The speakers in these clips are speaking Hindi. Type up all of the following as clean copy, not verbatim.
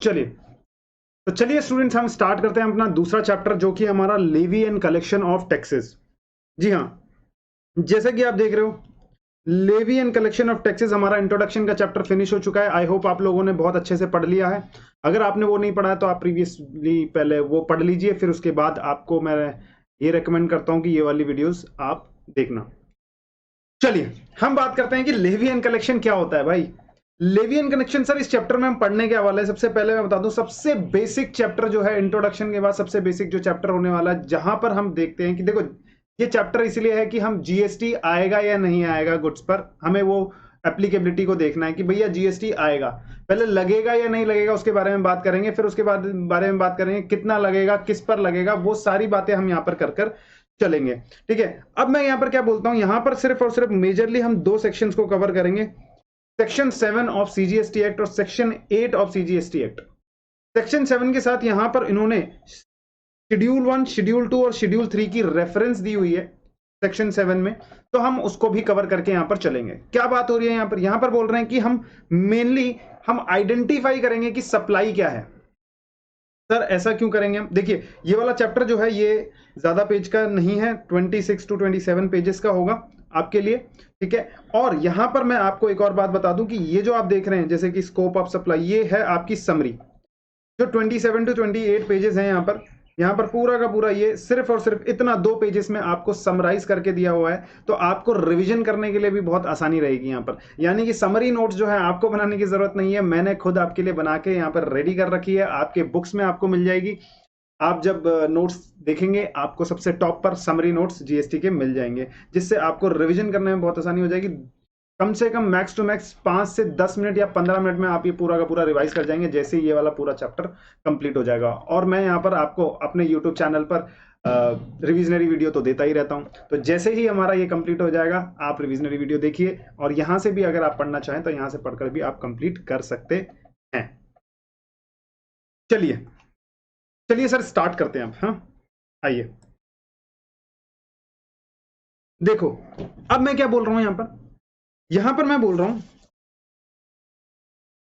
चलिए, तो चलिए स्टूडेंट्स हम स्टार्ट करते हैं अपना दूसरा चैप्टर जो कि हमारा levy and collection of taxes. जी हाँ, जैसे कि आप देख रहे हो levy and collection of taxes हमारा इंट्रोडक्शन का चैप्टर फिनिश हो चुका है। आई होप आप लोगों ने बहुत अच्छे से पढ़ लिया है। अगर आपने वो नहीं पढ़ा है तो आप प्रीवियसली पहले वो पढ़ लीजिए, फिर उसके बाद आपको मैं ये रेकमेंड करता हूं कि ये वाली वीडियोस आप देखना। चलिए हम बात करते हैं कि लेवी एंड कलेक्शन क्या होता है भाई। लेवी एंड कलेक्शन सर इस चैप्टर में हम पढ़ने के वाले हैं। सबसे पहले मैं बता दूं सबसे बेसिक चैप्टर जो है इंट्रोडक्शन के बाद सबसे बेसिक जो चैप्टर होने वाला है, जहां पर हम देखते हैं कि देखो ये चैप्टर इसलिए है कि हम जीएसटी आएगा या नहीं आएगा गुड्स पर, हमें वो एप्लीकेबिलिटी को देखना है कि भैया जीएसटी आएगा, पहले लगेगा या नहीं लगेगा उसके बारे में बात करेंगे, फिर उसके बाद बारे में बात करेंगे कितना लगेगा, किस पर लगेगा, वो सारी बातें हम यहाँ पर कर चलेंगे। ठीक है, अब मैं यहां पर क्या बोलता हूं, यहां पर सिर्फ और सिर्फ मेजरली हम दो सेक्शंस को कवर करेंगे, सेक्शन 7 ऑफ सीजीएसटी एक्ट और section 8 of CGST act. Section 7 के साथ यहां पर इन्होंने शेड्यूल 1, शेड्यूल 2 और शेड्यूल 3 की रेफरेंस दी हुई है सेक्शन 7 में, तो हम उसको भी कवर करके यहां पर चलेंगे। क्या बात हो रही है यहां पर बोल रहे हैं कि हम मेनली हम आइडेंटिफाई करेंगे कि सप्लाई क्या है। सर ऐसा क्यों करेंगे हम? देखिए ये वाला चैप्टर जो है ये ज्यादा पेज का नहीं है, 26 to 27 पेजेस का होगा आपके लिए। ठीक है, और यहां पर मैं आपको एक और बात बता दूं कि ये जो आप देख रहे हैं जैसे कि स्कोप ऑफ सप्लाई, ये है आपकी समरी जो 27 to 28 पेजेस हैं। यहाँ पर पूरा का पूरा ये सिर्फ और सिर्फ इतना 2 पेजेस में आपको समराइज करके दिया हुआ है, तो आपको रिवीजन करने के लिए भी बहुत आसानी रहेगी यहाँ पर। यानी कि समरी नोट्स जो है आपको बनाने की जरूरत नहीं है, मैंने खुद आपके लिए बना के यहाँ पर रेडी कर रखी है, आपके बुक्स में आपको मिल जाएगी। आप जब नोट्स देखेंगे आपको सबसे टॉप पर समरी नोट्स जीएसटी के मिल जाएंगे, जिससे आपको रिवीजन करने में बहुत आसानी हो जाएगी। कम से कम मैक्स टू मैक्स 5 से 10 मिनट या 15 मिनट में आप ये पूरा का पूरा रिवाइज कर जाएंगे, जैसे ही ये वाला पूरा चैप्टर कंप्लीट हो जाएगा। और मैं यहाँ पर आपको अपने यूट्यूब चैनल पर रिविजनरी वीडियो तो देता ही रहता हूँ, तो जैसे ही हमारा ये कंप्लीट हो जाएगा आप रिविजनरी वीडियो देखिए, और यहाँ से भी अगर आप पढ़ना चाहें तो यहाँ से पढ़कर भी आप कंप्लीट कर सकते हैं। चलिए चलिए सर स्टार्ट करते हैं आप। हाँ आइए, देखो अब मैं क्या बोल रहा हूं यहां पर मैं बोल रहा हूं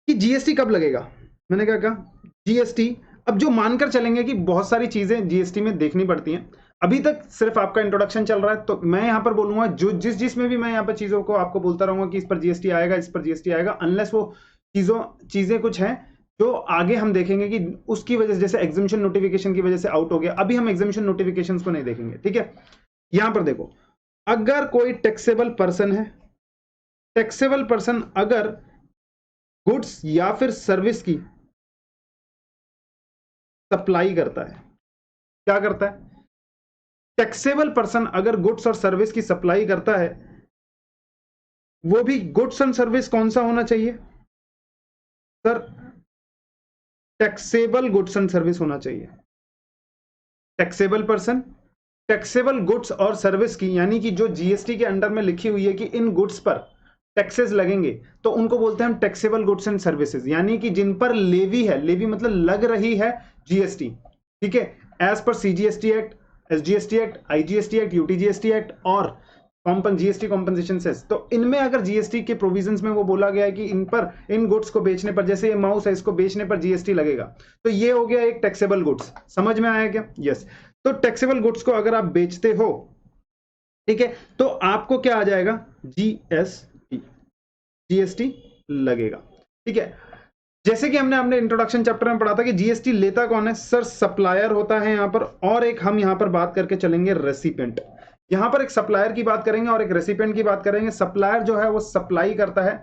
कि जीएसटी कब लगेगा। मैंने क्या कहा, जीएसटी अब जो मानकर चलेंगे कि बहुत सारी चीजें जीएसटी में देखनी पड़ती हैं। अभी तक सिर्फ आपका इंट्रोडक्शन चल रहा है, तो मैं यहां पर बोलूंगा जो जिसमें भी मैं यहां पर चीजों को आपको बोलता रहूंगा कि इस पर जीएसटी आएगा, इस पर जीएसटी आएगा, अनलेस वो चीजें कुछ हैं जो आगे हम देखेंगे कि उसकी वजह से, जैसे एग्जामिशन नोटिफिकेशन की वजह से आउट हो गया, अभी हम एग्जामिशन नोटिफिकेशन को नहीं देखेंगे। ठीक है, यहां पर देखो, अगर कोई टैक्सेबल पर्सन है, टैक्सेबल पर्सन अगर गुड्स या फिर सर्विस की सप्लाई करता है, क्या करता है, टैक्सेबल पर्सन अगर गुड्स और सर्विस की सप्लाई करता है, वो भी गुड्स एंड सर्विस कौन सा होना चाहिए sir, taxable goods and service होना चाहिए। टैक्सेबल पर्सन टैक्सेबल गुड्स और सर्विस की, यानी कि जो जीएसटी के अंडर में लिखी हुई है कि इन गुड्स पर टैक्सेस लगेंगे, तो उनको बोलते हैं हम टैक्सेबल गुड्स एंड सर्विसेज, यानी कि जिन पर लेवी है, लेवी मतलब लग रही है जीएसटी। ठीक है, as per CGST act, SGST act, IGST act, UTGST act और जीएसटी कॉम्पनसेशन सेस, तो इनमें अगर जीएसटी के प्रोविजंस में वो बोला गया है कि इन पर, इन गुड्स को बेचने पर, जैसे ये माउस है इसको बेचने पर जीएसटी लगेगा, तो ये हो गया एक टैक्सेबल गुड्स। समझ में आया क्या? यस। तो टैक्सेबल गुड्स को अगर आप बेचते हो, ठीक है, तो आपको क्या आ जाएगा, जीएसटी लगेगा। ठीक है, जैसे कि हमने अपने इंट्रोडक्शन चैप्टर में पढ़ा था कि जीएसटी लेता कौन है सर, सप्लायर होता है यहां पर, और एक हम यहां पर बात करके चलेंगे रेसिपिएंट। यहां पर एक सप्लायर की बात करेंगे और एक रेसिपिएंट की बात करेंगे। सप्लायर जो है वो सप्लाई करता है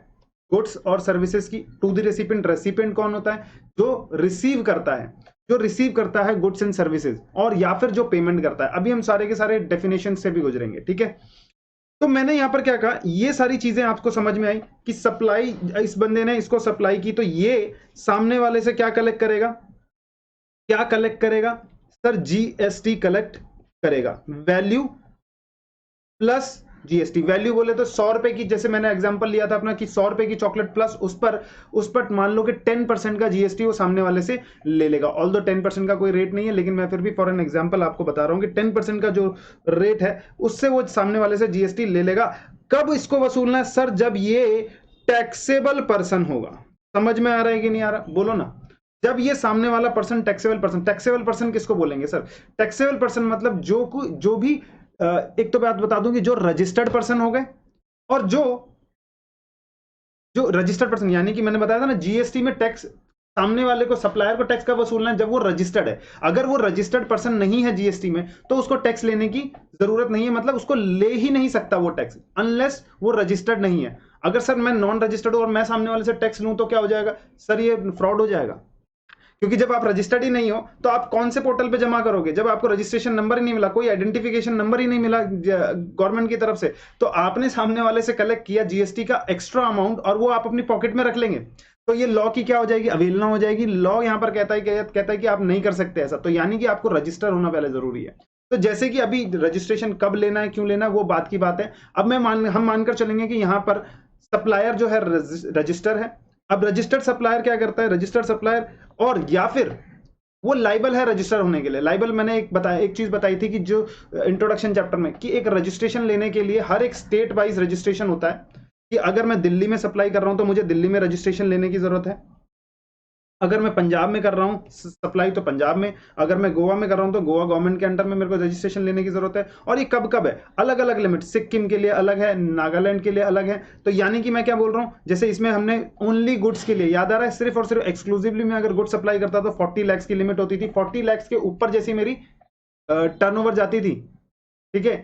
गुड्स और सर्विसेज की टू द रेसिपिएंट। रेसिपिएंट कौन होता है, जो रिसीव करता है, जो रिसीव करता है गुड्स एंड सर्विसेज, और या फिर जो पेमेंट करता है। अभी हम सारे के सारे डेफिनेशन से भी गुजरेंगे। ठीक है, तो मैंने यहां पर क्या कहा, ये सारी चीजें आपको समझ में आई कि सप्लाई, इस बंदे ने इसको सप्लाई की, तो ये सामने वाले से क्या कलेक्ट करेगा, क्या कलेक्ट करेगा सर, जीएसटी कलेक्ट करेगा, वैल्यू प्लस जीएसटी। वैल्यू बोले तो 100 रुपए की, जैसे मैंने एग्जांपल लिया था अपना कि 100 रुपए की चॉकलेट प्लस उस पर मान लो कि 10% का जीएसटी वो सामने वाले से ले लेगा। ऑल्दो 10% का कोई रेट नहीं है, लेकिन मैं फिर भी फॉर एन एग्जांपल आपको बता रहा हूं कि 10% का जो रेट है उससे वो सामने वाले से जीएसटी ले लेगा। कब इसको वसूलना है सर, जब ये टैक्सेबल पर्सन होगा। समझ में आ रहा है कि नहीं आ रहा, बोलो ना। जब ये सामने वाला पर्सन टैक्सेबल पर्सन किसको बोलेंगे सर? टैक्सेबल पर्सन मतलब जो भी एक तो बात बता दूं कि जो रजिस्टर्ड पर्सन हो गए, और जो रजिस्टर्ड पर्सन, यानी कि मैंने बताया था ना जीएसटी में टैक्स सामने वाले को, सप्लायर को टैक्स कब वसूलना है? जब वो रजिस्टर्ड है। अगर वो रजिस्टर्ड पर्सन नहीं है जीएसटी में तो उसको टैक्स लेने की जरूरत नहीं है, मतलब उसको ले ही नहीं सकता वो टैक्स, अनलेस वो रजिस्टर्ड नहीं है। अगर सर मैं नॉन रजिस्टर्ड हूं और मैं सामने वाले से टैक्स लूं तो क्या हो जाएगा सर? ये फ्रॉड हो जाएगा, क्योंकि जब आप रजिस्टर्ड ही नहीं हो तो आप कौन से पोर्टल पे जमा करोगे? जब आपको रजिस्ट्रेशन नंबर ही नहीं मिला, कोई आइडेंटिफिकेशन नंबर ही नहीं मिला गवर्नमेंट की तरफ से, तो आपने सामने वाले से कलेक्ट किया जीएसटी का एक्स्ट्रा अमाउंट और वो आप अपनी पॉकेट में रख लेंगे, तो ये लॉ की क्या हो जाएगी? अवहेलना हो जाएगी। लॉ यहां पर कहता है कि आप नहीं कर सकते ऐसा, तो यानी कि आपको रजिस्टर होना पहले जरूरी है। तो जैसे कि अभी रजिस्ट्रेशन कब लेना है, क्यों लेना है, वो बात की बात है। अब हम मानकर चलेंगे कि यहां पर सप्लायर जो है रजिस्टर है। अब रजिस्टर्ड सप्लायर क्या करता है? रजिस्टर्ड सप्लायर, और या फिर वो लाइबल है रजिस्टर होने के लिए। लाइबल मैंने एक चीज बताई थी कि जो इंट्रोडक्शन चैप्टर में, कि एक रजिस्ट्रेशन लेने के लिए हर एक स्टेट वाइज रजिस्ट्रेशन होता है, कि अगर मैं दिल्ली में सप्लाई कर रहा हूं तो मुझे दिल्ली में रजिस्ट्रेशन लेने की जरूरत है। अगर मैं पंजाब में कर रहा हूं सप्लाई तो पंजाब में, अगर मैं गोवा में कर रहा हूं तो गोवा गवर्नमेंट के अंडर में मेरे को रजिस्ट्रेशन लेने की जरूरत है। और ये कब कब है? अलग अलग लिमिट, सिक्किम के लिए अलग है, नागालैंड के लिए अलग है। तो यानी कि मैं क्या बोल रहा हूं, जैसे इसमें हमने ओनली गुड्स के लिए, याद आ रहा है, सिर्फ और सिर्फ एक्सक्लूसिवली मैं अगर गुड्स सप्लाई करता तो 40 लाख की लिमिट होती थी। 40 लाख के ऊपर जैसी मेरी टर्नओवर जाती थी, ठीक है,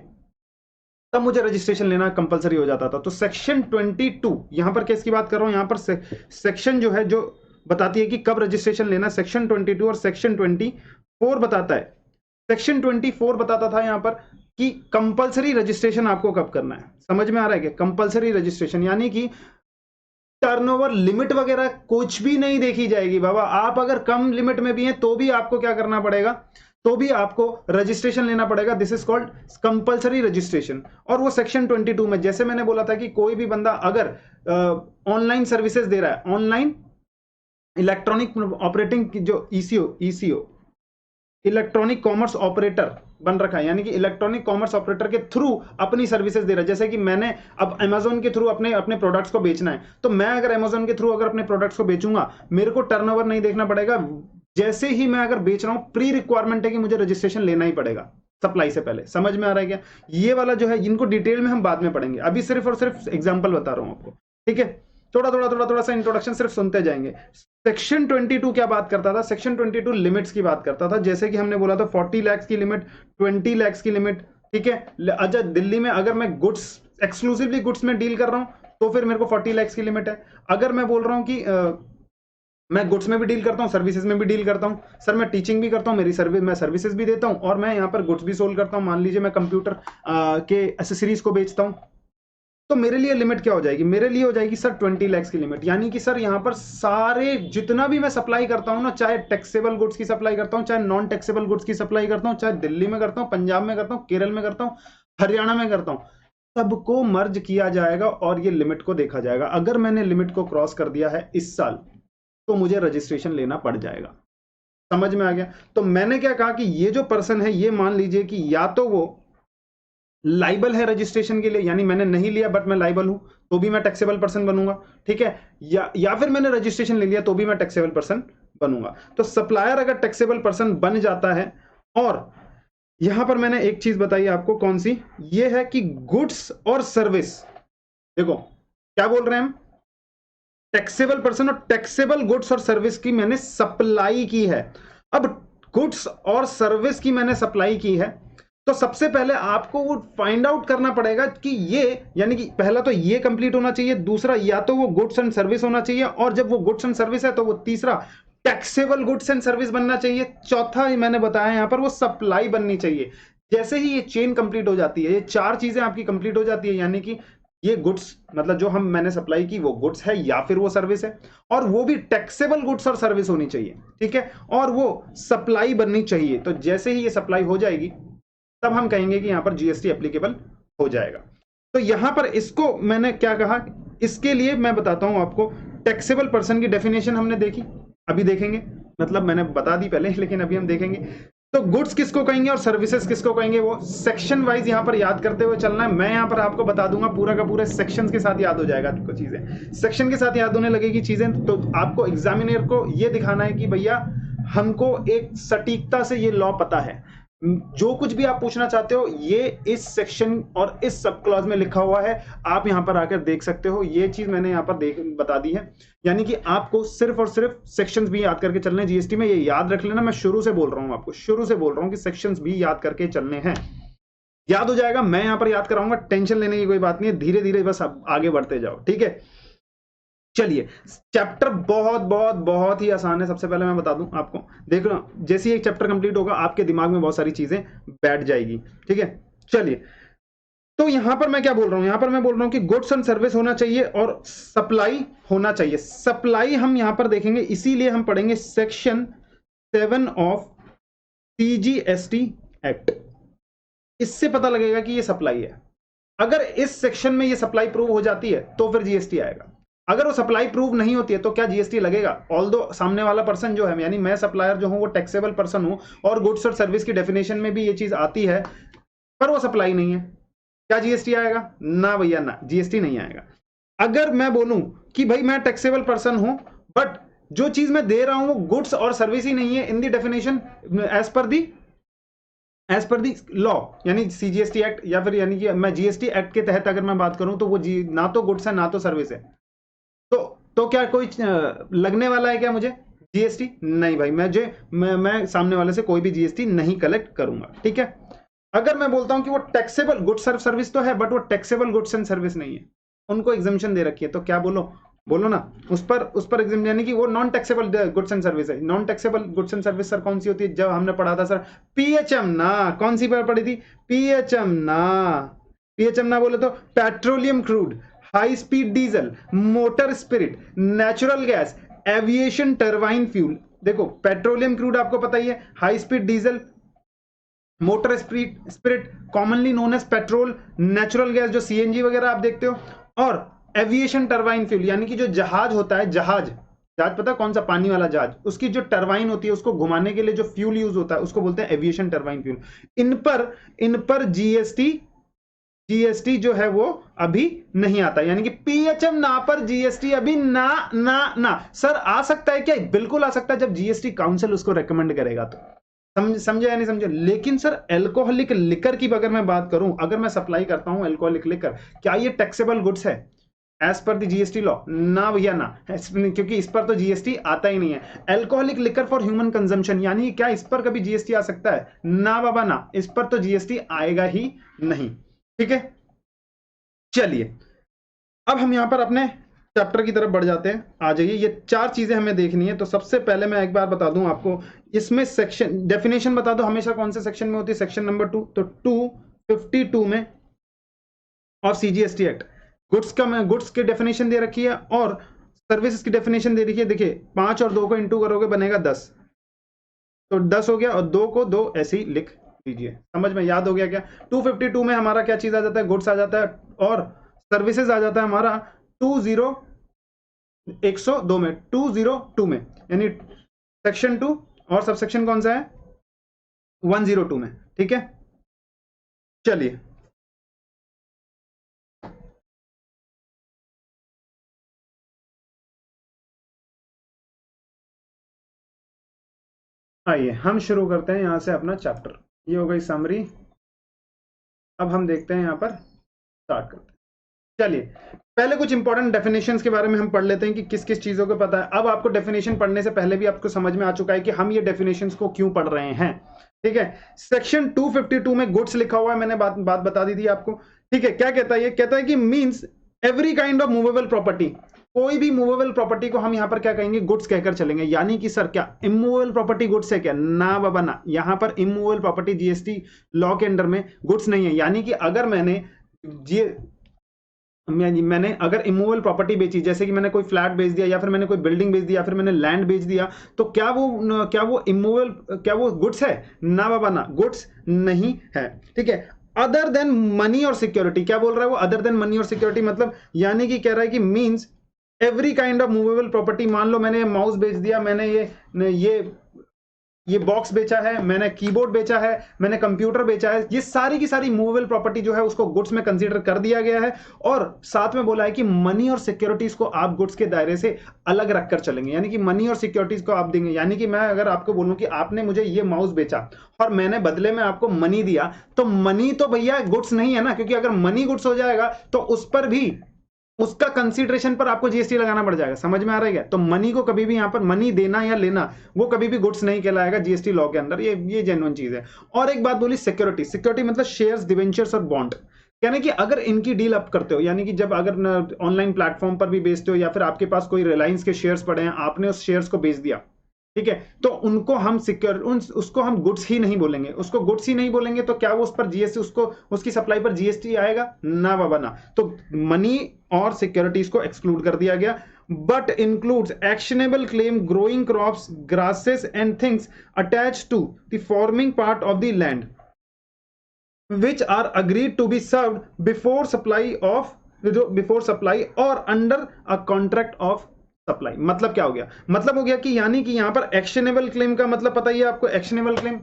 तब मुझे रजिस्ट्रेशन लेना कंपलसरी हो जाता था। तो सेक्शन 22, यहां पर किसकी बात कर रहा हूं? यहां पर सेक्शन जो है जो बताती है कि कब रजिस्ट्रेशन लेना, सेक्शन 22 और सेक्शन 24 बताता है। सेक्शन 24 बताता था यहां पर कि कंपलसरी रजिस्ट्रेशन आपको कब करना है। समझ में आ रहा है क्या? कंपलसरी रजिस्ट्रेशन यानी कि टर्नओवर लिमिट वगैरह कुछ भी नहीं देखी जाएगी बाबा। आप अगर कम लिमिट में भी हैं तो भी आपको क्या करना पड़ेगा? तो भी आपको रजिस्ट्रेशन लेना पड़ेगा। This is called compulsory registration. और वो सेक्शन 22 में, जैसे मैंने बोला था कि कोई भी बंदा अगर ऑनलाइन सर्विसेज दे रहा है, ऑनलाइन इलेक्ट्रॉनिक ऑपरेटिंग जो ईसीओ इलेक्ट्रॉनिक कॉमर्स ऑपरेटर बन रखा है, यानी कि इलेक्ट्रॉनिक कॉमर्स ऑपरेटर के थ्रू अपनी सर्विसेज दे रहा है। जैसे कि मैंने अब अमेजोन के थ्रू अपने प्रोडक्ट्स को बेचना है, तो मैं अगर अमेजोन के थ्रू अगर अपने प्रोडक्ट्स को बेचूंगा, मेरे को टर्नओवर नहीं देखना पड़ेगा। जैसे ही मैं अगर बेच रहा हूं, प्री रिक्वायरमेंट है कि मुझे रजिस्ट्रेशन लेना ही पड़ेगा सप्लाई से पहले। समझ में आ रहा है क्या? ये वाला जो है, इनको डिटेल में हम बाद में पढ़ेंगे, अभी सिर्फ और सिर्फ एग्जाम्पल बता रहा हूं आपको, ठीक है? थोड़ा सा इंट्रोडक्शन सिर्फ सुनते जाएंगे। सेक्शन 22 क्या बात करता था? सेक्शन 22 लिमिट्स की बात करता था। जैसे कि हमने बोला था 40 लाख की लिमिट, 20 लाख की लिमिट, ठीक है? अच्छा, दिल्ली में अगर मैं गुड्स, एक्सक्लूसिवली गुड्स में डील कर रहा हूं तो फिर मेरे को 40 लाख की लिमिट है। अगर मैं बोल रहा हूं कि मैं गुड्स में भी डील करता हूं, सर्विसेज में भी डील करता हूं, सर मैं टीचिंग भी करता हूं, मैं सर्विसेज भी देता हूं, और मैं यहां पर गुड्स भी सोल्व करता हूं, मान लीजिए मैं कंप्यूटर के एसेसरीज को बेचता हूं, तो मेरे लिए लिमिट क्या हो जाएगी? मेरे लिए हो जाएगी सर 20 लाख की लिमिट। यानी कि सर यहां पर सारे जितना भी मैं सप्लाई करता हूं ना, चाहे टैक्सेबल गुड्स की सप्लाई करता हूं, चाहे नॉन टैक्सेबल गुड्स की सप्लाई करता हूं, चाहे दिल्ली में करता हूं, पंजाब में करता हूं, केरल में करता हूं, हरियाणा में करता हूं, सबको मर्ज किया जाएगा और ये लिमिट को देखा जाएगा। अगर मैंने लिमिट को क्रॉस कर दिया है इस साल तो मुझे रजिस्ट्रेशन लेना पड़ जाएगा। समझ में आ गया? तो मैंने क्या कहा कि ये जो पर्सन है, ये मान लीजिए कि या तो वो लाइबल है रजिस्ट्रेशन के लिए, यानी मैंने नहीं लिया बट मैं लाइबल हूं, तो भी मैं टैक्सेबल पर्सन बनूंगा, ठीक है? या फिर मैंने रजिस्ट्रेशन ले लिया तो भी मैं टैक्सेबल पर्सन बनूंगा। तो सप्लायर अगर टैक्सेबल पर्सन बन जाता है, और यहां पर मैंने एक चीज बताई आपको, कौन सी? ये है कि गुड्स और सर्विस, देखो क्या बोल रहे हैं हम, टैक्सेबल पर्सन और टैक्सेबल गुड्स और सर्विस की मैंने सप्लाई की है। अब गुड्स और सर्विस की मैंने सप्लाई की है, तो सबसे पहले आपको वो फाइंड आउट करना पड़ेगा कि ये, यानी कि पहला तो ये कंप्लीट होना चाहिए, दूसरा या तो वो गुड्स एंड सर्विस होना चाहिए, और जब वो गुड्स एंड सर्विस है तो वो तीसरा टैक्सेबल गुड्स एंड सर्विस बनना चाहिए, चौथा ही मैंने बताया यहां पर वो सप्लाई बननी चाहिए। जैसे ही ये चेन कंप्लीट हो जाती है, ये चार चीजें आपकी कंप्लीट हो जाती है, यानी कि ये गुड्स मतलब जो मैंने सप्लाई की वो गुड्स है या फिर वो सर्विस है, और वो भी टैक्सेबल गुड्स और सर्विस होनी चाहिए, ठीक है? और वो सप्लाई बननी चाहिए। तो जैसे ही ये सप्लाई हो जाएगी तब हम कहेंगे कि यहां पर जीएसटी एप्लीकेबल हो जाएगा। तो यहां पर इसको मैंने क्या कहा, इसके लिए मैं बताता हूं आपको। टैक्सेबल पर्सन की डेफिनेशन हमने देखी, अभी देखेंगे, मतलब मैंने बता दी पहले, लेकिन अभी हम देखेंगे। तो गुड्स किसको कहेंगे और सर्विसेज किसको कहेंगे, वो सेक्शन वाइज यहां पर याद करते हुए चलना है। मैं यहां पर आपको बता दूंगा, पूरा का पूरा सेक्शंस के साथ याद हो जाएगा आपको चीजें, सेक्शन के साथ याद होने लगेगी चीजें। तो आपको एग्जामिनर को ये दिखाना है कि भैया हमको एक सटीकता से ये लॉ पता है, जो कुछ भी आप पूछना चाहते हो ये इस सेक्शन और इस सब क्लॉज में लिखा हुआ है, आप यहां पर आकर देख सकते हो। ये चीज मैंने यहां पर बता दी है, यानी कि आपको सिर्फ और सिर्फ सेक्शंस भी याद करके चलने जीएसटी में, ये याद रख लेना। मैं शुरू से बोल रहा हूं आपको, शुरू से बोल रहा हूं कि सेक्शंस भी याद करके चलने हैं, याद हो जाएगा। मैं यहां पर याद कराऊंगा, टेंशन लेने की कोई बात नहीं है, धीरे धीरे बस आगे बढ़ते जाओ, ठीक है। चलिए, चैप्टर बहुत बहुत बहुत ही आसान है। सबसे पहले मैं बता दूं आपको, देख लो जैसे ही एक चैप्टर कंप्लीट होगा आपके दिमाग में बहुत सारी चीजें बैठ जाएगी, ठीक है। चलिए, तो यहां पर मैं क्या बोल रहा हूं, यहां पर मैं बोल रहा हूं कि गुड्स एंड सर्विस होना चाहिए और सप्लाई होना चाहिए। सप्लाई हम यहां पर देखेंगे, इसीलिए हम पढ़ेंगे सेक्शन 7 ऑफ सीजीएसटी एक्ट। इससे पता लगेगा कि ये सप्लाई है। अगर इस सेक्शन में ये सप्लाई प्रूव हो जाती है तो फिर जीएसटी आएगा। अगर वो सप्लाई प्रूव नहीं होती है तो क्या जीएसटी लगेगा। ऑल्दो सामने वाला पर्सन जो है, यानी मैं सप्लायर जो हूं वो टैक्सेबल पर्सन हूं और गुड्स और सर्विस की डेफिनेशन में भी ये चीज आती है, पर वो सप्लाई नहीं है, क्या जीएसटी आएगा? ना भैया ना, जीएसटी नहीं आएगा। अगर मैं बोलूं कि भाई मैं टैक्सेबल पर्सन हूं बट जो चीज मैं दे रहा हूं वो गुड्स और सर्विस ही नहीं है इन दी definition as per the law, यानी सीजीएसटी एक्ट, या फिर यानी कि मैं जीएसटी एक्ट के तहत अगर मैं बात करूं तो वो ना तो गुड्स है ना तो सर्विस है, तो क्या कोई लगने वाला है क्या मुझे जीएसटी? नहीं भाई, मैं सामने वाले से कोई भी जीएसटी नहीं कलेक्ट करूंगा, ठीक है। अगर मैं बोलता हूं कि वो टैक्सेबल गुड्स और सर्विस तो है बट वो टैक्सेबल गुड्स एंड सर्विस नहीं है, उनको एग्जम्पशन दे रखी है, तो क्या बोलो ना, उस पर एग्जाम, यानी कि वो non taxable goods and service है। Non taxable goods and service sir कौन सी होती है? जब हमने पढ़ा था सर पीएचएम ना, कौन सी पर पढ़ी थी? पीएचएम ना। पीएचएम ना बोले तो petroleum crude, high speed diesel, motor spirit, natural gas, aviation turbine fuel. देखो पेट्रोलियम क्रूड आपको पता ही है, high speed diesel, motor spirit commonly known as petrol, natural gas जो सीएनजी वगैरह आप देखते हो, और एविएशन टरबाइन फ्यूल, यानी कि जो जहाज होता है, जहाज पता है कौन सा? पानी वाला जहाज, उसकी जो टरबाइन होती है उसको घुमाने के लिए जो फ्यूल यूज होता है उसको बोलते हैं एविएशन टरबाइन फ्यूल। इन पर जीएसटी जो है वो अभी नहीं आता, यानी कि पीएचएम ना पर जीएसटी अभी ना सर आ सकता है क्या? बिल्कुल आ सकता है, जब जीएसटी काउंसिल उसको रेकमेंड करेगा तो। समझे या नहीं समझे? लेकिन सर एल्कोहलिक लिकर की अगर मैं बात करूं, अगर मैं सप्लाई करता हूं एल्कोहलिक लिकर, क्या ये टैक्सेबल गुड्स है as per the GST law? ना भैया ना, क्योंकि इस पर तो जीएसटी आता ही नहीं है। Alcoholic liquor for human consumption, यानी क्या इस पर कभी जीएसटी आ सकता है? ना बाबा ना, इस पर तो जीएसटी आएगा ही नहीं, ठीक है। चलिए, अब हम यहां पर अपने चैप्टर की तरफ बढ़ जाते हैं, आ जाइए। ये 4 चीजें हमें देखनी है। तो सबसे पहले मैं एक बार बता दूं आपको, इसमें सेक्शन डेफिनेशन बता दो हमेशा कौन से सेक्शन में होती है? सेक्शन नंबर 2, तो 252 में और सीजीएसटी एक्ट गुड्स की डेफिनेशन दे रखी है और सर्विसेज की डेफिनेशन दे रखी है। देखिए 5 और 2 को इंटू करोगे बनेगा 10, तो 10 हो गया, और 2 को 2 ऐसे ही लिख दीजिए। समझ में याद हो गया क्या? 252 में हमारा क्या चीज आ जाता है? गुड्स आ जाता है, और सर्विसेज आ जाता है हमारा 102 में, 202 में, यानी सेक्शन 2, और सब सेक्शन कौन सा है? 102 में, ठीक है। चलिए, आइए हम शुरू करते हैं यहां से अपना चैप्टर। ये हो गई समरी। अब हम देखते हैं यहां पर, स्टार्ट करते हैं। चलिए, पहले कुछ इंपॉर्टेंट डेफिनेशंस के बारे में हम पढ़ लेते हैं कि किस किस चीजों को पता है। अब आपको डेफिनेशन पढ़ने से पहले भी आपको समझ में आ चुका है कि हम ये डेफिनेशंस को क्यों पढ़ रहे हैं, ठीक है। सेक्शन 252 में गुड्स लिखा हुआ है, मैंने बात बता दी थी आपको, ठीक है। क्या कहता है ये? कहता है कि means every kind of movable property, कोई भी मूवेबल प्रॉपर्टी को हम यहां पर क्या कहेंगे? गुड्स कहकर चलेंगे। यानी कि सर क्या इमूवेबल प्रॉपर्टी गुड्स है क्या? ना बाबा ना, यहां पर इमूवेबल प्रॉपर्टी जीएसटी लॉ के अंडर में गुड्स नहीं है। यानी कि अगर मैंने अगर इमूवेबल प्रॉपर्टी बेची, जैसे कि मैंने कोई फ्लैट बेच दिया, या फिर मैंने कोई बिल्डिंग बेच दिया, या फिर मैंने लैंड बेच दिया, तो क्या वो इमूवेबल, क्या वो गुड्स है? ना बाबा ना, गुड्स नहीं है, ठीक है। अदर देन मनी और सिक्योरिटी, क्या बोल रहा है वो? अदर देन मनी और सिक्योरिटी मतलब, यानी कि कह रहा है कि means every kind of movable property. मान लो मैंने माउस बेच दिया, मैंने ये बॉक्स बेचा है, मैंने कीबोर्ड बेचा है, मैंने कंप्यूटर बेचा है, ये सारी की सारी मूवेबल प्रॉपर्टी जो है उसको गुड्स में कंसीडर कर दिया गया है। और साथ में बोला है कि मनी और सिक्योरिटीज को आप गुड्स के दायरे से अलग रखकर चलेंगे, यानी कि मनी और सिक्योरिटीज को आप देंगे। यानी कि मैं अगर आपको बोलूं कि आपने मुझे ये माउस बेचा और मैंने बदले में आपको मनी दिया, तो मनी तो भैया गुड्स नहीं है ना, क्योंकि अगर मनी गुड्स हो जाएगा तो उस पर भी उसका कंसीडरेशन पर आपको जीएसटी लगाना पड़ जाएगा। समझ में आ रहा है क्या? तो मनी को कभी भी यहां पर मनी देना या लेना वो कभी भी गुड्स नहीं कहलाएगा जीएसटी लॉ के अंदर, ये जेन्युइन चीज है। और एक बात बोली सिक्योरिटी, सिक्योरिटी मतलब शेयर्स, डिवेंचर्स और बॉन्ड। यानी कि अगर इनकी डील अप करते हो, यानी कि जब अगर ऑनलाइन प्लेटफॉर्म पर भी बेचते हो या फिर आपके पास कोई रिलायंस के शेयर्स पड़े हैं, आपने उस शेयर्स को बेच दिया, ठीक है, तो उनको हम उसको हम गुड्स ही नहीं बोलेंगे। उसको गुड्स ही नहीं बोलेंगे तो क्या वो उस पर जीएसटी, उसको उसकी सप्लाई पर जीएसटी आएगा? ना बाबा ना। तो मनी और सिक्योरिटीज को एक्सक्लूड कर दिया गया। But includes actionable claim, growing crops, grasses and things attach to the forming part of the land which are agreed to be served before supply or under a contract of supply। मतलब क्या हो गया? मतलब हो गया कि यानी कि यहां पर एक्शनेबल क्लेम का मतलब पता ही है आपको। एक्शनेबल क्लेम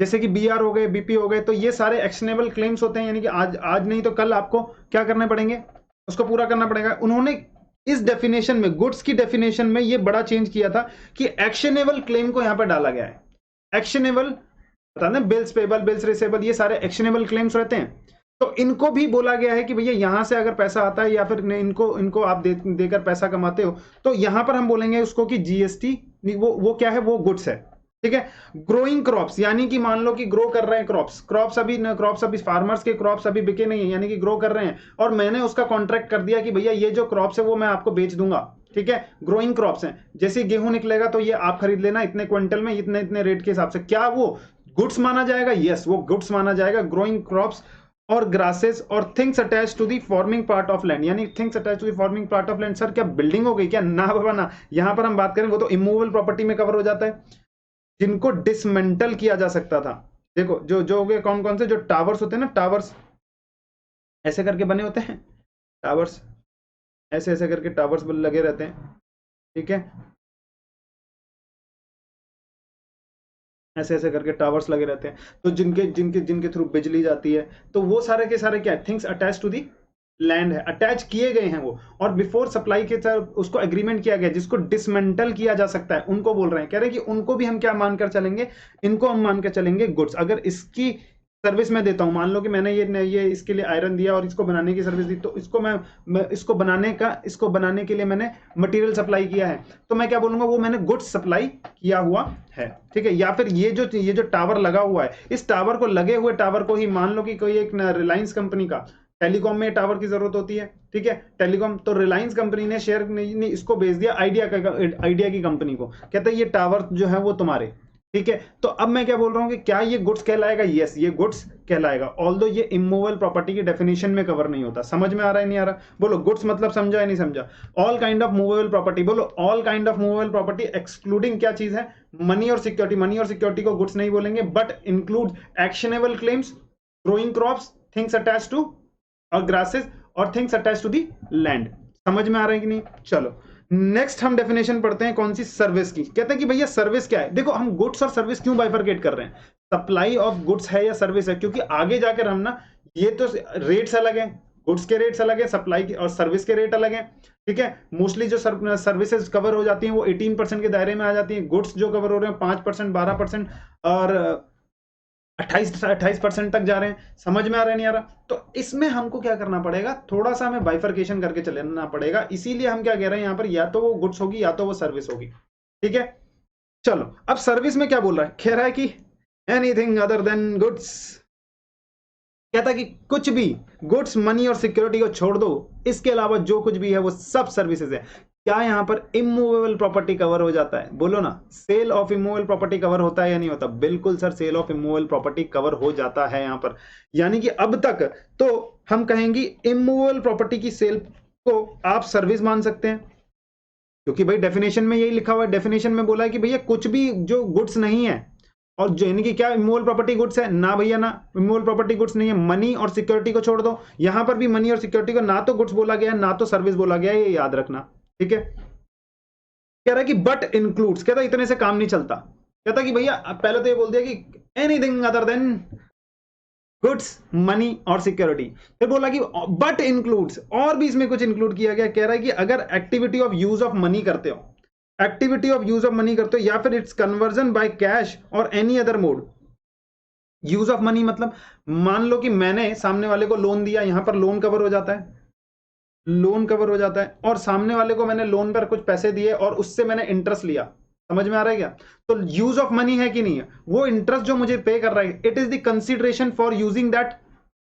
जैसे कि बीआर हो गए, बीपी हो गए, तो ये सारे एक्शनेबल क्लेम्स होते हैं, यानी कि आज नहीं तो कल आपको क्या करने पड़ेंगे, उसको पूरा करना पड़ेगा। उन्होंने इस डेफिनेशन में, गुड्स की डेफिनेशन में ये बड़ा चेंज किया था कि एक्शनेबल क्लेम को यहां पर डाला गया है। एक्शनेबल बता दें, बिल्स पेबल, बिल्स रिसेबल, ये सारे एक्शनेबल क्लेम्स रहते हैं। तो इनको भी बोला गया है कि भैया यहां से अगर पैसा आता है या फिर इनको आप देकर पैसा कमाते हो, तो यहां पर हम बोलेंगे उसको कि जीएसटी, वो क्या है, वो गुड्स है। ठीक है। ग्रोइंग क्रॉप्स, यानी कि मान लो कि ग्रो कर रहे हैं क्रॉप्स अभी फार्मर्स के क्रॉप्स अभी बिके नहीं है, यानी कि ग्रो कर रहे हैं, और मैंने उसका कॉन्ट्रैक्ट कर दिया कि भैया ये जो क्रॉप्स है वो मैं आपको बेच दूंगा। ठीक है, ग्रोइंग क्रॉप्स हैं, जैसे गेहूं निकलेगा तो ये आप खरीद लेना इतने क्विंटल में, इतने इतने रेट के हिसाब से। क्या वो गुड्स माना जाएगा? यस, वो गुड्स माना जाएगा। ग्रोइंग क्रॉप्स और ग्रासेस और things attach to the forming part of land, यानी things attach to the forming part of land. Sir क्या बिल्डिंग हो गई क्या? ना बाबा ना। यहां पर हम बात करें वो तो इमूवेबल प्रॉपर्टी में कवर हो जाता है, जिनको डिसमेंटल किया जा सकता था। देखो जो हो गए कौन कौन से, जो टावर्स होते हैं ना, टावर्स ऐसे करके बने होते हैं, टावर्स ऐसे ऐसे करके टावर्स लगे रहते हैं। ठीक है, ऐसे ऐसे करके टावर्स लगे रहते हैं, तो जिनके जिनके जिनके थ्रू बिजली जाती है, तो वो सारे के सारे क्या है, things attach to the land है, अटैच किए गए हैं वो। और बिफोर सप्लाई के साथ उसको एग्रीमेंट किया गया, जिसको डिसमेंटल किया जा सकता है, उनको बोल रहे हैं। कह रहे हैं कि उनको भी हम क्या मानकर चलेंगे, इनको हम मानकर चलेंगे गुड्स। अगर इसकी सर्विस मैं देता हूं, मान लो कि मैंने ये इसके लिए आयरन दिया और इसको बनाने की सर्विस दी, तो इसको मैं इसको बनाने के लिए मैंने मटेरियल सप्लाई किया है, तो मैं क्या बोलूंगा, वो मैंने गुड्स सप्लाई किया हुआ है। ठीक है। या फिर ये जो टावर लगा हुआ है, इस टावर को, लगे हुए टावर को ही मान लो कि कोई एक रिलायंस कंपनी का, टेलीकॉम में टावर की जरूरत होती है, ठीक है, टेलीकॉम, तो रिलायंस कंपनी ने शेयर ने इसको बेच दिया आइडिया की कंपनी को, कहते हैं ये टावर जो है वो तुम्हारे। ठीक है, तो अब मैं क्या बोल रहा हूं कि क्या ये गुड्स कहलाएगा? यस, ये गुड्स कहलाएगा, ऑल्दो ये इमूवेबल प्रॉपर्टी की डेफिनेशन में कवर नहीं होता। समझ में आ रहा है नहीं आ रहा? बोलो गुड्स मतलब समझा या नहीं समझा? All kind of movable property, बोलो all kind of movable property excluding क्या चीज है, मनी और सिक्योरिटी। मनी और सिक्योरिटी को गुड्स नहीं बोलेंगे, but include actionable claims, growing crops, things attach to और ग्रासेस और things attach to the land. समझ में आ रहा है कि नहीं? चलो नेक्स्ट हम डेफिनेशन पढ़ते हैं, कौन सी, सर्विस की। कहते हैं कि भैया सर्विस क्या है। देखो हम गुड्स और सर्विस क्यों बाइफरकेट कर रहे हैं, सप्लाई ऑफ गुड्स है या सर्विस है, क्योंकि आगे जाकर हम ना, ये तो रेट्स अलग है, गुड्स के रेट्स अलग है, सप्लाई के और सर्विस के रेट अलग है। ठीक है, मोस्टली जो सर्विसेज कवर हो जाती हैं वो 18% के दायरे में आ जाती हैं, गुड्स जो कवर हो रहे हैं 5%, 12% और 28% तक जा रहे हैं। समझ में आ रहा है नहीं आ रहा? तो इसमें हमको क्या करना पड़ेगा, थोड़ा सा हमें बाइफरकेशन करके चलना पड़ेगा। इसीलिए हम क्या कह रहे हैं यहाँ पर, या तो वो गुड्स होगी या तो वो सर्विस होगी। ठीक है, चलो अब सर्विस में क्या बोल रहा है, कह रहा है कि एनीथिंग अदर देन गुड्स। कहता है कि कुछ भी, गुड्स, मनी और सिक्योरिटी को छोड़ दो, इसके अलावा जो कुछ भी है वो सब सर्विसेज है। क्या यहां पर इमूवेबल प्रॉपर्टी कवर हो जाता है? बोलो ना, sale of immovable property cover होता है या नहीं होता? बिल्कुल sir, sale of immovable property cover हो जाता है यहां पर। यानी कि अब तक तो हम कहेंगे इमूवेबल प्रॉपर्टी की सेल को आप सर्विस मान सकते हैं, क्योंकि भाई डेफिनेशन में यही लिखा हुआ है। डेफिनेशन में बोला है कि भैया कुछ भी जो गुड्स नहीं है, और जो यानी कि क्या इमूवेबल प्रॉपर्टी गुड्स है? ना भैया ना, इमूवेबल प्रॉपर्टी गुड्स नहीं है। मनी और सिक्योरिटी को छोड़ दो, यहां पर भी मनी और सिक्योरिटी को ना तो गुड्स बोला गया है ना तो सर्विस बोला गया है, ये याद रखना। ठीक है, कह रहा है कि बट इंक्लूड्स, कहता है इतने से काम नहीं चलता। कहता कि भैया पहले तो ये बोल दिया कि anything other than goods, money और सिक्योरिटी। फिर बोला कि बट इंक्लूड्स, और भी इसमें कुछ इंक्लूड किया गया। कह रहा है कि अगर activity of use of money करते हो, activity of use of money करते हो, या फिर इट्स कन्वर्जन बाय कैश और any other mode. Use of money मतलब मान लो कि मैंने सामने वाले को लोन दिया, यहां पर लोन कवर हो जाता है, लोन कवर हो जाता है, और सामने वाले को मैंने लोन पर कुछ पैसे दिए और उससे मैंने इंटरेस्ट लिया। समझ में आ रहा है क्या? तो यूज ऑफ मनी है कि नहीं है? वो इंटरेस्ट जो मुझे पे कर रहा है, it is the consideration for using that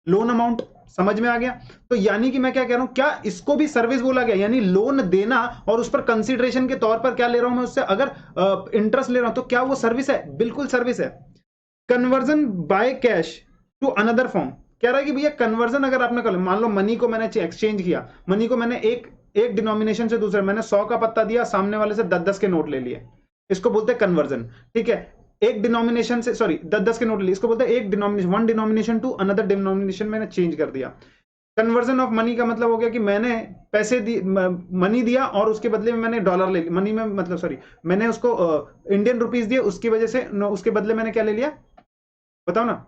loan amount. समझ में आ गया? तो यानी कि मैं क्या कह रहा हूं, क्या इसको भी सर्विस बोला गया? यानी लोन देना और उस पर कंसिडरेशन के तौर पर क्या ले रहा हूं मैं उससे, अगर इंटरेस्ट ले रहा हूं, तो क्या वो सर्विस है? बिल्कुल सर्विस है। Conversion by cash to another form, कह रहा है कि भैया कन्वर्जन अगर आपने कर, मान लो मनी को मैंने एक्सचेंज किया, मनी को मैंने एक डिनोमिनेशन से दूसरे, मैंने 100 का पत्ता दिया, सामने वाले से 10-10 के नोट ले लिए, इसको बोलते हैं कन्वर्जन। ठीक है, एक डिनोमिनेशन से, सॉरी 10-10 के नोट लिए, इसको बोलते हैं एक denomination, one denomination to another denomination मैंने चेंज कर दिया। कन्वर्जन ऑफ मनी का मतलब हो गया कि मैंने पैसे दी, मनी दिया और उसके बदले में मैंने डॉलर ले लिया, मनी में मतलब सॉरी मैंने उसको इंडियन रुपीज दिए, उसकी वजह से उसके बदले मैंने क्या ले लिया, बताओ ना,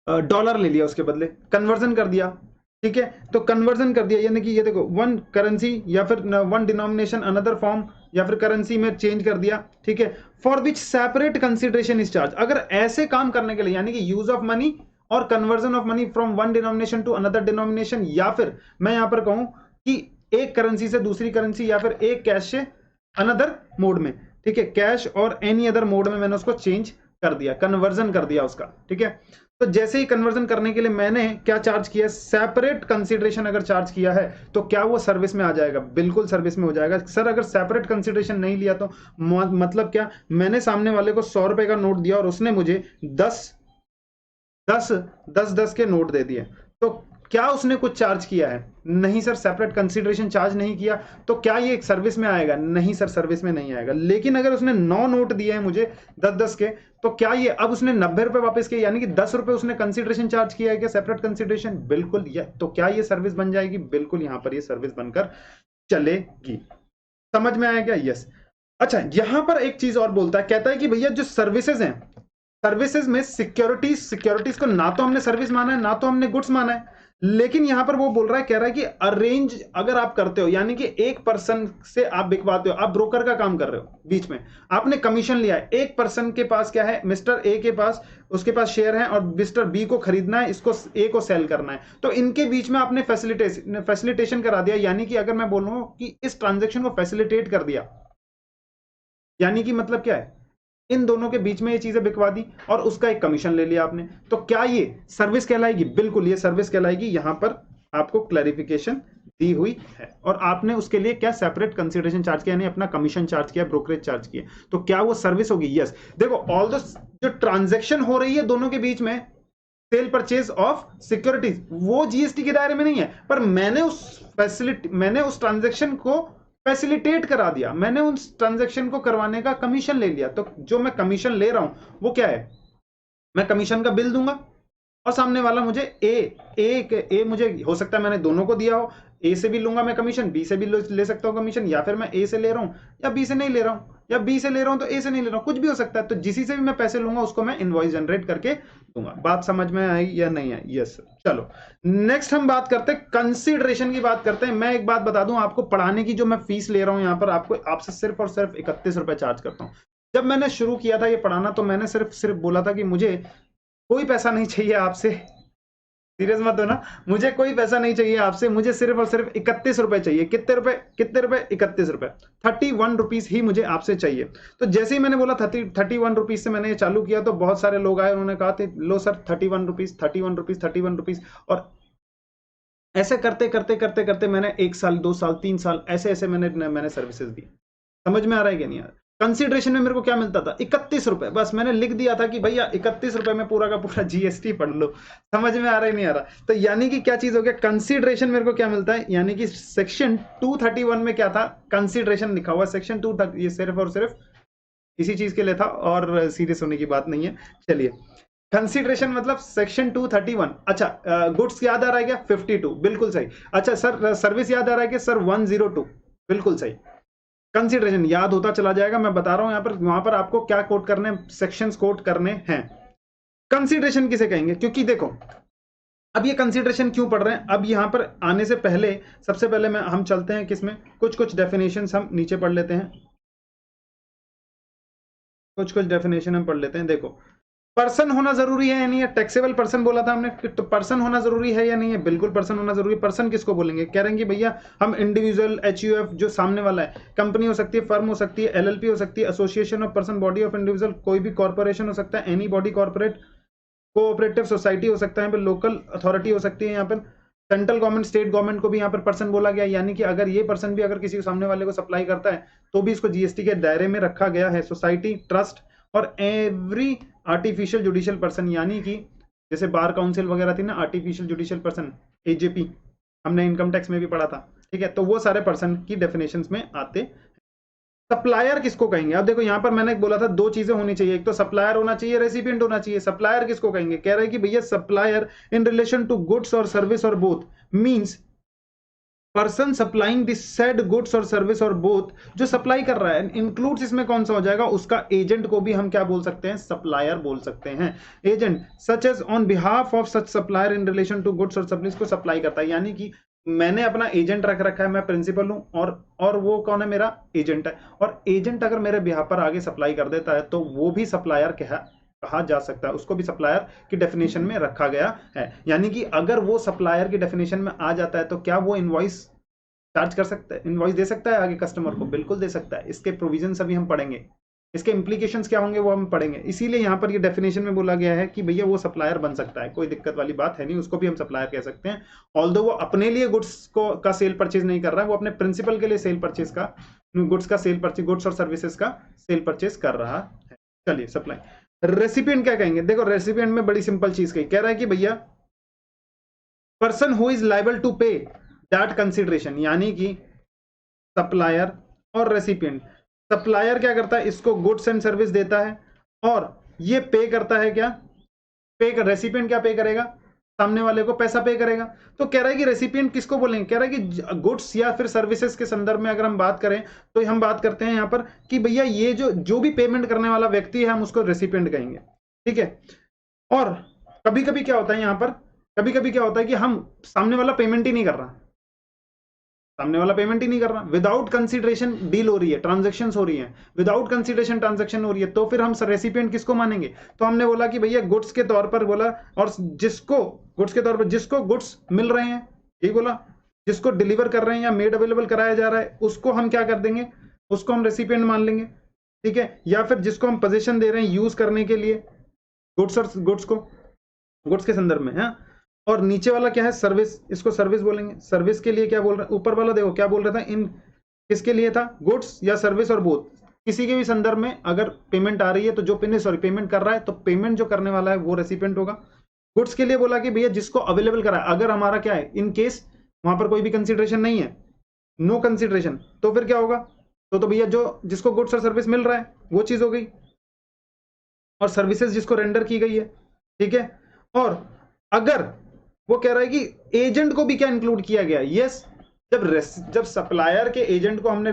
डॉलर ले लिया उसके बदले, कन्वर्जन कर दिया। ठीक है, तो कन्वर्जन कर दिया, यानी कि ये देखो, वन करेंसी या फिर वन डिनोमिनेशन अनदर फॉर्म, या फिर करेंसी में चेंज कर दिया। ठीक है, for which separate consideration is charge. अगर ऐसे काम करने के लिए, यानी कि यूज ऑफ मनी और conversion of money from one denomination to another denomination, या फिर मैं यहां पर कहूं कि एक करेंसी से दूसरी करेंसी, या फिर एक कैश से अनदर मोड में। ठीक है, कैश और एनी अदर मोड में मैंने उसको चेंज कर दिया, कन्वर्जन कर दिया उसका। ठीक है, तो जैसे ही कन्वर्जन करने के लिए मैंने क्या चार्ज किया, सेपरेट कंसीडरेशन अगर चार्ज किया है, तो क्या वो सर्विस में आ जाएगा? बिल्कुल सर्विस में हो जाएगा। सर अगर सेपरेट कंसीडरेशन नहीं लिया तो मतलब क्या, मैंने सामने वाले को 100 रुपए का नोट दिया और उसने मुझे 10 के नोट दे दिए, तो क्या उसने कुछ चार्ज किया है? नहीं सर, सेपरेट कंसीडरेशन चार्ज नहीं किया, तो क्या ये एक सर्विस में आएगा? नहीं सर, सर्विस में नहीं आएगा। लेकिन अगर उसने 9 नोट दिए हैं मुझे 10-10 के, तो क्या ये, अब उसने 90 रुपए वापस किए, यानी कि 10 रुपए उसने कंसीडरेशन चार्ज किया है क्या, सेपरेट कंसीडरेशन? बिल्कुल। तो क्या ये सर्विस बन जाएगी? बिल्कुल, यहां पर ये सर्विस बनकर चलेगी। समझ में आया क्या? यस। अच्छा, यहां पर एक चीज और बोलता है, कहता है कि भैया जो सर्विसेज हैं, सर्विसेज में सिक्योरिटीज को ना तो हमने सर्विस माना है, ना तो हमने गुड्स माना है। लेकिन यहां पर वो बोल रहा है, कह रहा है कि अरेंज अगर आप करते हो, यानी कि एक पर्सन से आप बिकवाते हो, आप ब्रोकर का काम कर रहे हो, बीच में आपने कमीशन लिया है, एक पर्सन के पास क्या है, मिस्टर ए के पास, उसके पास शेयर है और मिस्टर बी को खरीदना है, इसको ए को सेल करना है, तो इनके बीच में आपने फैसिलिटेशन करा दिया। यानी कि अगर मैं बोलूं कि इस ट्रांजेक्शन को फैसिलिटेट कर दिया, यानी कि मतलब क्या है, इन दोनों के बीच में ये चीजें बिकवा दी और उसका एक कमीशन ले लिया आपने, तो क्या ये सर्विस कहलाएगी? बिल्कुल ये सर्विस कहलाएगी। यहां पर आपको क्लैरिफिकेशन दी हुई है, और आपने उसके लिए क्या सेपरेट कंसीडरेशन चार्ज किया, यानी अपना कमीशन चार्ज किया, ब्रोकरेज चार्ज किया, तो क्या वो सर्विस होगी? यस। देखो, ऑल द जो ट्रांजेक्शन हो रही है दोनों के बीच में, सेल परचेज ऑफ सिक्योरिटीज, वो जीएसटी के दायरे में नहीं है, पर मैंने उस ट्रांजेक्शन को फैसिलिटेट करा दिया, मैंने उस ट्रांजैक्शन को करवाने का कमीशन ले लिया। तो जो मैं कमीशन ले रहा हूं वो क्या है, मैं कमीशन का बिल दूंगा और सामने वाला मुझे ए मुझे, हो सकता है मैंने दोनों को दिया हो, ए से भी लूंगा मैं कमीशन, बी से भी ले सकता हूं कमीशन, या फिर मैं ए से ले रहा हूं या बी से नहीं ले रहा हूं, या बी से ले रहा हूं तो ए से नहीं ले रहा हूं, कुछ भी हो सकता है। तो जिसी से भी मैं पैसे लूंगा उसको मैं इनवॉइस जनरेट करके दूंगा। बात समझ में आई या नहीं है? यस। चलो नेक्स्ट हम बात करते हैं, कंसीडरेशन की बात करते हैं। मैं एक बात बता दूं आपको, पढ़ाने की जो मैं फीस ले रहा हूं यहां पर आपसे सिर्फ और सिर्फ 31 रुपए चार्ज करता हूं। जब मैंने शुरू किया था ये पढ़ाना, तो मैंने सिर्फ बोला था कि मुझे कोई पैसा नहीं चाहिए आपसे, सीरियस मत हो ना, मुझे कोई पैसा नहीं चाहिए आपसे, मुझे सिर्फ और सिर्फ 31 रुपए चाहिए। कितने रुपए? 31 रुपए, 31 रुपीज ही मुझे आपसे चाहिए। तो जैसे ही मैंने बोला 31 रुपीज से मैंने ये चालू किया, तो बहुत सारे लोग आए, उन्होंने कहा थे लो सर 31 रुपीज, 31 रुपीज, 31 रुपीज, और ऐसे करते करते करते करते मैंने 1 साल, 2 साल, 3 साल ऐसे ऐसे मैंने सर्विसेज दी। समझ में आ रहा है कि नहीं यार? कंसीडरेशन में मेरे को क्या मिलता था? 31 रुपए, बस मैंने लिख दिया था कि भैया 31 रुपए में पूरा का पूरा जीएसटी पढ़ लो। समझ में आ रहा है नहीं आ रहा? तो यानी कि क्या चीज हो गया, कंसीडरेशन मेरे को क्या मिलता है, यानी कि सेक्शन 231 में क्या था, कंसीडरेशन लिखा हुआ। सेक्शन 2, ये सिर्फ और सिर्फ इसी चीज के लिए था और सीरियस होने की बात नहीं है। चलिए, कंसीडरेशन मतलब सेक्शन 231। अच्छा, गुड्स याद आ रहा है क्या? 52, बिल्कुल सही। अच्छा सर, सर्विस याद आ रहा है क्या? सर 102, बिल्कुल सही। कंसीडरेशन याद होता चला जाएगा, मैं बता रहा हूं यहां पर, वहां पर आपको क्या कोट करने, सेक्शंस कोट करने हैं। कंसीडरेशन किसे कहेंगे, क्योंकि देखो अब ये कंसीडरेशन क्यों पढ़ रहे हैं, अब यहां पर आने से पहले सबसे पहले हम चलते हैं किसमें, कुछ डेफिनेशंस हम नीचे पढ़ लेते हैं, कुछ डेफिनेशन हम पढ़ लेते हैं। देखो पर्सन होना जरूरी है या नहीं है, टैक्सेबल पर्सन बोला था हमने, तो पर्सन होना जरूरी है या नहीं है, बिल्कुल पर्सन होना जरूरी है। पर्सन किसको बोलेंगे, कह रहे हैं कि भैया हम इंडिविजुअल, HUF जो सामने वाला है, कंपनी हो सकती है, फर्म हो सकती है, LLP हो सकती है, association of person, body of individual, कोई भी कॉर्पोरेशन हो सकता है, any body corporate, cooperative society हो सकता है, यहाँ पर लोकल अथॉरिटी हो सकती है, यहाँ पर सेंट्रल गवर्नमेंट, स्टेट गवर्नमेंट को भी यहाँ पर पर्सन बोला गया, यानी कि अगर ये पर्सन भी अगर किसी सामने वाले को सप्लाई करता है तो भी इसको GST के दायरे में रखा गया है। सोसाइटी, ट्रस्ट और एवरी आर्टिफिशियल जुडिशियल पर्सन, यानी कि जैसे बार काउंसिल वगैरह थी ना, आर्टिफिशियल जुडिशियल पर्सन, AJP, हमने इनकम टैक्स में भी पढ़ा था, ठीक है, तो वो सारे पर्सन की डेफिनेशंस में आते। सप्लायर किसको कहेंगे, अब देखो यहां पर मैंने बोला था दो चीजें होनी चाहिए, एक तो सप्लायर होना चाहिए, रेसिपिएंट होना चाहिए। सप्लायर किसको कहेंगे, कह रहे हैं कि भैया supplier in relation to goods और सर्विस और both means person supplying this said goods और सर्विस और बोथ, जो सप्लाई कर रहा है इंक्लूड्स इसमें कौन सा हो जाएगा, उसका एजेंट को भी हम क्या बोल सकते हैं, सप्लायर बोल सकते हैं। Agent such as on behalf of such supplier in relation to goods और सर्विस को सप्लाई करता है, यानी कि मैंने अपना एजेंट रख रखा है, मैं प्रिंसिपल हूं और वो कौन है, मेरा एजेंट है, और एजेंट अगर मेरे बिहाफ पर आगे सप्लाई कर देता है तो वो भी सप्लायर कहा जा सकता है, उसको भी सप्लायर की डेफिनेशन में रखा गया है। यानी कि अगर वो सप्लायर की डेफिनेशन में आ जाता है तो क्या वो इनवॉइस चार्ज कर सकता है, इनवॉइस दे सकता है आगे कस्टमर को, बिल्कुल दे सकता है। इसके प्रोविजंस अभी हम पढ़ेंगे, इसके इंप्लीकेशंस क्या होंगे वो हम पढ़ेंगे। इसीलिए यहां पर ये डेफिनेशन में बोला गया है कि भैया वो सप्लायर बन सकता है, कोई दिक्कत वाली बात है नहीं, उसको भी हम सप्लायर कह सकते हैं। ऑल्दो वो अपने लिए गुड्स को का सेल परचेज नहीं कर रहा है, वो अपने प्रिंसिपल के लिए सेल परचेज का, गुड्स का सेल परचेज, गुड्स और सर्विसेज का सेल परचेज कर रहा है। चलिए सप्लाई। रेसिपिएंट क्या कहेंगे, देखो रेसिपिएंट में बड़ी सिंपल चीज कही, कह रहा है कि भैया person who is liable to pay that consideration, यानी कि सप्लायर और रेसिपिएंट। सप्लायर क्या करता है, इसको गुड्स एंड सर्विस देता है और ये पे करता है, क्या पे कर, रेसिपिएंट क्या पे करेगा, सामने वाले को पैसा पे करेगा। तो कह रहा है कि रेसिपिएंट किसको बोलेंगे, कह रहा है कि गुड्स या फिर सर्विसेज के संदर्भ में अगर हम बात करें तो हम बात करते हैं यहां पर कि भैया ये जो भी पेमेंट करने वाला व्यक्ति है हम उसको रेसिपिएंट कहेंगे, ठीक है। और कभी कभी क्या होता है यहां पर, कभी कभी क्या होता है कि हम सामने वाला पेमेंट ही नहीं कर रहा, सामने वाला पेमेंट ही नहीं कर रहा, विदाउट कंसीडरेशन डील हो रही है, ट्रांजैक्शन हो रही है, विदाउट कंसीडरेशन ट्रांजैक्शन हो रही है, तो फिर हम रेसिपिएंट किसको मानेंगे। तो हमने बोला कि भैया गुड्स के तौर पर बोला, और जिसको गुड्स के तौर पर जिसको गुड्स मिल रहे हैं, यही बोला, जिसको डिलीवर कर रहे हैं या मेड अवेलेबल कराया जा रहा है उसको हम क्या कर देंगे, उसको हम रेसिपिएंट मान लेंगे, ठीक है। या फिर जिसको हम पोजीशन दे रहे हैं यूज करने के लिए गुड्स और गुड्स के संदर्भ में है। और नीचे वाला क्या है, सर्विस, इसको सर्विस बोलेंगे। सर्विस के लिए क्या बोल रहा है, ऊपर वाला देखो क्या बोल रहा था, इन किसके लिए था, गुड्स या सर्विस और बोथ, किसी के भी संदर्भ में अगर पेमेंट आ रही है तो जो पेमेंट कर रहा है तो पेमेंट जो करने वाला है वो रेसिपिएंट होगा। गुड्स के लिए बोला कि भैया जिसको अवेलेबल करा है, अगर हमारा क्या है, इन केस वहां पर कोई भी कंसिडरेशन नहीं है, नो कंसिडरेशन, तो फिर क्या होगा, तो भैया जो जिसको गुड्स और सर्विस मिल रहा है वो चीज हो गई, और सर्विसेज जिसको रेंडर की गई है, ठीक है। और अगर वो कह रहा है कि एजेंट को भी क्या इंक्लूड किया गया, यस, जब सप्लायर के एजेंट को हमने,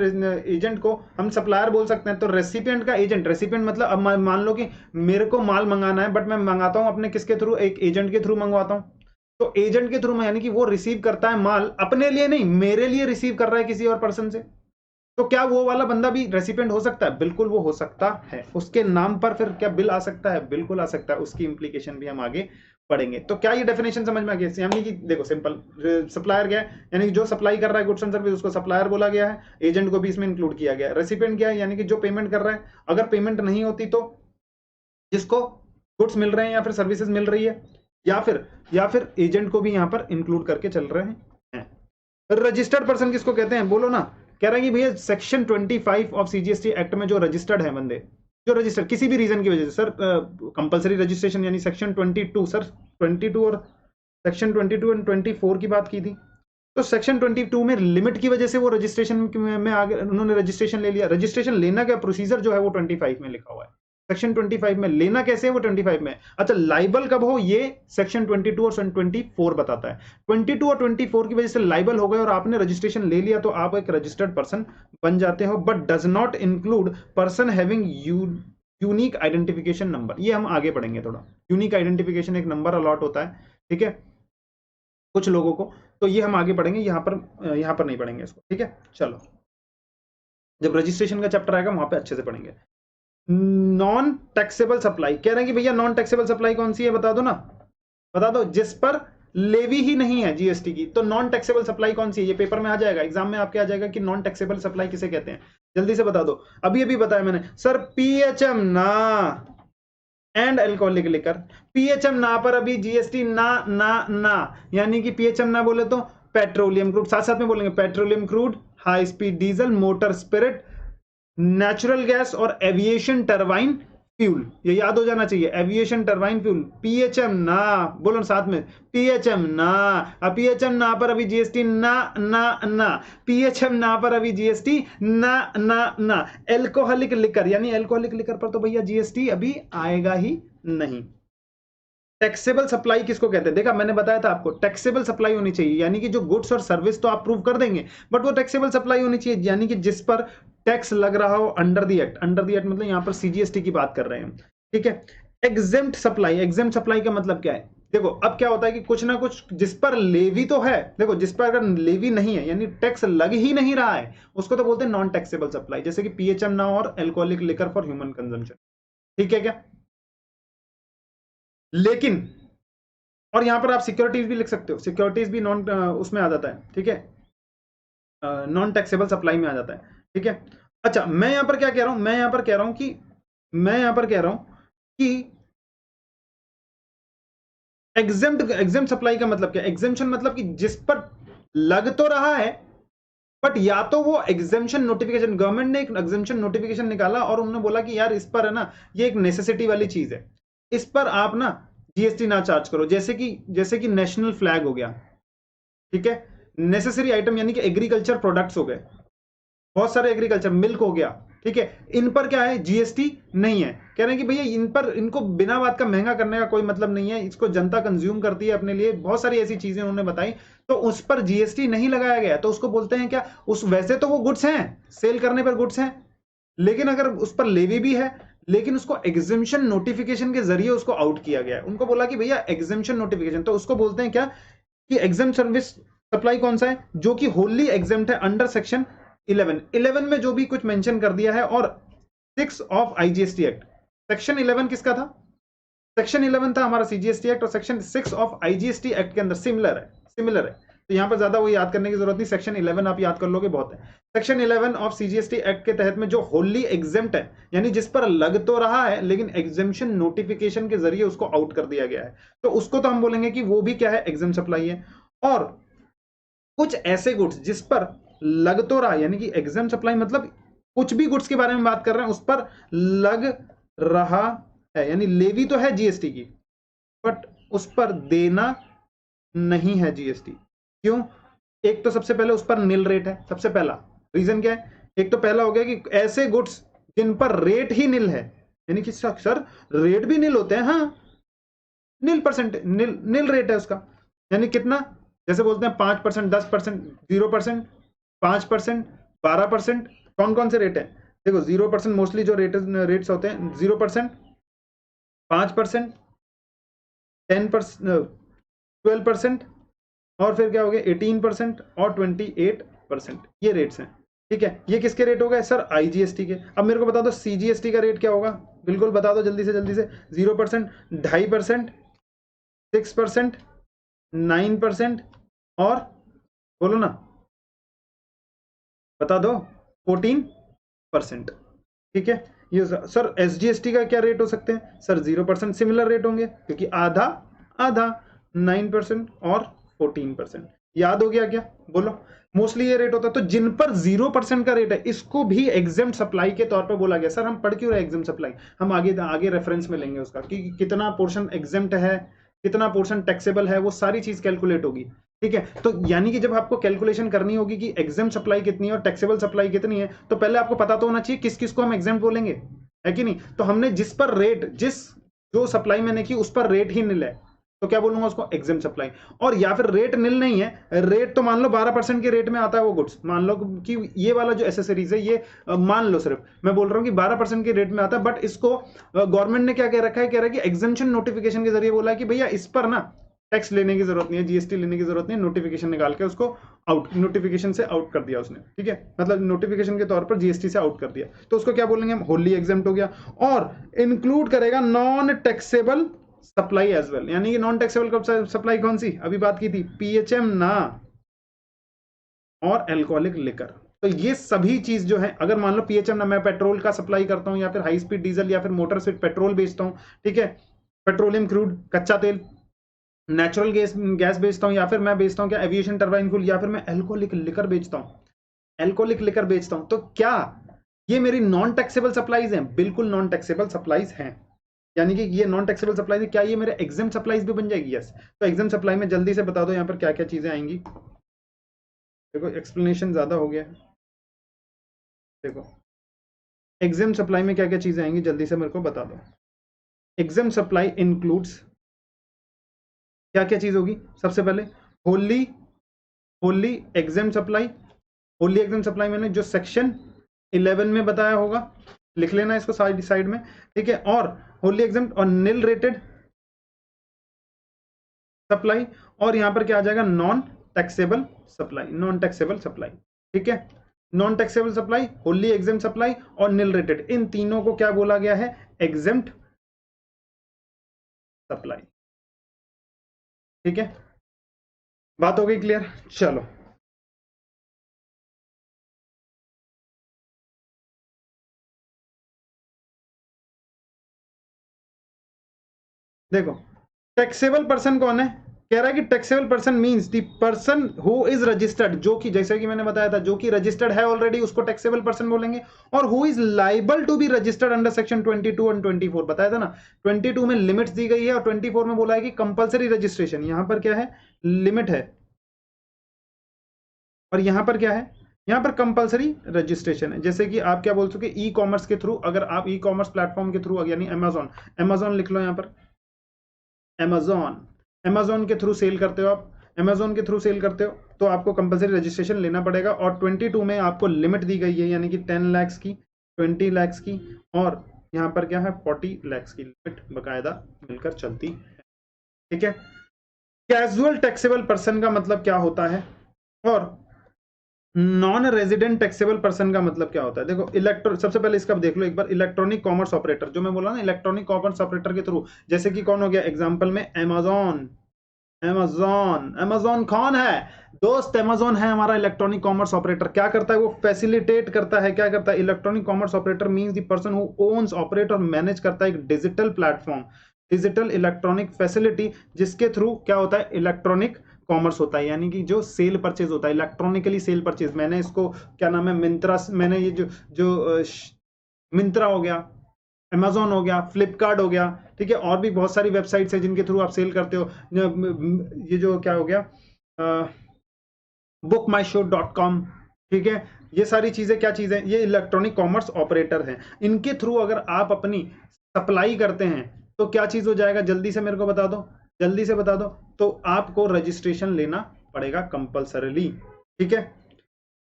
एजेंट को हम सप्लायर बोल सकते हैं, तो रेसिपिएंट का एजेंट, रेसिपिएंट मतलब अब मान लो कि मेरे को माल मंगाना है बट मैं मंगाता हूं अपने किसके थ्रू, एक एजेंट के थ्रू मंगवाता हूं, तो एजेंट के थ्रू में यानी कि वो रिसीव करता है माल, अपने लिए नहीं मेरे लिए रिसीव कर रहा है किसी और पर्सन से, तो क्या वो वाला बंदा भी रेसिपिएंट हो सकता है, बिल्कुल वो हो सकता है। उसके नाम पर फिर क्या बिल आ सकता है, बिल्कुल आ सकता है, उसकी इंप्लीकेशन भी हम आगे पढ़ेंगे। तो क्या ये डेफिनेशन समझ में आ गया, यानी कि देखो सिंपल, सप्लायर क्या है, यानी कि जो सप्लाई कर रहा है गुड्स एंड सर्विस उसको सप्लायर बोला गया है, एजेंट को भी इसमें इंक्लूड किया गया है। रेसिपिएंट क्या है, यानी कि जो पेमेंट कर रहा है, अगर पेमेंट नहीं होती तो जिसको गुड्स मिल रहे हैं या फिर सर्विसेज मिल रही है, या फिर एजेंट को भी यहां पर इंक्लूड करके चल रहे हैं। रजिस्टर्ड पर्सन किसको कहते हैं, बोलो ना, कह रहा है कि भैया सेक्शन 25 ऑफ CGST एक्ट में जो रजिस्टर्ड है बंदे, जो रजिस्टर किसी भी रीजन की वजह से, सर कंपलसरी रजिस्ट्रेशन यानी सेक्शन 22, सर 22 और सेक्शन 22 एंड 24 की बात की थी, तो सेक्शन 22 में लिमिट की वजह से वो रजिस्ट्रेशन में आगे उन्होंने रजिस्ट्रेशन ले लिया, रजिस्ट्रेशन लेना का प्रोसीजर जो है वो 25 में लिखा हुआ है, सेक्शन 25 में। लेना कैसे है वो 25 में। अच्छा, लाइबल कब हो ये सेक्शन 22 और 24 बताता है। 22 और 24 की वजह से लाइबल हो गए और आपने रजिस्ट्रेशन ले लिया तो आप एक रजिस्टर्ड पर्सन बन जाते हो, but does not include person having unique identification number. ये हम आगे पढ़ेंगे थोड़ा। यूनिक आइडेंटिफिकेशन एक नंबर अलॉट होता है, ठीक है, कुछ लोगों को, तो ये हम आगे पढ़ेंगे, यहाँ पर नहीं पढ़ेंगे इसको, ठीक है। चलो, जब रजिस्ट्रेशन का चैप्टर आएगा वहां पे अच्छे से पढ़ेंगे। नॉन टैक्सेबल सप्लाई, कह रहे हैं कि भैया नॉन टैक्सेबल सप्लाई कौन सी है, बता दो ना, बता दो, जिस पर लेवी ही नहीं है जीएसटी की। तो नॉन टैक्सेबल सप्लाई कौन सी है, ये पेपर में आ जाएगा, एग्जाम में आपके आ जाएगा कि नॉन टैक्सेबल सप्लाई किसे कहते हैं। जल्दी से बता दो। अभी अभी बताया मैंने सर, पीएचएम ना एंड अल्कोहलिक लिकर। पीएचएम ना पर अभी जीएसटी ना ना ना, यानी कि पीएचएम ना बोले तो पेट्रोलियम क्रूड, साथ साथ में बोलेंगे petroleum crude, high speed diesel, motor spirit, natural gas और एविएशन टरबाइन फ्यूल। ये याद हो जाना चाहिए, एविएशन टरबाइन फ्यूल। पीएचएम ना, बोलो साथ में, पीएचएम ना। अब पीएचएम ना पर अभी जीएसटी ना ना ना, पीएचएम ना पर अभी जीएसटी ना ना ना। एल्कोहलिक लिकर, यानी एल्कोहलिक लिकर पर तो भैया जीएसटी अभी आएगा ही नहीं। टैक्सेबल सप्लाई किसको कहते हैं, देखा मैंने बताया था आपको, टैक्सेबल सप्लाई होनी चाहिए, यानी कि जो गुड्स और सर्विस तो आप प्रूव कर देंगे, बट वो टैक्सेबल सप्लाई होनी चाहिए, यानी कि जिस पर टैक्स लग रहा हो under the act. Under the act मतलब यहां पर सीजीएसटी की बात कर रहे हैं, ठीक है। एग्जेम्प्ट सप्लाई, एग्जेम्प्ट सप्लाई का मतलब क्या है, देखो अब क्या होता है कि कुछ ना कुछ जिस पर लेवी तो है, देखो जिस पर अगर लेवी नहीं है यानी टैक्स लग ही नहीं रहा है, उसको तो बोलते हैं नॉन टैक्सेबल सप्लाई, जैसे कि पीएचएम ना और alcoholic liquor for human consumption, ठीक है क्या। लेकिन, और यहां पर आप सिक्योरिटीज भी लिख सकते हो, सिक्योरिटीज भी नॉन उसमें आ जाता है, ठीक है, नॉन टैक्सेबल सप्लाई में आ जाता है, ठीक है। अच्छा, मैं यहां पर क्या कह रहा हूं, मैं यहां पर कह रहा हूं कि एग्जेम्प्ट सप्लाई का मतलब क्या, एग्जेम्पशन मतलब कि जिस पर लग तो रहा है, बट या तो वो एग्जेम्पशन नोटिफिकेशन, गवर्नमेंट ने एक एग्जेम्पशन नोटिफिकेशन निकाला और उन्होंने बोला कि यार इस पर है ना, ये एक नेसेसिटी वाली चीज है, इस पर आप ना जीएसटी ना चार्ज करो, जैसे कि नेशनल फ्लैग हो गया, ठीक है, नेसेसरी आइटम यानी कि एग्रीकल्चर प्रोडक्ट्स हो गए, बहुत सारे एग्रीकल्चर, मिल्क हो गया, ठीक है, इन पर क्या है जीएसटी नहीं है। कह रहे हैं कि भैया इन पर, इनको बिना बात का महंगा करने का कोई मतलब नहीं है, इसको जनता कंज्यूम करती है अपने लिए, बहुत सारी ऐसी चीजें उन्होंने बताई, तो उस पर जीएसटी नहीं लगाया गया, तो उसको बोलते हैं क्या, उस वैसे तो वो गुड्स हैं, सेल करने पर गुड्स हैं, लेकिन अगर उस पर लेवी भी है, लेकिन उसको एग्जेम्पशन नोटिफिकेशन के जरिए उसको आउट किया गया है, उनको बोला कि भैया एग्जेम्पशन नोटिफिकेशन, तो उसको बोलते हैं क्या कि एग्जेम्प्ट सर्विस सप्लाई कौन सा है, जो कि होली एग्जेम्प्ट है अंडर सेक्शन 11 में जो भी कुछ मेंशन कर दिया है, और 6 ऑफ आईजीएसटी एक्ट। सेक्शन 11 किसका था, सेक्शन 11 था हमारा सीजीएसटी एक्ट, और सेक्शन 6 ऑफ आईजीएसटी एक्ट के अंदर सिमिलर है, तो यहां पर ज्यादा वो याद करने की जरूरत नहीं, सेक्शन 11 आप याद कर लोगे बहुत है। सेक्शन 11 ऑफ सीजीएसटी एक्ट के तहत में जो होली एग्जेम्प्ट है, यानी जिस पर लग तो रहा है लेकिन एग्जेम्पशन नोटिफिकेशन के जरिए उसको आउट कर दिया गया है, तो उसको तो हम बोलेंगे कि वो भी क्या है, एग्जेम्प्ट सप्लाई है। और कुछ ऐसे गुड्स जिस पर लग तो रहा, यानी कि एग्जेम्प्ट सप्लाई मतलब कुछ भी गुड्स के बारे में बात कर रहे हैं उस पर लग रहा है, यानी लेवी तो है जीएसटी की, बट उस पर देना नहीं है जीएसटी। क्यों, एक तो सबसे पहले उस पर नील रेट है, सबसे पहला रीजन क्या है, एक तो पहला हो गया कि ऐसे गुड्स जिन पर रेट ही नील है, यानी कि सर रेट भी नील होते हैं, हाँ नील परसेंट, नील रेट है उसका, यानी कितना, जैसे बोलते हैं 5%, 10%, 0%, 5%, 12%, कौन कौन से रेट है, देखो 0% मोस्टली जो रेट्स होते हैं, 0%, 5%, 10%, 12%, और फिर क्या हो गया 18% और 28%, ये रेट्स हैं, ठीक है। ये किसके रेट हो गए सर, आईजीएसटी के। अब मेरे को बता दो सीजीएसटी का रेट क्या होगा, बिल्कुल बता दो जल्दी से, 0%, 2.5%, 6%, 9%, और बोलो ना, बता दो 14%, ठीक है। ये सर एसजीएसटी का क्या रेट हो सकते हैं, सर 0% सिमिलर रेट होंगे, क्योंकि आधा आधा 9% और 14%, याद हो गया क्या, बोलो, मोस्टली ये रेट होता है। तो जिन पर 0% का रेट है इसको भी एग्जेम्प्ट सप्लाई के तौर पर बोला गया। सर हम पढ़ क्यों रहे एग्जेम्प्ट सप्लाई, हम आगे रेफरेंस में लेंगे उसका कि कितना पोर्शन एग्जेम्प्ट है, कितना पोर्शन टैक्सेबल है, वो सारी चीज कैलकुलेट होगी, ठीक है। तो यानी कि जब आपको कैलकुलेशन करनी होगी कि एग्जेम्प्ट सप्लाई कितनी है और टैक्सेबल सप्लाई कितनी है, तो पहले आपको पता तो होना चाहिए किस किस को हम एग्जेम्प्ट बोलेंगे, है कि नहीं? तो हमने जिस पर रेट, जो सप्लाई मैंने की उस पर रेट ही निल है, तो क्या बोलूंगा उसको? Exempt supply. और या फिर रेट निल नहीं है, रेट तो मान लो 12% के रेट में आता है वो गुड्स, मान लो कि ये वाला जो एसेसरीज है ये मान लो, सिर्फ मैं बोल रहा हूँ कि 12% के रेट में आता है, बट इसको गवर्नमेंट ने क्या कह रखा है, कह रहा है कि एग्जाम्शन नोटिफिकेशन के जरिए बोला है कि भैया इस पर ना टैक्स लेने की जरूरत नहीं है, जीएसटी लेने की जरूरत नहीं है, नोटिफिकेशन निकाल के उसको आउट, नोटिफिकेशन से आउट कर दिया उसने, ठीक है, मतलब नोटिफिकेशन के तौर पर जीएसटी से आउट कर दिया, तो उसको क्या बोलेंगे हम? होली एग्जाम्प्ट हो गया। और इंक्लूड करेगा non taxable supply as well, यानी कि नॉन टैक्सेबल सप्लाई कौन सी अभी बात की थी? पीएचएम ना, और अल्कोहलिक लिकर। तो ये सभी चीज जो है, अगर मान लो पीएचएम ना, मैं पेट्रोल का सप्लाई करता हूं या फिर हाई स्पीड डीजल या फिर मोटर से पेट्रोल बेचता हूं, ठीक है, पेट्रोलियम क्रूड, कच्चा तेल, नेचुरल गैस बेचता हूं, या फिर मैं बेचता हूं क्या? एविएशन टरबाइन फ्यूल, या फिर मैं अल्कोहलिक लिकर बेचता हूं, अल्कोहलिक लिकर बेचता हूं, तो क्या ये मेरी नॉन टैक्सेबल सप्लाईज हैं? बिल्कुल नॉन टैक्सेबल सप्लाईज हैं, यानी कि ये नॉन टैक्सेबल सप्लाईज है। क्या ये मेरे एग्जाम सप्लाईज भी बन जाएगी? यस। तो एग्जाम सप्लाई में जल्दी से बता दो यहाँ पर क्या क्या चीजें आएंगी। देखो एक्सप्लेनेशन ज्यादा हो गया है, देखो एग्जाम सप्लाई में क्या क्या चीजें आएंगी जल्दी से मेरे को बता दो। एग्जाम सप्लाई इंक्लूड्स क्या क्या चीज होगी? सबसे पहले Holi, wholly exempt supply, wholly exempt supply मैंने जो सेक्शन 11 में बताया होगा, लिख लेना इसको साइड साइड में, ठीक है। और होली एग्जाम और निल रेटेड सप्लाई, और यहां पर क्या आ जाएगा? Non taxable supply, non taxable supply, ठीक है। Non taxable supply, wholly exempt supply और निल रेटेड, इन तीनों को क्या बोला गया है? एग्जेम्प्ट सप्लाई, ठीक है। बात हो गई क्लियर? चलो देखो, टैक्सेबल पर्सन कौन है? कह रहा है कि taxable person means the person who is registered, जो कि जैसे कि मैंने बताया था, जो कि रजिस्टर्ड है ऑलरेडी, उसको टैक्सेबल पर्सन बोलेंगे। और who is liable to be registered under section 22 and 24, बताया था ना, 22 में लिमिट्स दी गई है और 24 में बोला है कि कंपलसरी रजिस्ट्रेशन। यहां पर क्या है? लिमिट है, और यहां पर क्या है? यहां पर कंपलसरी रजिस्ट्रेशन है। जैसे कि आप क्या बोल सके, ई कॉमर्स के थ्रू, अगर आप ई कॉमर्स प्लेटफॉर्म के थ्रू, यानी अमेजॉन, अमेजॉन लिख लो यहां पर, अमेजॉन, अमेजॉन के थ्रू सेल करते हो आप, अमेजॉन के थ्रू सेल करते हो तो आपको कंपलसरी रजिस्ट्रेशन लेना पड़ेगा। और 22 में आपको लिमिट दी गई है, यानी कि 10 लाख की, 20 लाख की, और यहाँ पर क्या है? 40 लाख की लिमिट बकायदा मिलकर चलती है, ठीक है। कैजुअल टैक्सेबल पर्सन का मतलब क्या होता है, और नॉन रेजिडेंट टैक्सेबल पर्सन का मतलब क्या होता है? देखो इलेक्ट्रो, सबसे पहले इसका देख लो एक बार, इलेक्ट्रॉनिक कॉमर्स ऑपरेटर, जो मैं बोला ना, इलेक्ट्रॉनिक कॉमर्स ऑपरेटर के थ्रू, जैसे कि कौन हो गया एग्जांपल में? अमेजॉन, अमेजॉन, अमेजॉन कौन है दोस्त? अमेजॉन है हमारा इलेक्ट्रॉनिक कॉमर्स ऑपरेटर। क्या करता है वो? फैसिलिटेट करता है। क्या करता है? Electronic commerce operator means the person who owns, operate और मैनेज करता है एक digital platform, digital electronic facility, जिसके थ्रू क्या होता है? इलेक्ट्रॉनिक कॉमर्स होता है, यानी कि जो सेल परचेज होता है, इलेक्ट्रॉनिकली सेल परचेज। मैंने इसको क्या नाम है, मिंत्रा, मैंने ये जो जो मिंत्रा हो गया, अमेजॉन हो गया, फ्लिपकार्ट हो गया, ठीक है, और भी बहुत सारी वेबसाइट्स हैं जिनके थ्रू आप सेल करते हो। ये जो क्या हो गया, bookmyshow.com, ठीक है, ये सारी चीजें क्या चीजें? ये इलेक्ट्रॉनिक कॉमर्स ऑपरेटर हैं। इनके थ्रू अगर आप अपनी सप्लाई करते हैं तो क्या चीज हो जाएगा? जल्दी से मेरे को बता दो, जल्दी से बता दो। तो आपको रजिस्ट्रेशन लेना पड़ेगा कंपलसरीली, ठीक है।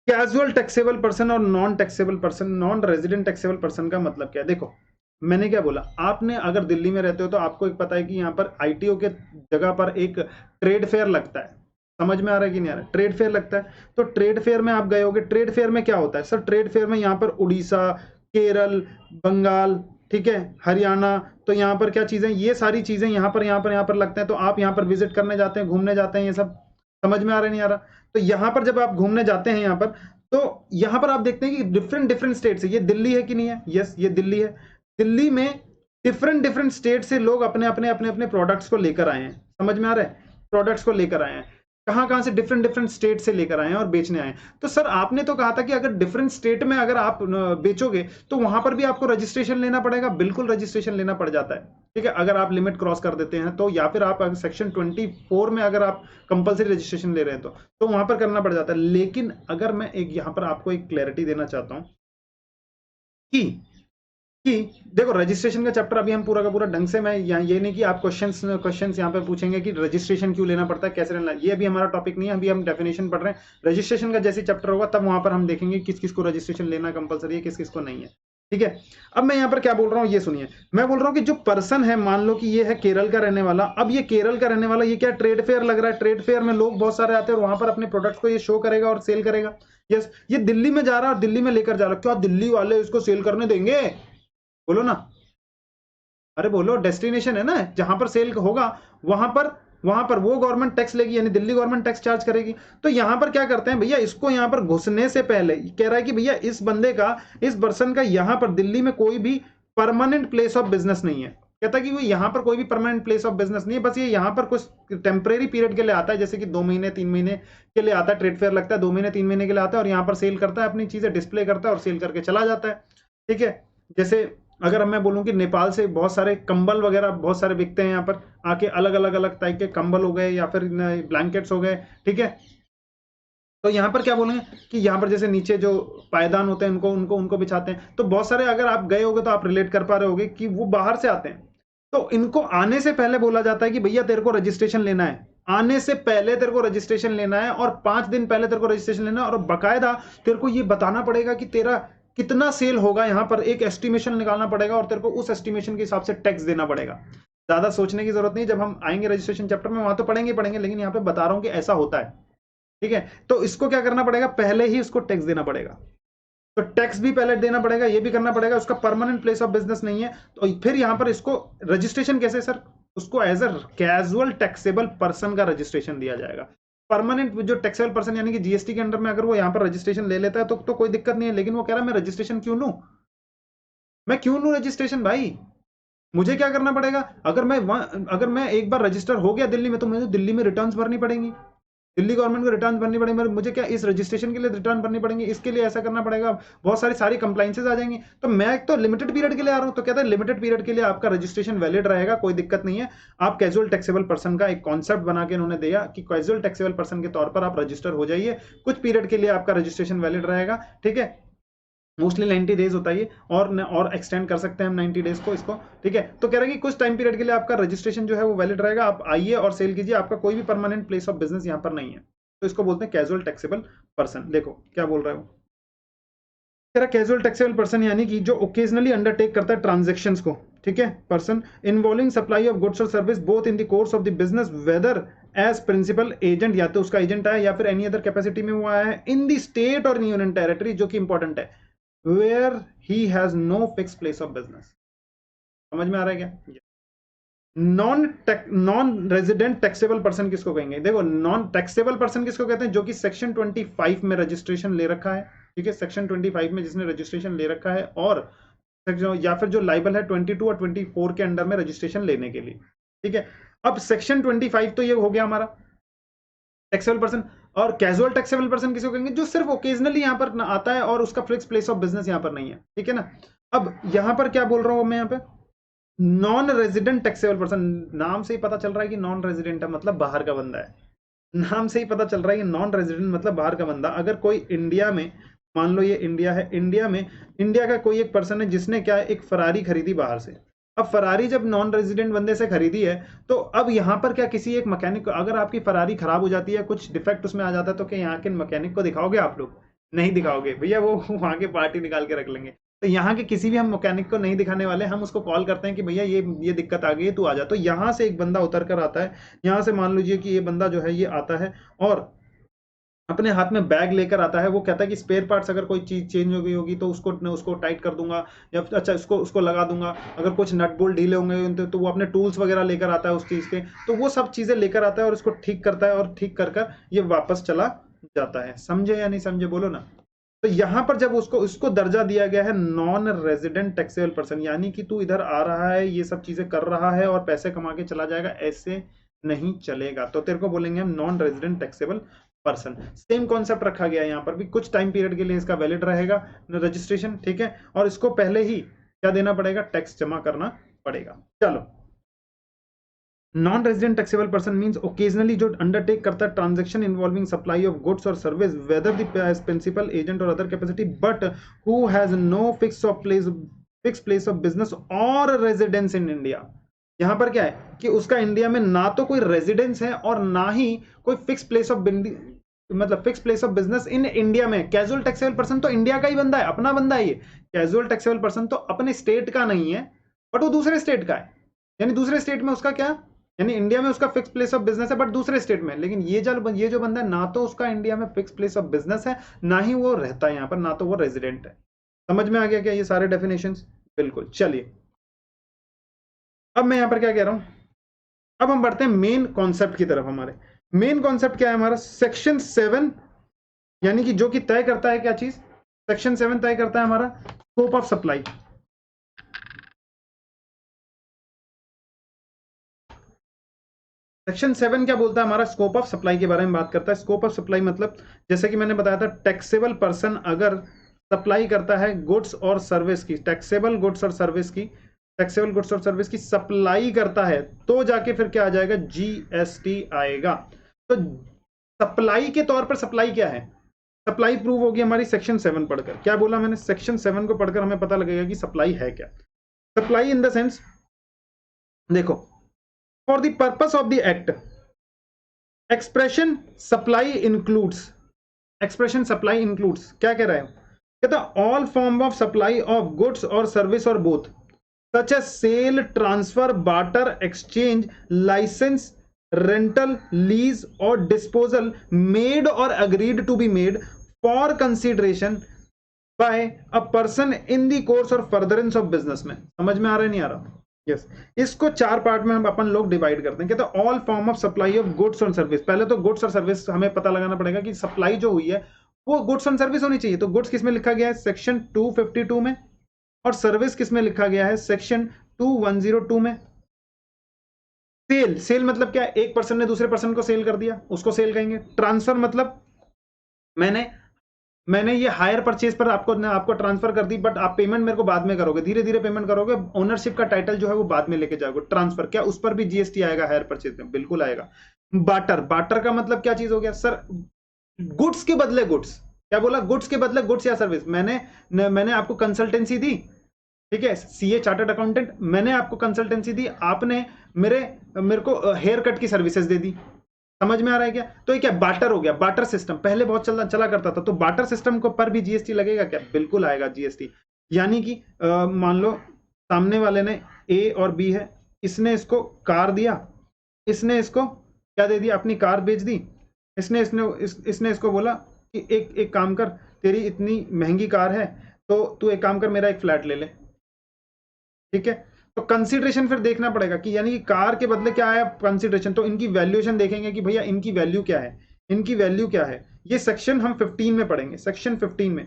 कैजुअल टैक्सेबल पर्सन और non taxable person, non resident taxable person का मतलब क्या है? देखो मैंने क्या बोला, आपने अगर दिल्ली में रहते हो तो आपको एक पता है कि यहाँ पर आईटीओ के जगह पर एक ट्रेड फेयर लगता है। समझ में आ रहा है कि नहीं आ रहा है? ट्रेड फेयर लगता है, तो ट्रेड फेयर में आप गए होगे। ट्रेड फेयर में क्या होता है सर? ट्रेड फेयर में यहाँ पर उड़ीसा, केरल, बंगाल, ठीक है, हरियाणा, तो यहाँ पर क्या चीजें, ये सारी चीजें यहाँ पर लगते हैं। तो आप यहाँ पर विजिट करने जाते हैं, घूमने जाते हैं, ये सब समझ में आ रहा है नहीं आ रहा? तो यहाँ पर जब आप घूमने जाते हैं यहाँ पर, तो यहाँ पर आप देखते हैं कि डिफरेंट डिफरेंट स्टेट से, ये दिल्ली है कि नहीं है? यस, ये दिल्ली है। दिल्ली में डिफरेंट डिफरेंट स्टेट से लोग अपने अपने अपने अपने प्रोडक्ट्स को लेकर आए हैं। समझ में आ रहा है? प्रोडक्ट्स को लेकर आए हैं, कहां कहां से? डिफरेंट डिफरेंट स्टेट से लेकर आए हैं और बेचने आए हैं। तो सर आपने तो कहा था कि अगर डिफरेंट स्टेट में अगर आप बेचोगे तो वहां पर भी आपको रजिस्ट्रेशन लेना पड़ेगा। बिल्कुल रजिस्ट्रेशन लेना पड़ जाता है, ठीक है, अगर आप लिमिट क्रॉस कर देते हैं तो, या फिर आप अगर सेक्शन 24 में अगर आप कंपलसरी रजिस्ट्रेशन ले रहे हैं तो वहां पर करना पड़ जाता है। लेकिन अगर मैं एक यहां पर आपको एक क्लैरिटी देना चाहता हूं कि कि देखो रजिस्ट्रेशन का चैप्टर अभी हम पूरा का पूरा ढंग से, मैं यहाँ ये नहीं कि आप क्वेश्चंस यहाँ पे पूछेंगे कि रजिस्ट्रेशन क्यों लेना पड़ता है, कैसे लेना, ये अभी हमारा टॉपिक नहीं है, अभी हम डेफिनेशन पढ़ रहे हैं। रजिस्ट्रेशन का जैसे चैप्टर होगा तब वहां पर हम देखेंगे किस किस को रजिस्ट्रेशन लेना कंपलसरी है, किस किस को नहीं है, ठीक है। अब मैं यहाँ पर क्या बोल रहा हूँ ये सुनिए, मैं बोल रहा हूँ कि जो पर्सन है, मान लो कि ये है केरल का रहने वाला, अब ये केरल का रहने वाला, ये क्या ट्रेड फेयर लग रहा है, ट्रेड फेयर में लोग बहुत सारे आते हैं और वहां पर अपने प्रोडक्ट्स को ये शो करेगा और सेल करेगा। यस, ये दिल्ली में जा रहा है और दिल्ली में लेकर जा रहा है, क्या दिल्ली वाले इसको सेल करने देंगे? बोलो ना, अरे बोलो, डेस्टिनेशन है ना जहां पर सेल होगा, वहां पर वो गवर्नमेंट टैक्स लेगी, यानी दिल्ली गवर्नमेंट टैक्स चार्ज करेगी। तो यहां पर क्या करते हैं भैया, इसको यहां पर घुसने से पहले कह रहा है कि भैया इस बंदे का, इस पर्सन का यहां पर दिल्ली में कोई भी परमानेंट प्लेस ऑफ बिजनेस नहीं है। कहता है कि वो यहां पर कोई भी परमानेंट प्लेस ऑफ बिजनेस नहीं है, बस ये यहां पर कुछ टेम्परेरी पीरियड के लिए आता है, जैसे कि 2 महीने 3 महीने के लिए आता है, ट्रेड फेयर लगता है 2 महीने 3 महीने के लिए आता है और यहाँ पर सेल करता है, अपनी चीजें डिस्प्ले करता है और सेल करके चला जाता है, ठीक है। जैसे अगर मैं बोलूं कि नेपाल से बहुत सारे कंबल वगैरह बहुत सारे बिकते हैं यहाँ पर आके, अलग अलग अलग टाइप के कंबल हो गए या फिर ब्लैंकेट्स हो गए, ठीक है। तो यहाँ पर क्या बोलेंगे कि यहाँ पर जैसे नीचे जो पायदान होते हैं उनको उनको उनको बिछाते हैं, तो बहुत सारे अगर आप गए होगे तो आप रिलेट कर पा रहे होगे कि वो बाहर से आते हैं, तो इनको आने से पहले बोला जाता है कि भैया तेरे को रजिस्ट्रेशन लेना है, आने से पहले तेरे को रजिस्ट्रेशन लेना है और 5 दिन पहले तेरे को रजिस्ट्रेशन लेना है, और बकायदा तेरे को ये बताना पड़ेगा कि तेरा कितना सेल होगा, यहाँ पर एक एस्टिमेशन निकालना पड़ेगा और तेरे को उस एस्टिमेशन के हिसाब से टैक्स देना पड़ेगा। ज्यादा सोचने की जरूरत नहीं, जब हम आएंगे रजिस्ट्रेशन चैप्टर में वहां तो पढ़ेंगे पढ़ेंगे, लेकिन यहाँ पे बता रहा हूं कि ऐसा होता है, ठीक है। तो इसको क्या करना पड़ेगा, पहले ही उसको टैक्स देना पड़ेगा, तो टैक्स भी पहले देना पड़ेगा, ये भी करना पड़ेगा, उसका परमानेंट प्लेस ऑफ बिजनेस नहीं है, तो फिर यहां पर इसको रजिस्ट्रेशन कैसे सर, उसको as a casual taxable person का रजिस्ट्रेशन दिया जाएगा। परमानेंट जो टैक्सेबल पर्सन यानी कि जीएसटी के अंडर में अगर वो यहां पर रजिस्ट्रेशन ले लेता है तो कोई दिक्कत नहीं है, लेकिन वो कह रहा है मैं रजिस्ट्रेशन क्यों लूं, मैं क्यों लूं रजिस्ट्रेशन भाई, मुझे क्या करना पड़ेगा, अगर मैं एक बार रजिस्टर हो गया दिल्ली में तो मुझे दिल्ली में रिटर्न्स भरनी पड़ेंगी, दिल्ली गवर्नमेंट को रिटर्न भरनी पड़ेगी, मुझे क्या इस रजिस्ट्रेशन के लिए रिटर्न भरनी पड़ेंगी, इसके लिए ऐसा करना पड़ेगा, बहुत सारी कंप्लाइंसेस आ जाएंगी। तो मैं तो लिमिटेड पीरियड के लिए आ रहा हूं, तो कहता है लिमिटेड पीरियड के लिए आपका रजिस्ट्रेशन वैलिड रहेगा, कोई दिक्कत नहीं है। आप कैजुअल टैक्सेबल पर्सन का एक कॉन्सेप्ट बना के उन्होंने दिया कि कैजुअल टैक्सेबल पर्सन के तौर पर आप रजिस्टर हो जाइए, कुछ पीरियड के लिए आपका रजिस्ट्रेशन वैलिड रहेगा, ठीक है। मोस्टली 90 डेज होता है ये, और एक्सटेंड कर सकते हैं हम 90 डेज को इसको, ठीक है। तो कह रहे हैं कि कुछ टाइम पीरियड के लिए आपका रजिस्ट्रेशन जो है वो वैलिड रहेगा, आप आइए और सेल कीजिए, आपका कोई भी परमानेंट प्लेस ऑफ बिजनेस यहाँ पर नहीं है, तो इसको बोलते हैं कैजुअल टैक्सेबल पर्सन। देखो क्या बोल रहा है वो, कह रहा कैजुअल टैक्सेबल पर्सन यानी कि जो ओकेजनली अंडरटेक करता है ट्रांजेक्शन्स को, ठीक है, person involving supply of goods और service both in the course of the business, whether as principal agent, या तो उसका एजेंट है या फिर एनी अदर कैपेसिटी में वो आया है, इन द स्टेट और यूनियन टेरिटरी, जो कि इंपॉर्टेंट है, where he has no fixed place of business। समझ में आ रहा है क्या? नॉन रेजिडेंट टैक्सेबल पर्सन किसको कहेंगे, देखो नॉन टैक्सेबल पर्सन किसको कहते हैं, जो कि सेक्शन 25 में रजिस्ट्रेशन ले रखा है, ठीक है, सेक्शन 25 में जिसने रजिस्ट्रेशन ले रखा है, और या फिर जो लाइबल है 22 और 24 के अंडर में रजिस्ट्रेशन लेने के लिए, ठीक है। अब सेक्शन 25 तो ये हो गया हमारा टैक्सेबल पर्सन, और कैजुअल टैक्सेबल पर्सन किसको कहेंगे, जो सिर्फ ओकेजनली यहाँ पर आता है और उसका फिक्स प्लेस ऑफ बिजनेस यहाँ पर नहीं है, ठीक है ना। अब यहाँ पर क्या बोल रहा हूं मैं, यहाँ पे नॉन रेजिडेंट टैक्सेबल पर्सन, नाम से ही पता चल रहा है कि नॉन रेजिडेंट है, मतलब बाहर का बंदा है, नाम से ही पता चल रहा है कि नॉन रेजिडेंट मतलब बाहर का बंदा। अगर कोई इंडिया में, मान लो ये इंडिया है, इंडिया में इंडिया का कोई एक पर्सन है जिसने क्या एक फरारी खरीदी बाहर से, अब फरारी जब नॉन रेजिडेंट बंदे से खरीदी है, तो अब यहाँ पर क्या किसी एक मैकेनिक को, अगर आपकी फरारी खराब हो जाती है, कुछ डिफेक्ट उसमें आ जाता है, तो क्या यहाँ के मैकेनिक को दिखाओगे आप लोग, नहीं दिखाओगे भैया, वो वहां के पार्टी निकाल के रख लेंगे। तो यहाँ के किसी भी हम मैकेनिक को नहीं दिखाने वाले, हम उसको कॉल करते हैं कि भैया ये दिक्कत आ गई है, तू आ जा। तो यहाँ से एक बंदा उतर कर आता है, यहाँ से मान लीजिए कि ये बंदा जो है ये आता है और अपने हाथ में बैग लेकर आता है, वो कहता है कि स्पेयर पार्ट्स अगर कोई चीज चेंज हो गई होगी तो उसको टाइट कर दूंगा, या अच्छा उसको लगा दूंगा, अगर कुछ नट बोल्ट ढीले होंगे तो वो अपने टूल्स वगैरह लेकर आता है उस चीज के, तो वो सब चीजें लेकर आता है और उसको ठीक करता है, और ठीक कर ये वापस चला जाता है। समझे या नहीं समझे, बोलो ना। तो यहां पर जब उसको दर्जा दिया गया है नॉन रेजिडेंट टैक्सेबल पर्सन, यानी कि तू इधर आ रहा है, ये सब चीजें कर रहा है और पैसे कमा के चला जाएगा, ऐसे नहीं चलेगा, तो तेरे को बोलेंगे हम non resident taxable person. Same concept रखा गया है यहाँ पर भी, कुछ टाइम पीरियड के लिए इसका वैलिड रहेगा रजिस्ट्रेशन, ठीक है, और इसको पहले ही क्या देना पड़ेगा, टैक्स जमा करना पड़ेगा। चलो, non resident taxable person means occasionally जो अंडरटेक करता है transaction involving supply of goods और service, whether the principal agent और other capacity, but who has no fix of place fix place of business और रेजिडेंस इन इंडिया। यहां पर क्या है कि उसका इंडिया में ना तो कोई रेजिडेंस है और ना ही कोई फिक्स प्लेस ऑफ मतलब fix place of business in India में। कैजुअल टैक्सेबल पर्सन तो इंडिया का ही बंदा है, अपना बंदा है ये। कैजुअल टैक्सेबल पर्सन तो अपने स्टेट का नहीं है, बट वो दूसरे स्टेट का है, यानी दूसरे स्टेट में उसका क्या, यानी इंडिया में उसका फिक्स प्लेस ऑफ बिजनेस है बट दूसरे स्टेट में। लेकिन ये जो बंदा है ना तो उसका इंडिया में फिक्स प्लेस ऑफ बिजनेस है, ना ही वो रहता है यहाँ पर, ना तो वो रेजिडेंट है। समझ में आ गया क्या ये सारे डेफिनेशंस? बिल्कुल। चलिए अब मैं यहां पर क्या कह रहा हूं, अब हम बढ़ते हैं मेन कॉन्सेप्ट की तरफ। हमारे मेन कॉन्सेप्ट क्या है हमारा? सेक्शन 7, यानी कि जो कि तय करता है क्या चीज? सेक्शन 7 तय करता है हमारा स्कोप ऑफ सप्लाई। सेक्शन 7 क्या बोलता है? हमारा स्कोप ऑफ सप्लाई के बारे में बात करता है। स्कोप ऑफ सप्लाई मतलब जैसे कि मैंने बताया था, टैक्सेबल पर्सन अगर सप्लाई करता है गुड्स और सर्विस की, टैक्सेबल गुड्स और सर्विस की, टैक्सेबल गुड्स और सर्विस की सप्लाई करता है, तो जाके फिर क्या आ जाएगा? जीएसटी आएगा। तो सप्लाई के तौर पर सप्लाई क्या है? सप्लाई प्रूव होगी हमारी सेक्शन 7 पढ़कर। क्या बोला मैंने? सेक्शन 7 को पढ़कर हमें पता लगेगा कि सप्लाई है क्या। सप्लाई इन द सेंस, देखो, for the purpose of the act, expression supply includes, expression supply includes क्या कह रहा है? कहता all form of supply of goods और सर्विस और both, such as sale, transfer, barter, exchange, license, rental, lease और डिस्पोजल मेड और agreed to be made for consideration by a person in the course और फर्दरेंस ऑफ बिजनेस में। समझ में आ रहा है नहीं आ रहा? यस। इसको 4 पार्ट में हम अपन लोग डिवाइड करते हैं। कहते हैं all form of supply of goods और सर्विस। पहले तो गुड्स और सर्विस हमें पता लगाना पड़ेगा कि सप्लाई जो हुई है वो गुड्स और सर्विस होनी चाहिए। तो गुड्स किस में लिखा गया है? सेक्शन 252 में। और सर्विस किस में लिखा गया है? सेक्शन 2102 में। सेल, सेल मतलब क्या है? एक पर्सन ने दूसरे पर्सन को सेल कर दिया, उसको सेल कहेंगे। ट्रांसफर मतलब मैंने ये हायर परचेज पर आपको ट्रांसफर कर दी, बट आप पेमेंट मेरे को बाद में करोगे, धीरे धीरे पेमेंट करोगे, ओनरशिप का टाइटल जो है वो बाद में लेके जाओगे। ट्रांसफर, क्या उस पर भी जीएसटी आएगा हायर परचेज में? बिल्कुल आएगा। बार्टर, बार्टर का मतलब क्या चीज हो गया सर? गुड्स के बदले गुड्स। क्या बोला? गुड्स के बदले गुड्स या सर्विस। मैंने आपको कंसल्टेंसी दी, ठीक है, सीए चार्टर्ड अकाउंटेंट, मैंने आपको कंसल्टेंसी दी, आपने मेरे को हेयर कट की सर्विसेज दे दी। समझ में आ रहा है क्या? तो ये क्या बार्टर हो गया? बार्टर सिस्टम पहले बहुत चला करता था, तो बार्टर सिस्टम को पर भी जीएसटी लगेगा क्या? बिल्कुल आएगा जीएसटी। यानी कि मान लो सामने वाले ने ए और बी है, इसने इसको कार दिया, इसने इसको क्या दे दिया? अपनी कार बेच दी। इसने इसको बोला कि एक काम कर, तेरी इतनी महंगी कार है तो तू एक काम कर, मेरा एक फ्लैट ले ले। ठीक है, तो कंसीडरेशन फिर देखना पड़ेगा कि यानी कि कार के बदले क्या आया? कंसीडरेशन। तो इनकी वैल्यूएशन देखेंगे कि भैया इनकी वैल्यू क्या है, इनकी वैल्यू क्या है। ये सेक्शन हम 15 में पढ़ेंगे, सेक्शन 15 में।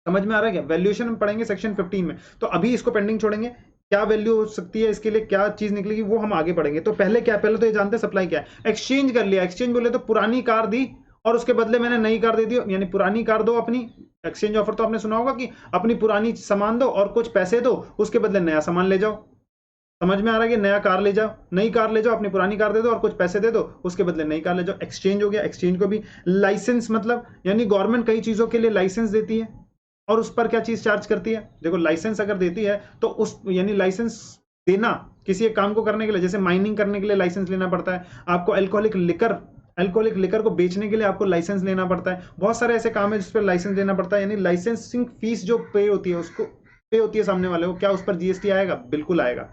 समझ में आ रहा है क्या? वैल्यूएशन हम पढ़ेंगे सेक्शन 15 में। तो अभी इसको पेंडिंग छोड़ेंगे, क्या वैल्यू हो सकती है इसके लिए, क्या चीज निकलेगी, वो हम आगे पढ़ेंगे। तो पहले क्या, पहले तो ये जानते हैं सप्लाई क्या है। एक्सचेंज कर लिया, एक्सचेंज बोले तो पुरानी कार दी और उसके बदले मैंने नई कार दे दी, यानी पुरानी कार दो अपनी। एक्सचेंज ऑफर तो आपने सुना होगा कि अपनी पुरानी सामान दो और कुछ पैसे दो, उसके बदले नया सामान ले जाओ। समझ में आ रहा है कि नया कार ले जाओ, नई कार ले जाओ, अपनी पुरानी कार दे दो और कुछ पैसे दे दो, उसके बदले नई कार ले जाओ। एक्सचेंज हो गया। एक्सचेंज को भी लाइसेंस मतलब, यानी गवर्नमेंट कई चीजों के लिए लाइसेंस देती है और उस पर क्या चीज चार्ज करती है। देखो लाइसेंस अगर देती है तो उस, यानी लाइसेंस देना किसी एक काम को करने के लिए, जैसे माइनिंग करने के लिए लाइसेंस लेना पड़ता है आपको, अल्कोहलिक लिकर को बेचने के लिए आपको लाइसेंस लेना पड़ता है। बहुत सारे ऐसे काम है जिस पर लाइसेंस लेना पड़ता है, यानी लाइसेंसिंग फीस जो पे होती है उसको, पे होती है सामने वाले को, क्या उस पर जीएसटी आएगा? बिल्कुल आएगा।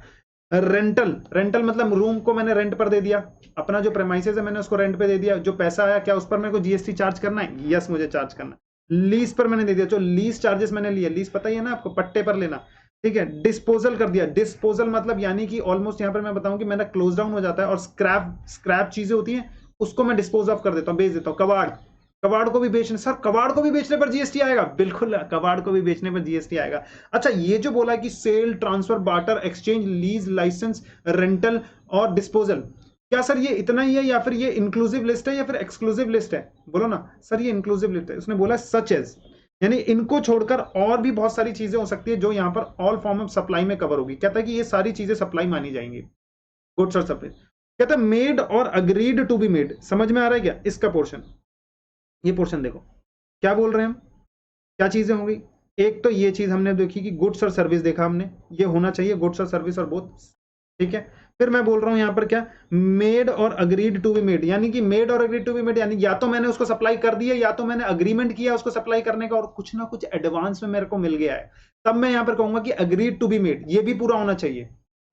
रेंटल मतलब रूम को मैंने रेंट पर दे दिया, अपना जो प्रेमाइसेस है मैंने उसको रेंट पे दे दिया, जो पैसा आया क्या उस पर मेरे को जीएसटी चार्ज करना है? यस, मुझे चार्ज करना है। लीज पर मैंने दे दिया, जो लीज चार्जेस मैंने लिए, लीज पता ही है ना आपको, पट्टे पर लेना। ठीक है। डिस्पोजल कर दिया, डिस्पोजल मतलब यानी कि ऑलमोस्ट यहां पर मैं बताऊं कि मेरा क्लोज डाउन हो जाता है और स्क्रैप चीजें होती हैं उसको मैं डिस्पोज ऑफ कर देता हूं, बेच देता हूं। कबाड़ को भी बेचने, सर कबाड़ को भी बेचने पर जीएसटी आएगा? बिल्कुल, कबाड़ को भी बेचने पर जीएसटी आएगा। अच्छा, ये जो बोला कि sale, transfer, barter, exchange, lease, license, rental और डिस्पोजल, क्या सर ये इतना ही है या फिर ये इंक्लूसिव लिस्ट है या फिर एक्सक्लूसिव लिस्ट है? बोलो ना सर, ये इंक्लूसिव लिस्ट है। उसने बोला सच एज, यानी इनको छोड़कर और भी बहुत सारी चीजें हो सकती है जो यहां पर ऑल फॉर्म ऑफ सप्लाई में कवर होगी। कहता है कि ये सारी चीजें सप्लाई मानी जाएंगी, गुड्स और सप्लाई। कहता है मेड और अग्रीड टू बी मेड। समझ में आ रहा है क्या इसका पोर्शन? ये पोर्शन देखो क्या बोल रहे हैं हम, क्या चीजें होंगी? एक तो ये चीज हमने देखी कि गुड्स और सर्विस देखा हमने, ये होना चाहिए गुड्स और सर्विस और बोथ, ठीक है। फिर मैं बोल रहा हूं यहां पर क्या, मेड और अग्रीड टू बी मेड, यानी कि मेड और अग्रीड टू बी मेड, यानी या तो मैंने उसको सप्लाई कर दिया या तो मैंने अग्रीमेंट किया उसको सप्लाई करने का और कुछ ना कुछ एडवांस में मेरे को मिल गया है, तब मैं यहां पर कहूंगा कि अग्रीड टू बी मेड, ये भी पूरा होना चाहिए,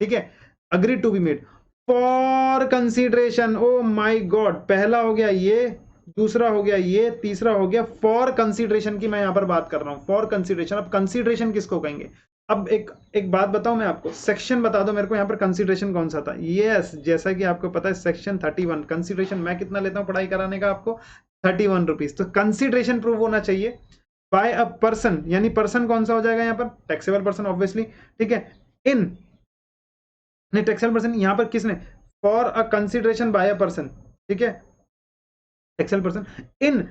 ठीक है। Agreed to be made for consideration, oh my god, पहला हो गया ये, दूसरा हो गया ये, तीसरा हो गया फॉर कंसीडरेशन की मैं यहां पर बात कर रहा हूं, फॉर कंसीडरेशन। अब कंसीडरेशन किसको कहेंगे, अब एक बात बताऊं मैं आपको, सेक्शन बता दो मेरे को यहां पर कंसीडरेशन कौन सा था। यस, जैसा कि आपको पता है सेक्शन 31 कंसीडरेशन मैं कितना लेता हूं पढ़ाई कराने का आपको, 31 रुपीज। तो कंसीडरेशन प्रूव होना चाहिए बाय अ पर्सन, यानी पर्सन कौन सा हो जाएगा यहाँ पर, टैक्सेबल पर्सन ऑब्वियसली, ठीक है। इन नहीं, टैक्सेबल पर्सन यहां पर किसने, for a consideration by a person, ठीक है, taxable person in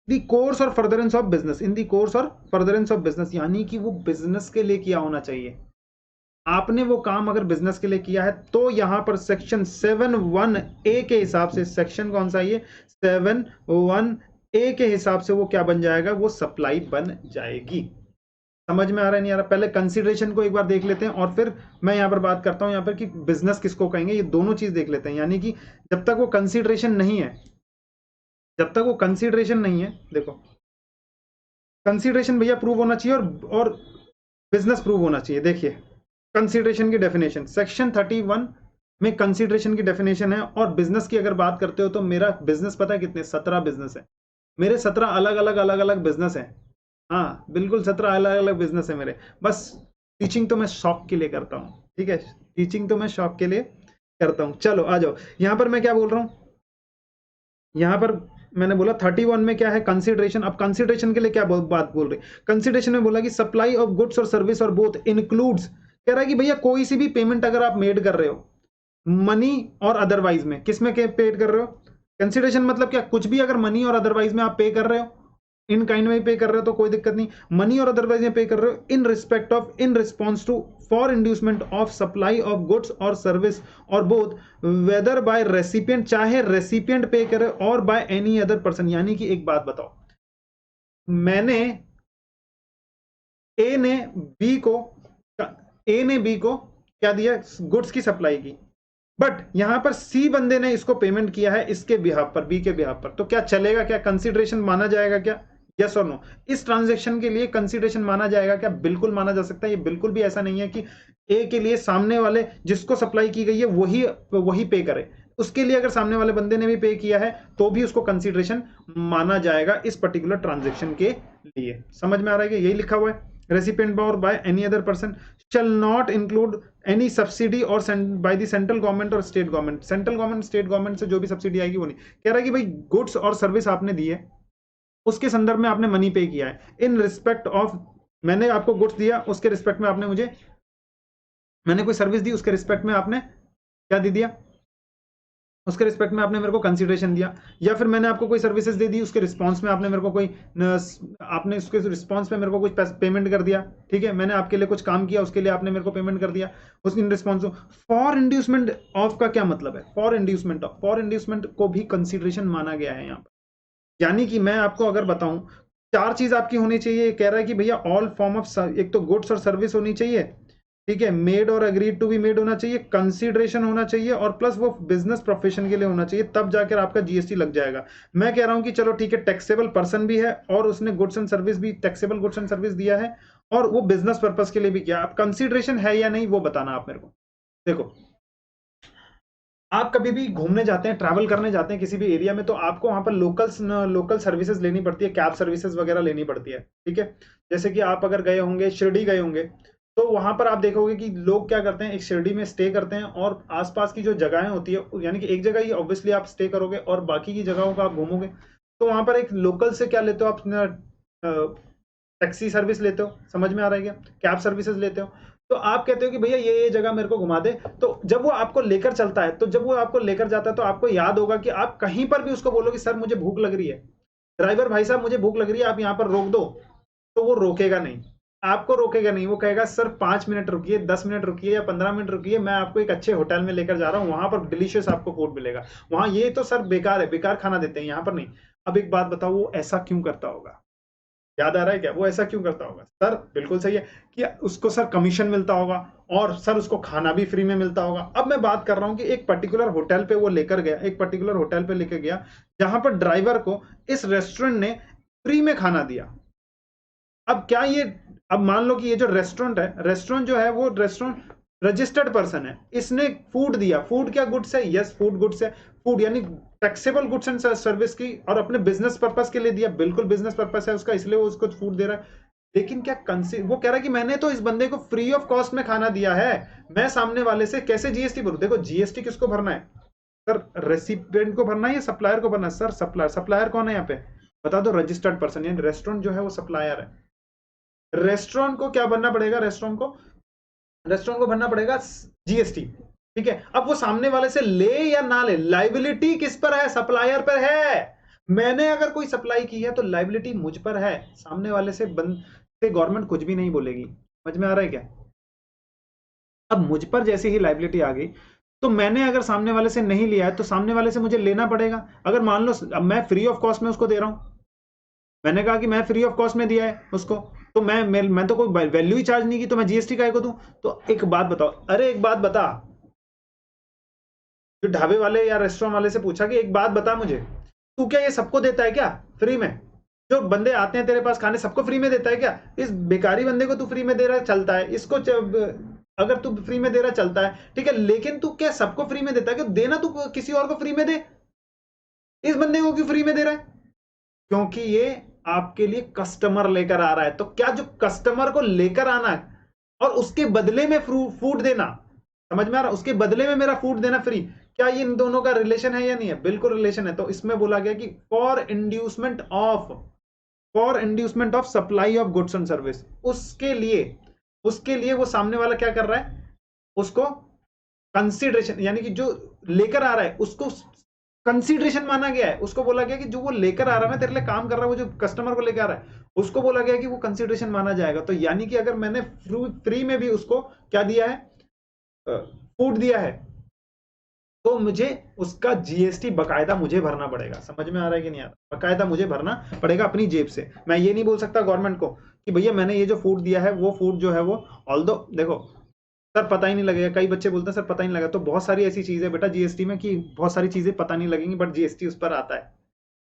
the course और furtherance of business, in the course और फर्दरेंस ऑफ बिजनेस, यानी कि वो बिजनेस के लिए किया होना चाहिए। आपने वो काम अगर बिजनेस के लिए किया है तो यहां पर सेक्शन 7(1)(a) के हिसाब से, सेक्शन कौन सा ये 7(1)(a) के हिसाब से वो क्या बन जाएगा, वो सप्लाई बन जाएगी। समझ में आ रहा है नहीं आ रहा, पहले कंसीडरेशन को एक बार देख लेते हैं और फिर मैं यहां पर बात करता हूं यहां पर कि बिजनेस किसको कहेंगे, ये दोनों चीज देख लेते हैं। यानी कि जब तक वो कंसीडरेशन नहीं है, जब तक वो कंसीडरेशन नहीं है, देखो कंसीडरेशन भैया प्रूव होना चाहिए और बिजनेस प्रूव होना चाहिए। देखिए कंसीडरेशन की डेफिनेशन सेक्शन 31 में कंसीडरेशन की डेफिनेशन है, और बिजनेस की अगर बात करते हो तो मेरा बिजनेस पता है कितने, 17 बिजनेस है मेरे, 17 अलग अलग बिजनेस है। हाँ बिल्कुल 17 अलग अलग बिजनेस है मेरे। बस टीचिंग तो मैं शौक के लिए करता हूँ, ठीक है, टीचिंग तो मैं शौक के लिए करता हूँ। चलो आ जाओ, यहां पर मैं क्या बोल रहा हूँ, यहां पर मैंने बोला 31 में क्या है कंसीडरेशन। अब कंसीडरेशन के लिए क्या बात बोल रही, कंसीडरेशन में बोला कि सप्लाई ऑफ गुड्स और सर्विस और बोथ इंक्लूड्स, कह रहा है कि भैया कोई सी भी पेमेंट अगर आप मेड कर रहे हो मनी और अदरवाइज में, किस में पेड कर रहे हो, कंसीडरेशन मतलब क्या, कुछ भी अगर मनी और अदरवाइज में आप पे कर रहे हो, इन काइंड में पे कर रहे हो तो कोई दिक्कत नहीं, मनी और अदरवाइज में पे कर रहे हो in respect of, in response to, for inducement of supply of goods और सर्विस और बोथ, वेदर बाय रेसिपिएंट, चाहे रेसिपिएंट पे करे और बाय एनी अदर पर्सन। यानी कि एक बात बताओ, मैंने ए ने बी को ए ने बी को क्या दिया, गुड्स की सप्लाई की, बट यहां पर सी बंदे ने इसको पेमेंट किया है इसके बिहाफ पर, बी के बिहाफ पर, तो क्या चलेगा, क्या कंसीडरेशन माना जाएगा क्या, यस और नो। इस ट्रांजैक्शन के लिए कंसीडरेशन माना जाएगा क्या, बिल्कुल माना जा सकता है। ये बिल्कुल भी ऐसा नहीं है कि ए के लिए सामने वाले जिसको सप्लाई की गई है वही वही पे करे, उसके लिए अगर सामने वाले बंदे ने भी पे किया है तो भी उसको कंसीडरेशन माना जाएगा इस पर्टिकुलर ट्रांजैक्शन के लिए। समझ में आ रहा है कि यही लिखा हुआ है, recipient or by any other person shall not include any subsidy or by the central government or state government, central government state government से जो भी सब्सिडी आएगी वो नहीं। कह रहा है कि भाई गुड्स और सर्विस आपने दी है, उसके संदर्भ में आपने मनी पे किया है, इन रिस्पेक्ट ऑफ, मैंने आपको गुड्स दिया उसके रिस्पेक्ट में आपने मुझे, मैंने कोई सर्विस दी उसके रिस्पेक्ट में आपने क्या दे दिया, उसके रिस्पेक्ट में आपने मेरे को कंसीडरेशन दिया, या फिर मैंने आपको कोई सर्विसेज दे दी उसके रिस्पांस में आपने मेरे को कोई, आपने उसके रिस्पांस में मेरे को कुछ पेमेंट कर दिया, ठीक है, मैंने आपके लिए कुछ काम किया उसके लिए आपने मेरे को पेमेंट कर दिया उस in response. For inducement of का क्या मतलब है, for inducement of, for inducement को भी कंसीडरेशन माना गया है यहाँ पर। यानी कि मैं आपको अगर बताऊं, चार चीज आपकी होनी चाहिए, कह रहा है कि भैया ऑल फॉर्म ऑफ, एक तो गुड्स और सर्विस होनी चाहिए, ठीक है, मेड और अग्रीड टू बी मेड होना चाहिए, कंसीडरेशन होना चाहिए, और प्लस वो बिजनेस प्रोफेशन के लिए होना चाहिए, तब जाकर आपका जीएसटी लग जाएगा। मैं कह रहा हूं कि चलो ठीक है, टैक्सेबल पर्सन भी है और उसने गुड्स एंड सर्विस भी, टैक्सेबल गुड्स एंड सर्विस दिया है और वो बिजनेस पर्पस के लिए भी किया। अब कंसीडरेशन है या नहीं वो बताना आप मेरे को। देखो आप कभी भी घूमने जाते हैं, ट्रैवल करने जाते हैं किसी भी एरिया में, तो आपको वहां पर लोकल सर्विसेज लेनी पड़ती है, कैब सर्विसेज वगैरह लेनी पड़ती है, ठीक है। जैसे कि आप अगर गए होंगे, शिरडी गए होंगे, तो वहां पर आप देखोगे कि लोग क्या करते हैं, एक शिरडी में स्टे करते हैं और आसपास की जो जगहें होती है, यानी कि एक जगह ही ऑब्वियसली आप स्टे करोगे और बाकी की जगहों का आप घूमोगे, तो वहां पर एक लोकल से क्या लेते हो आप, टैक्सी सर्विस लेते हो, समझ में आ रहा है क्या, कैब सर्विसेज लेते हो। तो आप कहते हो कि भैया ये जगह मेरे को घुमा दे, तो जब वो आपको लेकर चलता है, तो जब वो आपको लेकर जाता है तो आपको याद होगा कि आप कहीं पर भी उसको बोलो कि सर मुझे भूख लग रही है, ड्राइवर भाई साहब मुझे भूख लग रही है आप यहाँ पर रोक दो, तो वो रोकेगा नहीं, आपको रोकेगा नहीं, वो कहेगा सर 5 मिनट रुकिए, 10 मिनट रुकिए या 15 मिनट रुकिए, मैं आपको एक अच्छे होटल में लेकर जा रहा हूँ, वहां पर डिलीशियस आपको फूड मिलेगा। वहां ये तो सर बेकार है, बेकार खाना देते हैं, यहाँ पर नहीं। अब एक बात बताओ, वो ऐसा क्यों करता होगा, याद आ रहा है क्या? वो ऐसा क्यों करता होगा? सर बिल्कुल सही है कि उसको सर कमीशन मिलता होगा और सर उसको खाना भी फ्री में मिलता होगा। अब मैं बात कर रहा हूं कि एक पर्टिकुलर होटल पे वो लेकर गया, एक पर्टिकुलर होटल पे लेकर गया जहां पर ड्राइवर को इस रेस्टोरेंट ने फ्री में खाना दिया। अब क्या ये, अब मान लो कि ये जो रेस्टोरेंट है, रेस्टोरेंट जो है वो रेस्टोरेंट रजिस्टर्ड पर्सन है, इसने फूड दिया। फूड क्या गुड्स है? यस फूड गुड्स है। फूड यानी टैक्सेबल गुड्स एंड सर्विस की, और अपने बिजनेस पर्पस के लिए दिया, बिल्कुल बिजनेस पर्पस है उसका, इसलिए वो उसको फूड दे रहा है। लेकिन क्या वो कह रहा है कि मैंने तो इस बंदे को फ्री ऑफ कॉस्ट में खाना दिया है, मैं सामने वाले से कैसे जीएसटी भरूं? देखो जीएसटी किसको भरना है सर? रेसिपिएंट को भरना है या सप्लायर को भरना है? Sir supplier. सप्लायर कौन है यहाँ पे? बता दो। रजिस्टर्ड पर्सन, यानी रेस्टोरेंट जो है वो सप्लायर है। रेस्टोरेंट को क्या भरना पड़ेगा? रेस्टोरेंट को भरना पड़ेगा जीएसटी। ठीक है, अब वो सामने वाले से ले या ना ले, लाइबिलिटी किस पर है? सप्लायर पर है। मैंने अगर कोई सप्लाई की है तो लाइबिलिटी मुझ पर है, सामने वाले से गवर्नमेंट कुछ भी नहीं बोलेगी। समझ में आ रहा है क्या? अब मुझ पर जैसे ही लाइबिलिटी आ गई, तो मैंने अगर सामने वाले से नहीं लिया है तो सामने वाले से मुझे लेना पड़ेगा। अगर मान लो अब मैं फ्री ऑफ कॉस्ट में उसको दे रहा हूं, मैंने कहा कि मैं फ्री ऑफ कॉस्ट में दिया है उसको, तो मैं तो कोई वैल्यू ही चार्ज नहीं की, तो मैं जीएसटी काहे को दूं? तो एक बात बताओ, अरे एक बात बता, जो ढाबे वाले या रेस्टोरेंट वाले से पूछा कि एक बात बता मुझे, तू क्या ये सबको देता है क्या फ्री में? जो बंदे आते हैं तेरे पास खाने, सबको फ्री में देता है क्या? इस बेकारी बंदे को तू फ्री में दे रहा है, चलता है, इसको अगर तू फ्री में दे रहा चलता है, ठीक है, लेकिन तू क्या सबको फ्री में देता है? क्यों देना, तू किसी और को फ्री में दे, इस बंदे को क्यों फ्री में दे रहा है? क्योंकि ये आपके लिए कस्टमर लेकर आ रहा है। तो क्या जो कस्टमर को लेकर आना है और उसके बदले में फूड देना, समझ में आ रहा? उसके बदले में मेरा फूड देना फ्री, क्या ये इन दोनों का रिलेशन है या नहीं है? बिल्कुल रिलेशन है। तो इसमें बोला गया कि for inducement of supply of goods and service, उसके लिए वो सामने वाला क्या कर रहा है? उसको कंसिडरेशन, यानी कि जो लेकर आ रहा है उसको कंसीडरेशन माना गया है। उसको बोला गया कि जो वो लेकर आ रहा है ना, तेरे लिए काम कर रहा है, वो जो कस्टमर को लेकर आ रहा है, उसको बोला गया कि वो कंसीडरेशन माना जाएगा। तो यानी कि अगर मैंने फ्री में भी उसको क्या दिया है? फूड दिया है, तो मुझे उसका जीएसटी बकायदा मुझे भरना पड़ेगा। समझ में आ रहा है कि नहीं आ रहा? बकायदा मुझे भरना पड़ेगा अपनी जेब से। मैं ये नहीं बोल सकता गवर्नमेंट को कि भैया मैंने ये जो फूड दिया है, वो फूड जो है वो, ऑल्दो देखो सर पता ही नहीं लगेगा, कई बच्चे बोलते हैं सर पता ही नहीं लगा, तो बहुत सारी ऐसी चीजें बेटा जीएसटी में कि बहुत सारी चीजें पता नहीं लगेंगी, बट जीएसटी उस पर आता है।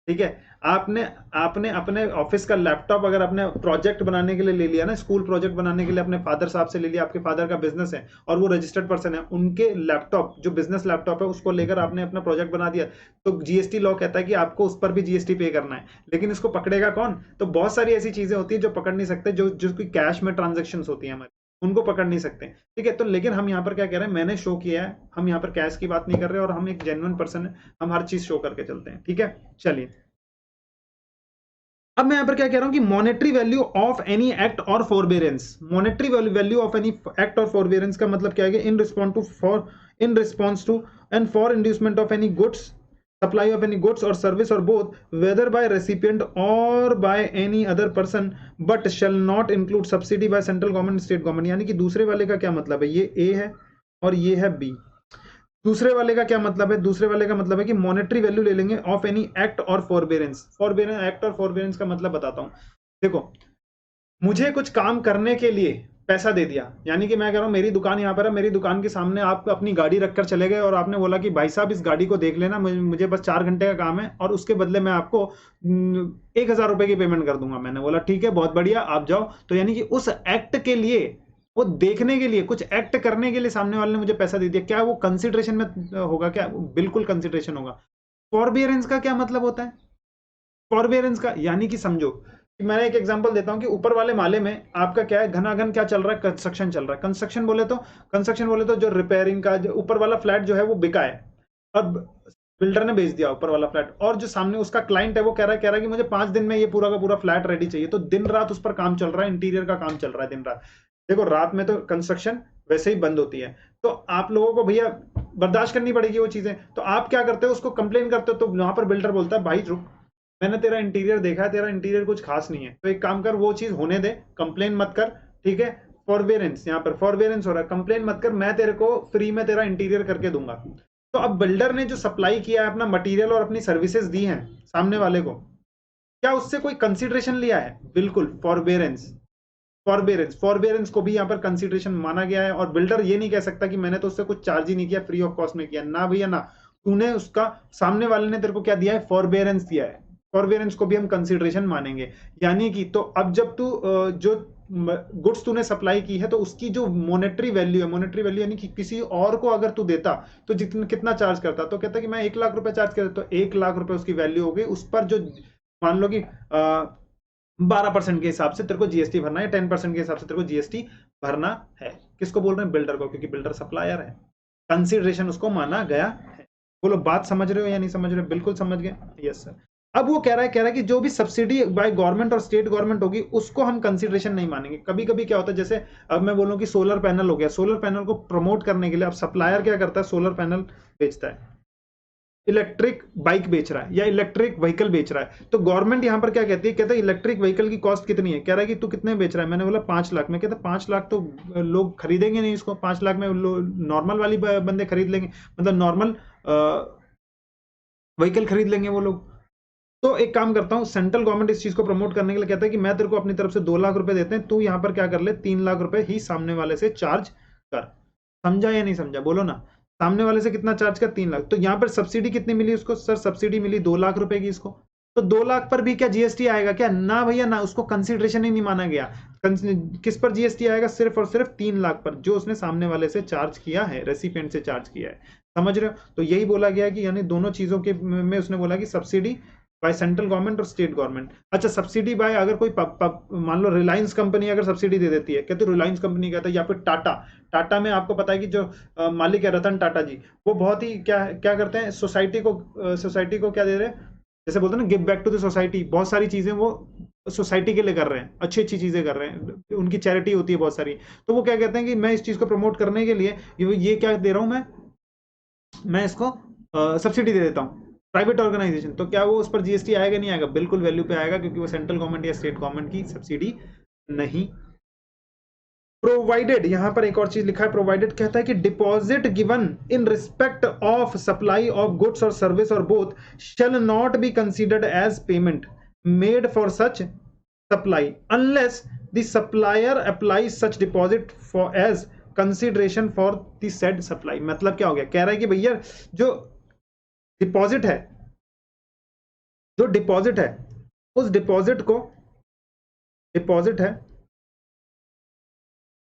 ठीक है, आपने आपने अपने ऑफिस का लैपटॉप अगर अपने प्रोजेक्ट बनाने के लिए ले लिया ना, स्कूल प्रोजेक्ट बनाने के लिए अपने फादर साहब से ले लिया, आपके फादर का बिजनेस है और वो रजिस्टर्ड पर्सन है, उनके लैपटॉप जो बिजनेस लैपटॉप है उसको लेकर आपने अपना प्रोजेक्ट बना दिया, तो जीएसटी लॉ कहता है कि आपको उस पर भी जीएसटी पे करना है। लेकिन इसको पकड़ेगा कौन? तो बहुत सारी ऐसी चीजें होती है जो पकड़ नहीं सकते, जो कैश में ट्रांजेक्शन होती है हमारी, उनको पकड़ नहीं सकते। ठीक है, तो लेकिन हम यहाँ पर क्या कह रहे हैं, मैंने शो किया है, हम यहाँ पर कैश की बात नहीं कर रहे और हम एक जेन्युइन पर्सन है, हम हर चीज शो करके चलते हैं। ठीक है, चलिए अब मैं यहां पर क्या कह रहा हूं कि monetary value of any act और forbearance. Monetary value of any act और फॉरबेरेंस का मतलब क्या है? In response to and for inducement of any goods, supply of any goods और सर्विस और बोथ, वेदर बाय रेसिपिएंट और by any other person, but shall not include subsidy by central government, state government. यानी कि दूसरे वाले का क्या मतलब है? ये ए है और ये है बी। दूसरे वाले का क्या मतलब है? दूसरे वाले का मतलब है कि मॉनेटरी वैल्यू ले लेंगे ऑफ एनी एक्ट और फॉरबेरेंस। फॉरबेरेंस, एक्ट और फॉरबेरेंस का मतलब बताता हूं। देखो, मुझे कुछ काम करने के लिए पैसा दे दिया, यानी कि मैं कह रहा हूं मेरी दुकान यहां पर है, मेरी दुकान के सामने आप अपनी गाड़ी रखकर चले गए और आपने बोला कि भाई साहब इस गाड़ी को देख लेना, मुझे बस 4 घंटे का काम है और उसके बदले मैं आपको 1,000 रुपए की पेमेंट कर दूंगा। मैंने बोला ठीक है, बहुत बढ़िया, आप जाओ। तो यानी कि उस एक्ट के लिए, वो देखने के लिए, कुछ एक्ट करने के लिए सामने वाले ने मुझे पैसा दे दिया। क्या वो कंसिडरेशन में होगा? क्या बिल्कुल कंसिडरेशन होगा। फॉरबियरेंस का क्या मतलब होता है? फॉरबियरेंस का यानी कि समझो कि मैंने एक एग्जांपल देता हूं कि ऊपर वाले माले में आपका क्या है, घनाघन क्या चल रहा है? कंस्ट्रक्शन चल रहा है। कंस्ट्रक्शन बोले तो जो रिपेयरिंग का जो ऊपर वाला फ्लैट जो है वो बिका है, अब बिल्डर ने बेच दिया ऊपर वाला फ्लैट, और जो सामने उसका क्लाइंट है वो कह रहा है कि मुझे 5 दिन में ये पूरा का पूरा फ्लैट रेडी चाहिए। तो दिन रात उस पर काम चल रहा है, इंटीरियर का काम चल रहा है दिन रात। देखो रात में तो कंस्ट्रक्शन वैसे ही बंद होती है, तो आप लोगों को भैया बर्दाश्त करनी पड़ेगी वो चीजें। तो आप क्या करते हो? उसको कंप्लेन करते हो, तो वहां पर बिल्डर बोलता है भाई रुक, मैंने तेरा इंटीरियर देखा है, तेरा इंटीरियर कुछ खास नहीं है, तो एक काम कर, वो चीज होने दे, कंप्लेन मत कर। ठीक है, फॉरबेरेंस, यहाँ पर फॉरबेरेंस हो रहा है, कंप्लेन मत कर, मैं तेरे को फ्री में तेरा इंटीरियर करके दूंगा। तो अब बिल्डर ने जो सप्लाई किया है अपना मटेरियल और अपनी सर्विसेज दी हैं सामने वाले को, क्या उससे कोई कंसिडरेशन लिया है? बिल्कुल, फॉरबेरेंस को भी यहाँ पर कंसिडरेशन माना गया है। और बिल्डर ये नहीं कह सकता कि मैंने तो उससे कुछ चार्ज ही नहीं किया, फ्री ऑफ कॉस्ट में किया, ना भैया ना, तूने उसका, सामने वाले ने तेरे को क्या दिया है? फॉरबेरेंस दिया है। फॉरबेरेंस को भी हम कंसिडरेशन मानेंगे। यानी कि तो अब जब तू जो गुड्स तूने सप्लाई की है तो उसकी जो मॉनेटरी वैल्यू है, मॉनेटरी वैल्यू यानी कि किसी और को अगर तू देता तो जितना कितना चार्ज करता, तो कहता कि मैं 1 लाख रुपए चार्ज कर, तो 1 लाख रुपए उसकी वैल्यू हो गई। उस पर जो मान लो कि 12% के हिसाब से तेरे को जीएसटी भरना है, 10% के हिसाब से तेरे को जीएसटी भरना है। किसको बोल रहे हैं? बिल्डर को, क्योंकि बिल्डर सप्लायर है। कंसिडरेशन उसको माना गया है। बोलो बात समझ रहे हो या नहीं समझ रहे हो? बिल्कुल समझ गए, यस सर। अब वो कह रहा है कि जो भी सब्सिडी बाय गवर्नमेंट और स्टेट गवर्नमेंट होगी उसको हम कंसिडरेशन नहीं मानेंगे। कभी कभी क्या होता है, जैसे अब मैं बोलूं कि सोलर पैनल हो गया, सोलर पैनल को प्रमोट करने के लिए अब सप्लायर क्या करता है? सोलर पैनल बेचता है, इलेक्ट्रिक बाइक बेच रहा है या इलेक्ट्रिक व्हीकल बेच रहा है। तो गवर्नमेंट यहां पर क्या कहती है? कहता है इलेक्ट्रिक व्हीकल की कॉस्ट कितनी है? कह रहा है कि तू कितने बेच रहा है? मैंने बोला 5 लाख में। कहता 5 लाख तो लोग खरीदेंगे नहीं इसको, 5 लाख में नॉर्मल वाली बंदे खरीद लेंगे, मतलब नॉर्मल व्हीकल खरीद लेंगे वो लोग। तो एक काम करता हूं, सेंट्रल गवर्नमेंट इस चीज को प्रमोट करने के लिए कहता है कि मैं तेरे को अपनी तरफ से 2 लाख रुपए देते हैं, तू यहां पर क्या कर ले? 3 लाख रुपए ही सामने वाले से चार्ज कर। समझा या नहीं समझा? बोलो ना। सामने वाले से कितना चार्ज कर? 3 लाख। तो यहां पर सब्सिडी कितनी मिली उसको? सर सब्सिडी मिली 2 लाख रुपए की इसको। तो 2 लाख पर भी क्या जीएसटी आएगा क्या? ना भैया ना, उसको कंसिडरेशन ही नहीं माना गया। किस पर जीएसटी आएगा? सिर्फ और सिर्फ 3 लाख पर, जो उसने सामने वाले से चार्ज किया है, रेसिपिएंट से चार्ज किया है। समझ रहे हो? तो यही बोला गया कि यानी दोनों चीजों के में उसने बोला कि सब्सिडी बाय सेंट्रल गवर्नमेंट और स्टेट गवर्नमेंट। अच्छा, सब्सिडी बाय अगर कोई मान लो रिलायंस कंपनी अगर सब्सिडी दे देती है, कहते रिलायंस कंपनी कहता है, या फिर टाटा, टाटा में आपको पता है कि जो मालिक है रतन टाटा जी, वो बहुत ही क्या क्या करते हैं? सोसाइटी को क्या दे रहे हैं? जैसे बोलते हैं ना, give back to the society. बहुत सारी चीजें वो सोसाइटी के लिए कर रहे हैं, अच्छी अच्छी चीजें कर रहे हैं, उनकी चैरिटी होती है बहुत सारी। तो वो क्या कहते हैं कि मैं इस चीज को प्रमोट करने के लिए ये क्या दे रहा हूं, मैं इसको सब्सिडी दे देता हूँ, प्राइवेट ऑर्गेनाइजेशन। तो क्या वो उस पर जीएसटी आएगा? नहीं आएगा, बिल्कुल वैल्यू पे आएगा, क्योंकि वो सेंट्रल गवर्नमेंट या स्टेट गवर्नमेंट की सब्सिडी नहीं। प्रोवाइडेड, यहां पर एक और चीज लिखा है, प्रोवाइडेड कहता है कि deposit given in respect of supply of goods और सर्विस और both shall not be considered as payment made for such supply unless the supplier apply such deposit for as consideration for the said supply. मतलब क्या हो गया? कह रहा है कि भैया जो डिपॉजिट है, जो डिपॉजिट है, उस डिपॉजिट है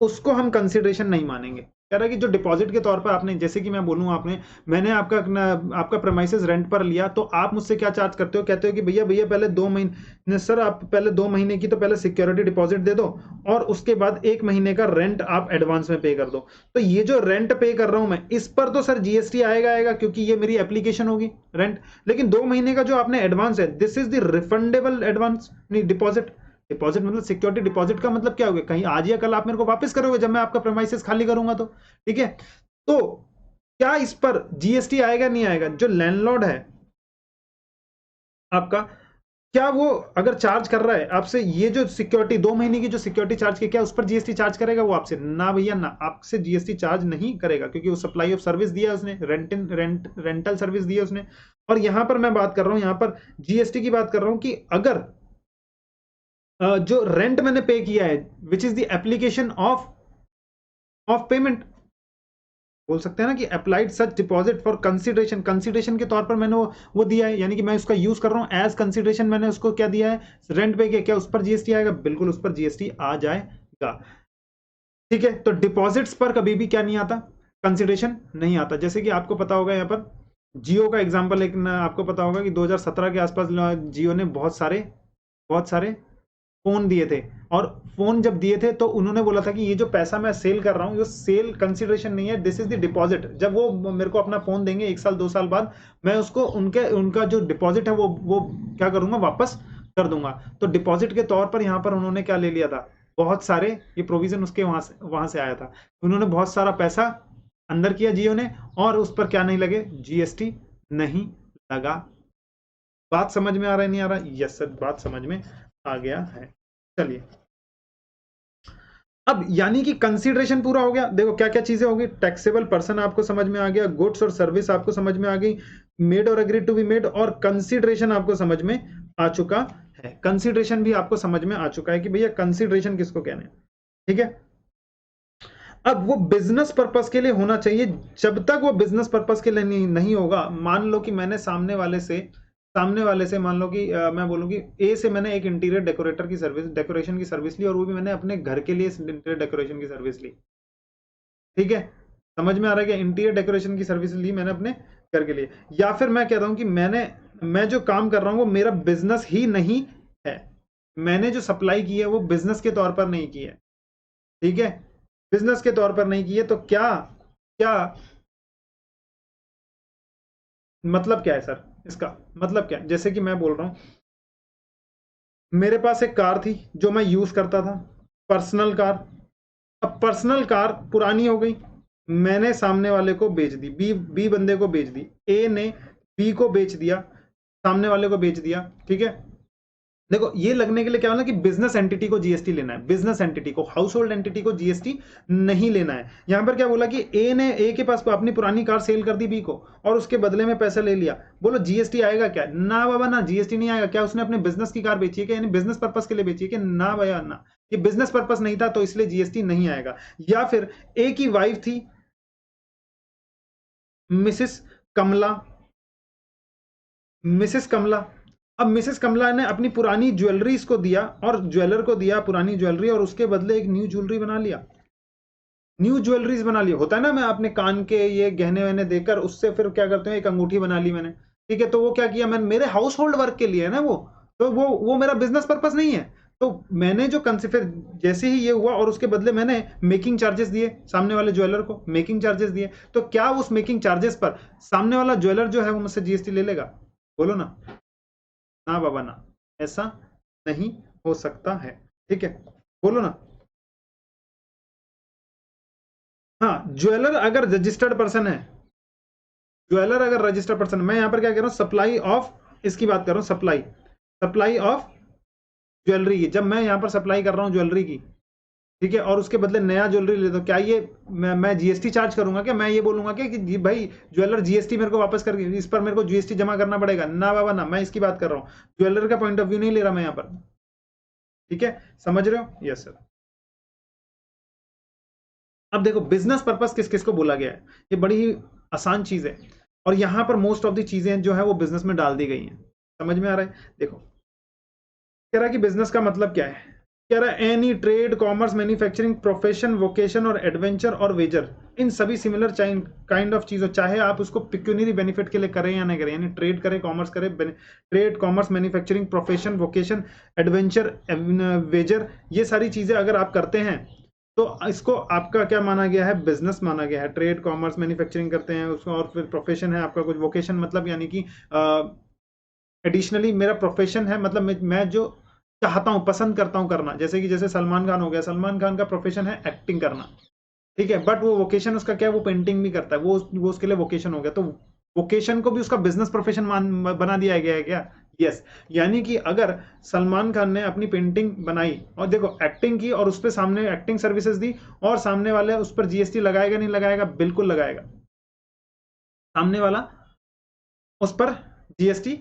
उसको हम कंसिडरेशन नहीं मानेंगे। कह रहा है कि जो डिपॉजिट के तौर पर आपने, जैसे कि मैं बोलूं, मैंने आपका प्रेमाइसेस रेंट पर लिया, तो आप मुझसे क्या चार्ज करते हो? कहते हो कि भैया पहले 2 महीने, सर आप पहले 2 महीने की तो पहले सिक्योरिटी डिपॉजिट दे दो, और उसके बाद 1 महीने का रेंट आप एडवांस में पे कर दो। तो ये जो रेंट पे कर रहा हूं मैं, इस पर तो सर जीएसटी आएगा, क्योंकि ये मेरी एप्लीकेशन होगी रेंट। लेकिन 2 महीने का जो आपने एडवांस है, this is the refundable advance, नहीं डिपॉजिट। डिपॉजिट मतलब सिक्योरिटी डिपॉजिट का मतलब क्या हो गया? कहीं आज या कल आप मेरे को वापस करोगे जब मैं आपका प्रेमाइसेस खाली करूंगा तो, ठीक है। तो क्या इस पर जीएसटी आएगा? नहीं आएगा। जो लैंडलॉर्ड है आपका, क्या वो अगर चार्ज कर रहा है आपसे ये जो सिक्योरिटी 2 महीने की जो सिक्योरिटी चार्ज की, क्या उस पर जीएसटी चार्ज करेगा वो आपसे? ना भैया ना, आपसे जीएसटी चार्ज नहीं करेगा, क्योंकि वो सप्लाई ऑफ सर्विस दिया उसने, रेंटल सर्विस दी है उसने। और यहां पर मैं बात कर रहा हूं, यहां पर जीएसटी की बात कर रहा हूं कि अगर जो रेंट मैंने पे किया है, which is the application of payment, बोल सकते हैं ना कि applied such deposit for consideration, consideration के तौर पर मैंने वो दिया है, यानी कि मैं उसका यूज कर रहा हूं एज कंसिडरेशन, मैंने उसको क्या दिया है? रेंट पे किया। क्या उस पर जीएसटी आएगा? बिल्कुल उस पर जीएसटी आ जाएगा, ठीक है। तो डिपॉजिट्स पर कभी भी क्या नहीं आता? कंसिडरेशन नहीं आता। जैसे कि आपको पता होगा, यहाँ पर जियो का एग्जाम्पल एक आपको पता होगा कि 2017 के आसपास जियो ने बहुत सारे फोन दिए थे, और फोन जब दिए थे तो उन्होंने बोला था कि ये जो पैसा मैं सेल कर रहा हूँ, ये सेल कंसिडरेशन नहीं है, दिस इज द डिपॉजिट। जब वो मेरे को अपना फोन देंगे 1 साल 2 साल बाद, मैं उसको उनका जो डिपॉजिट है वो क्या करूंगा? वापस कर दूंगा। तो डिपॉजिट के तौर पर यहाँ पर उन्होंने क्या ले लिया था? बहुत सारे, ये प्रोविजन उसके वहां से आया था, उन्होंने बहुत सारा पैसा अंदर किया जियो ने, और उस पर क्या नहीं लगे? जीएसटी नहीं लगा। बात समझ में आ रहा है नहीं आ रहा? यस सर, बात समझ में आ गया है। चलिए, अब यानी कि कंसीडरेशन पूरा हो गया। देखो क्या क्या चीजें होगी, टैक्सेबल पर्सन आपको समझ में आ गया, गुड्स और सर्विस आपको समझ में आ गई, made or agree to be made, और कंसीडरेशन आपको समझ में आ चुका है। है। कंसिडरेशन भी आपको समझ में आ चुका है कि भैया कंसिडरेशन किसको कहने हैं, ठीक है। अब वो बिजनेस पर्पस के लिए होना चाहिए। जब तक वो बिजनेस पर्पस के लिए नहीं होगा, मान लो कि मैंने सामने वाले से मान लो कि मैं बोलूँ कि ए से मैंने एक इंटीरियर डेकोरेशन की सर्विस ली, और वो भी मैंने अपने घर के लिए इंटीरियर डेकोरेशन की सर्विस ली, ठीक है। समझ में आ रहा है कि इंटीरियर डेकोरेशन की सर्विस ली मैंने अपने घर के लिए। या फिर मैं कह रहा हूं कि मैं जो काम कर रहा हूं वो मेरा बिजनेस ही नहीं है, मैंने जो सप्लाई की है वो बिजनेस के तौर पर नहीं की है, ठीक है, बिजनेस के तौर पर नहीं की है। तो क्या क्या मतलब क्या है सर, इसका मतलब क्या है? जैसे कि मैं बोल रहा हूं, मेरे पास एक कार थी जो मैं यूज करता था, पर्सनल कार। अब पर्सनल कार पुरानी हो गई, मैंने सामने वाले को बेच दी, बी बंदे को बेच दी, ए ने बी को बेच दिया, सामने वाले को बेच दिया, ठीक है। देखो ये लगने के लिए क्या होना कि बिजनेस एंटिटी को जीएसटी लेना है, बिजनेस एंटिटी को, हाउस होल्ड एंटिटी को जीएसटी नहीं लेना है। यहां पर क्या बोला कि ए के पास अपनी पुरानी कार सेल कर दी बी को, और उसके बदले में पैसा ले लिया। बोलो जीएसटी आएगा क्या? ना बाबा ना, जीएसटी नहीं आएगा। क्या उसने अपने बिजनेस की कार बेची है क्या, यानी बिजनेस पर्पज के लिए बेची है कि? ना भैया ना, ये बिजनेस पर्पज नहीं था, तो इसलिए जीएसटी नहीं आएगा। या फिर ए की वाइफ थी मिसिस कमला, मिसिस कमला। अब मिसेस कमला ने अपनी पुरानी ज्वेलरी इसको दिया, और ज्वेलर को दिया पुरानी ज्वेलरी, और उसके बदले एक न्यू ज्वेलरी बना लिया, न्यू ज्वेलरीज बना लिया। होता है ना, मैं अपने कान के ये गहने वहने देकर उससे फिर क्या करते हैं, एक अंगूठी बना ली मैंने, ठीक है। तो वो क्या किया मैंने, मेरे हाउस होल्ड वर्क के लिए है ना वो, तो वो मेरा बिजनेस पर्पस नहीं है। तो मैंने जो फिर जैसे ही ये हुआ, और उसके बदले मैंने मेकिंग चार्जेस दिए सामने वाले ज्वेलर को, मेकिंग चार्जेस दिए, तो क्या उस मेकिंग चार्जेस पर सामने वाला ज्वेलर जो है वो मुझसे जीएसटी ले लेगा? बोलो ना। ना बाबा ना, ऐसा नहीं हो सकता है, ठीक है। बोलो ना। हाँ, ज्वेलर अगर रजिस्टर्ड पर्सन है, ज्वेलर अगर रजिस्टर्ड पर्सन, मैं यहां पर क्या कह रहा हूं, सप्लाई ऑफ, इसकी बात कर रहा हूं, सप्लाई ऑफ ज्वेलरी की। जब मैं यहां पर सप्लाई कर रहा हूं ज्वेलरी की, ठीक है, और उसके बदले नया ज्वेलरी ले, तो क्या ये मैं जीएसटी चार्ज करूंगा क्या? मैं ये बोलूंगा क्या कि भाई ज्वेलर जीएसटी मेरे को वापस करके, इस पर मेरे को जीएसटी जमा करना पड़ेगा? ना बाबा ना, मैं इसकी बात कर रहा हूं, ज्वेलर का पॉइंट ऑफ व्यू नहीं ले रहा मैं यहां पर, ठीक है। समझ रहे हो? Yes sir. अब देखो बिजनेस पर्पस किस किस को बोला गया है, ये बड़ी ही आसान चीज है, और यहां पर मोस्ट ऑफ द चीजें जो है वो बिजनेस में डाल दी गई हैं। समझ में आ रहा है? देखो कह रहा है कि बिजनेस का मतलब क्या है, कह रहा है any trade, commerce, manufacturing, profession, vocation और एडवेंचर और वेजर, इन सभी सिमिलर काइंड ऑफ चीजों, चाहे आप उसको पिक्यूनरी बेनिफिट के लिए करें या नहीं करें, यानी ट्रेड करें, कॉमर्स करें, trade, commerce, manufacturing, profession, vocation, adventure, wager, ये सारी चीजें अगर आप करते हैं तो इसको आपका क्या माना गया है? बिजनेस माना गया है। ट्रेड, कॉमर्स, मैन्युफैक्चरिंग करते हैं उसको, और फिर प्रोफेशन है आपका कुछ, वोकेशन मतलब यानी कि एडिशनली मेरा प्रोफेशन है, मतलब मैं जो चाहता हूं, पसंद करता हूं करना, जैसे कि जैसे सलमान खान हो गया, सलमान खान का प्रोफेशन है एक्टिंग करना, ठीक है, बट वो वोकेशन उसका क्या है, वो पेंटिंग भी करता है, वो उसके लिए वोकेशन हो गया। तो वोकेशन को भी उसका बिजनेस प्रोफेशन बना दिया गया है क्या? यस। यानी कि अगर सलमान खान ने अपनी पेंटिंग बनाई और देखो एक्टिंग की, और उस पर सामने एक्टिंग सर्विसेज दी, और सामने वाले उस पर जीएसटी लगाएगा नहीं लगाएगा? बिल्कुल लगाएगा, सामने वाला उस पर जीएसटी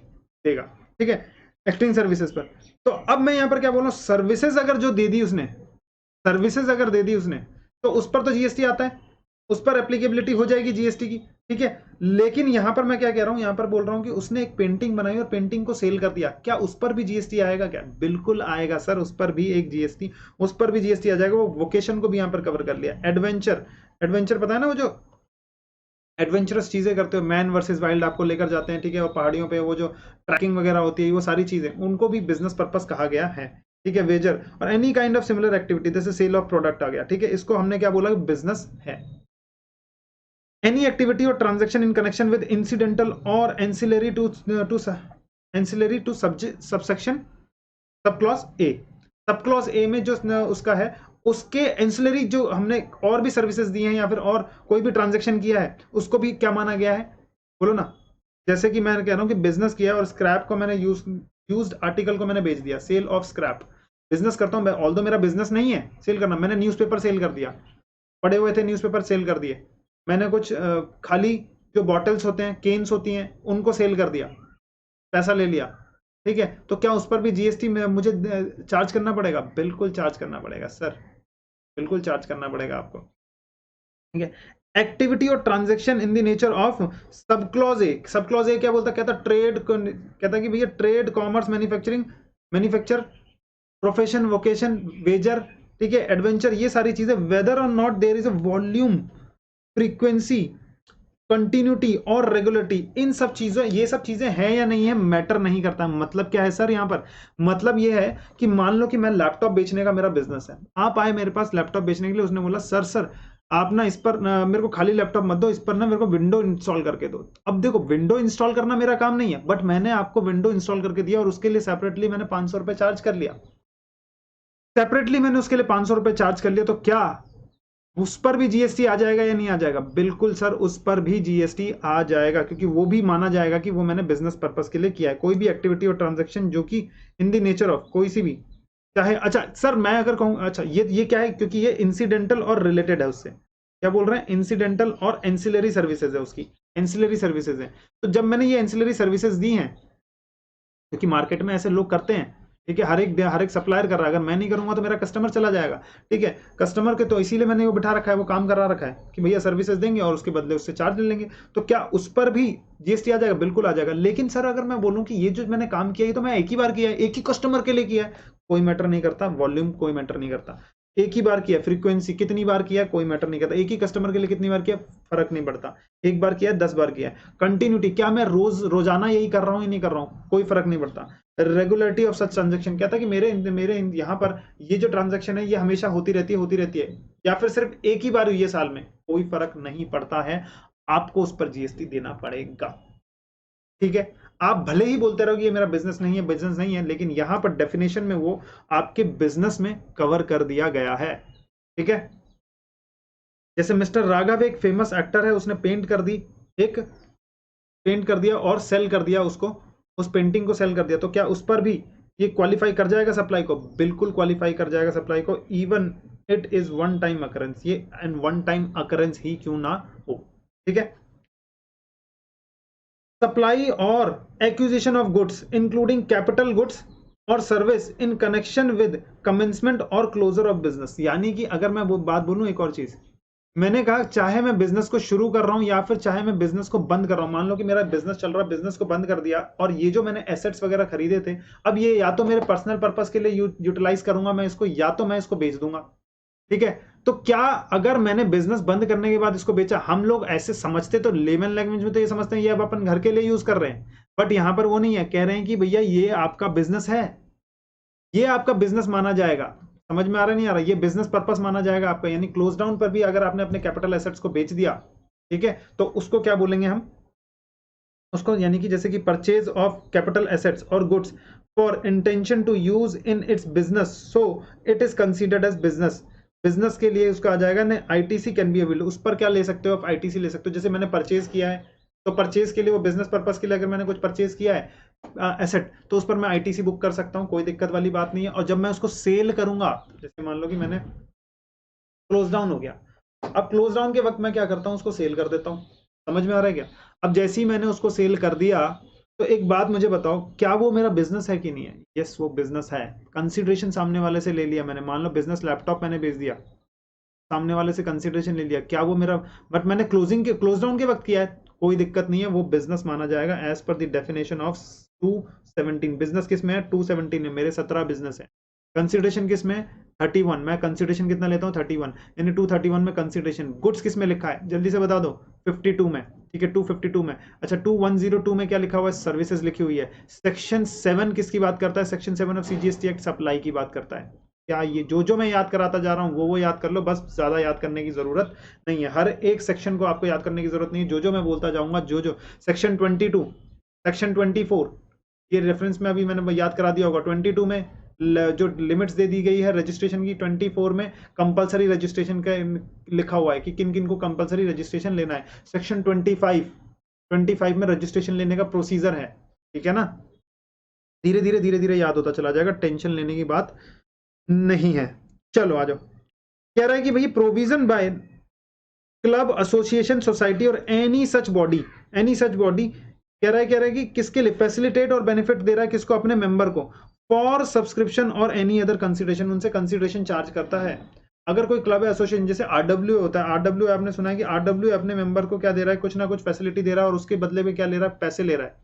देगा, ठीक है, एक्टिंग सर्विसेज पर। तो अब मैं यहां पर क्या बोल रहा हूं, सर्विसेज अगर जो दे दी उसने, सर्विसेज अगर दे दी उसने, तो उस पर तो जीएसटी आता है, उस पर एप्लीकेबिलिटी हो जाएगी जीएसटी की, ठीक है। लेकिन यहां पर मैं क्या कह रहा हूं, यहां पर बोल रहा हूं कि उसने एक पेंटिंग बनाई और पेंटिंग को सेल कर दिया, क्या उस पर भी जीएसटी आएगा क्या? बिल्कुल आएगा सर, उस पर भी एक जीएसटी, उस पर भी जीएसटी आ जाएगा। वो वोकेशन को भी यहां पर कवर कर लिया। एडवेंचर, एडवेंचर पता है ना, वो जो एडवेंचरस चीजें करते हो, मैन वर्सेस वाइल्ड आपको लेकर जाते हैं, ठीक है, और पहाड़ियों पे वो जो ट्रैकिंग वगैरह होती है, वो सारी चीजें, उनको भी बिजनेस पर्पस कहा गया है, ठीक है। वेजर और any kind of similar activity, जैसे सेल ऑफ प्रोडक्ट आ गया, ठीक है, इसको हमने क्या बोला, बिजनेस है। एनी एक्टिविटी और transaction in connection with incidental और ancillary to subsection sub clause A, sub clause ए में जो उसका है, उसके एंसिलरी जो हमने और भी सर्विसेज दी हैं, या फिर और कोई भी ट्रांजेक्शन किया है, उसको भी क्या माना गया है? बोलो ना। जैसे कि मैं कह रहा हूं कि बिजनेस किया और स्क्रैप को मैंने यूज्ड आर्टिकल को मैंने बेच दिया, सेल ऑफ स्क्रैप, बिजनेस करता हूं मैं, ऑल्दो मेरा बिजनेस नहीं है सेल करना, मैंने न्यूज़पेपर सेल कर दिया, पड़े हुए थे न्यूज़पेपर सेल कर दिए, मैंने कुछ खाली जो बॉटल्स होते हैं, केन्स होती हैं, उनको सेल कर दिया, पैसा ले लिया, ठीक है, तो क्या उस पर भी जीएसटी में मुझे चार्ज करना पड़ेगा? बिल्कुल चार्ज करना पड़ेगा सर, बिल्कुल चार्ज करना पड़ेगा आपको। ठीक है, एक्टिविटी और transaction in the nature of सब क्लॉज ए। सब क्लॉज ए क्या बोलता, कहता ट्रेड, कहता कि भैया trade, commerce, manufacturing, manufacture, profession, vocation, wager, ठीक है, एडवेंचर, ये सारी चीजें, वेदर और not there is a volume, frequency, continuity और रेगुलरिटी, इन सब चीजें, ये सब चीजें हैं या नहीं है मैटर नहीं करता। मतलब क्या है सर यहाँ पर? मतलब ये है कि मान लो कि मैं लैपटॉप बेचने का मेरा बिजनेस है, आप आए मेरे पास लैपटॉप बेचने के लिए, उसने बोला सर आप ना इस पर मेरे को खाली लैपटॉप मत दो, इस पर ना मेरे को विंडो इंस्टॉल करके दो। अब देखो, विंडो इंस्टॉल करना मेरा काम नहीं है, बट मैंने आपको विंडो इंस्टॉल करके दिया और उसके लिए सेपरेटली मैंने 500 रुपए चार्ज कर लिया, सेपरेटली मैंने उसके लिए 500 रुपए चार्ज कर लिया, तो क्या उस पर भी जीएसटी आ जाएगा या नहीं आ जाएगा? बिल्कुल सर, उस पर भी जीएसटी आ जाएगा, क्योंकि वो भी माना जाएगा कि वो मैंने बिजनेस पर्पस के लिए किया है। कोई भी एक्टिविटी और ट्रांजैक्शन जो कि इन द नेचर ऑफ कोई सी भी, चाहे, अच्छा सर मैं अगर कहूँ, अच्छा ये क्या है, क्योंकि ये इंसिडेंटल और रिलेटेड है उससे, क्या बोल रहे हैं, इंसिडेंटल और एंसिलरी सर्विसेज है उसकी, एंसिलरी सर्विसेज है। तो जब मैंने ये एंसिलरी सर्विसेज दी हैं, क्योंकि मार्केट में ऐसे लोग करते हैं, ठीक है, हर एक सप्लायर कर रहा है, अगर मैं नहीं करूंगा तो मेरा कस्टमर चला जाएगा, ठीक है, कस्टमर के, तो इसीलिए मैंने वो बिठा रखा है, वो काम करा रखा है कि भैया सर्विसेज देंगे और उसके बदले उससे चार्ज ले लेंगे। तो क्या उस पर भी जीएसटी आ जाएगा? बिल्कुल आ जाएगा। लेकिन सर अगर मैं बोलूं कि ये जो मैंने काम किया है तो मैं एक ही बार किया है, एक ही कस्टमर के लिए किया है, कोई मैटर नहीं करता, वॉल्यूम कोई मैटर नहीं करता, एक ही बार किया, फ्रीक्वेंसी कितनी बार किया कोई मैटर नहीं करता, एक ही कस्टमर के लिए कितनी बार किया फर्क नहीं पड़ता, एक बार किया 10 बार किया। कंटिन्यूटी, क्या मैं रोजाना यही कर रहा हूं या नहीं कर रहा हूं, कोई फर्क नहीं पड़ता। रेगुलरिटी ऑफ सच ट्रांजेक्शन, क्या था कि मेरे यहाँ पर ये जो ट्रांजेक्शन है ये हमेशा होती रहती है, या फिर सिर्फ एक ही बार हुई है साल में, कोई फर्क नहीं पड़ता है, आपको उस पर जीएसटी देना पड़ेगा। ठीक है, आप भले ही बोलते रहो कि ये मेरा बिजनेस नहीं है, बिजनेस नहीं है, लेकिन यहां पर डेफिनेशन में वो आपके बिजनेस में कवर कर दिया गया है। ठीक है, जैसे मिस्टर राघव एक फेमस एक्टर है, उसने पेंट कर दिया और सेल कर दिया उसको, उस पेंटिंग को सेल कर दिया, तो क्या उस पर भी ये क्वालिफाई कर जाएगा सप्लाई को? बिल्कुल क्वालिफाई कर जाएगा सप्लाई को, even it is one time occurrence, ये एंड वन टाइम अकरेंस ही क्यों ना हो। ठीक है, सप्लाई और acquisition of goods including capital goods और service in connection with commencement और क्लोजर ऑफ बिजनेस। यानी कि अगर मैं वो बात बोलूं, एक और चीज मैंने कहा, चाहे मैं बिजनेस को शुरू कर रहा हूं या फिर चाहे मैं बिजनेस को बंद कर रहा हूं, मान लो कि मेरा बिजनेस चल रहा है, बिजनेस को बंद कर दिया और ये जो मैंने एसेट्स वगैरह खरीदे थे, अब ये या तो मेरे पर्सनल पर्पस के लिए यूटिलाइज करूंगा मैं इसको, या तो मैं इसको बेच दूंगा। ठीक है, तो क्या अगर मैंने बिजनेस बंद करने के बाद इसको बेचा, हम लोग ऐसे समझते, तो लेमन लैंग्वेज में तो ये समझते हैं ये अब अपन घर के लिए यूज कर रहे हैं, बट यहां पर वो नहीं है, कह रहे हैं कि भैया ये आपका बिजनेस है, ये आपका बिजनेस माना जाएगा। समझ में आ रहा नहीं आ रहा, ये बिजनेस पर्पस माना जाएगा आपका, यानी क्लोज डाउन पर भी अगर आपने अपने कैपिटल एसेट्स को बेच दिया, ठीक है, तो उसको क्या बोलेंगे हम, उसको यानी कि जैसे कि परचेज ऑफ कैपिटल एसेट्स और goods for intention to use in its business, so it is considered as business. Business के लिए उसका आ जाएगा ना, आईटीसी कैन बी अवेल्ड, उस पर क्या ले सकते हो आप, आईटीसी ले सकते हो। जैसे मैंने परचेज किया है, तो परचेज के लिए, वो बिजनेस पर्पस के लिए अगर मैंने कुछ परचेज किया है एसेट, तो उस पर मैं आईटीसी बुक कर सकता हूँ, कोई दिक्कत वाली बात नहीं है। और जब मैं उसको सेल करूंगा, जैसे मान लो कि मैंने क्लोज डाउन हो गया, अब क्लोज डाउन के वक्त मैं क्या करता हूँ, उसको सेल कर देता हूँ। समझ में आ रहा है क्या? अब जैसे ही मैंने उसको सेल कर दिया, तो एक बात मुझे बताओ, क्या वो मेरा बिजनेस है कि नहीं है? यस, वो बिजनेस है। कंसिडरेशन सामने वाले से ले लिया मैंने, मान लो बिजनेस लैपटॉप मैंने बेच दिया, सामने वाले से कंसिडरेशन ले लिया, क्या वो मेरा, बट मैंने क्लोज डाउन के वक्त किया है, कोई दिक्कत नहीं है, वो बिजनेस माना जाएगा as per the definition of 217। Business किस में है? 217 में, मेरे 17 बिजनेस है। कंसिडरेशन किस में? 31। मैं कंसिडरेशन कितना लेता हूँ? 31, यानी 231 में कंसिडरेशन। गुड्स किस में लिखा है, जल्दी से बता दो? 52 में, ठीक है, 252 में। अच्छा, 2102 में क्या लिखा हुआ है? सर्विसेज लिखी हुई है। सेक्शन 7 किसकी बात करता है? Section 7 of CGST act supply की बात करता है। क्या ये जो मैं याद कराता जा रहा हूँ वो याद कर लो, बस, ज्यादा याद करने की जरूरत नहीं है, हर एक सेक्शन को आपको याद करने की जरूरत नहीं है, जो मैं बोलता जाऊंगा, जो सेक्शन 22, सेक्शन 24, ये रेफरेंस में अभी मैंने याद करा दिया होगा। 22 में जो लिमिट्स दे दी गई है रजिस्ट्रेशन की, 24 में कंपलसरी रजिस्ट्रेशन का लिखा हुआ है कि किन किन को कंपलसरी रजिस्ट्रेशन लेना है। सेक्शन 25 में रजिस्ट्रेशन लेने का प्रोसीजर है। ठीक है ना, धीरे धीरे याद होता चला जाएगा, टेंशन लेने की बात नहीं है। चलो आ जाओ, कह रहा है कि भाई provision by club, association, society और एनी सच बॉडी कह रहा है कि किसके लिए फैसिलिटेट और बेनिफिट दे रहा है, किसको, अपने मेंबर को, फॉर सब्सक्रिप्शन और एनी अदर कंसिडरेशन, उनसे कंसिडरेशन चार्ज करता है। अगर कोई क्लब एसोसिएशन जैसे आरडब्ल्यू होता है, आरडब्ल्यू आपने सुना है कि आरडब्ल्यू अपने मेंबर को क्या दे रहा है, कुछ ना कुछ फैसिलिटी दे रहा है और उसके बदले में क्या ले रहा है, पैसे ले रहा है।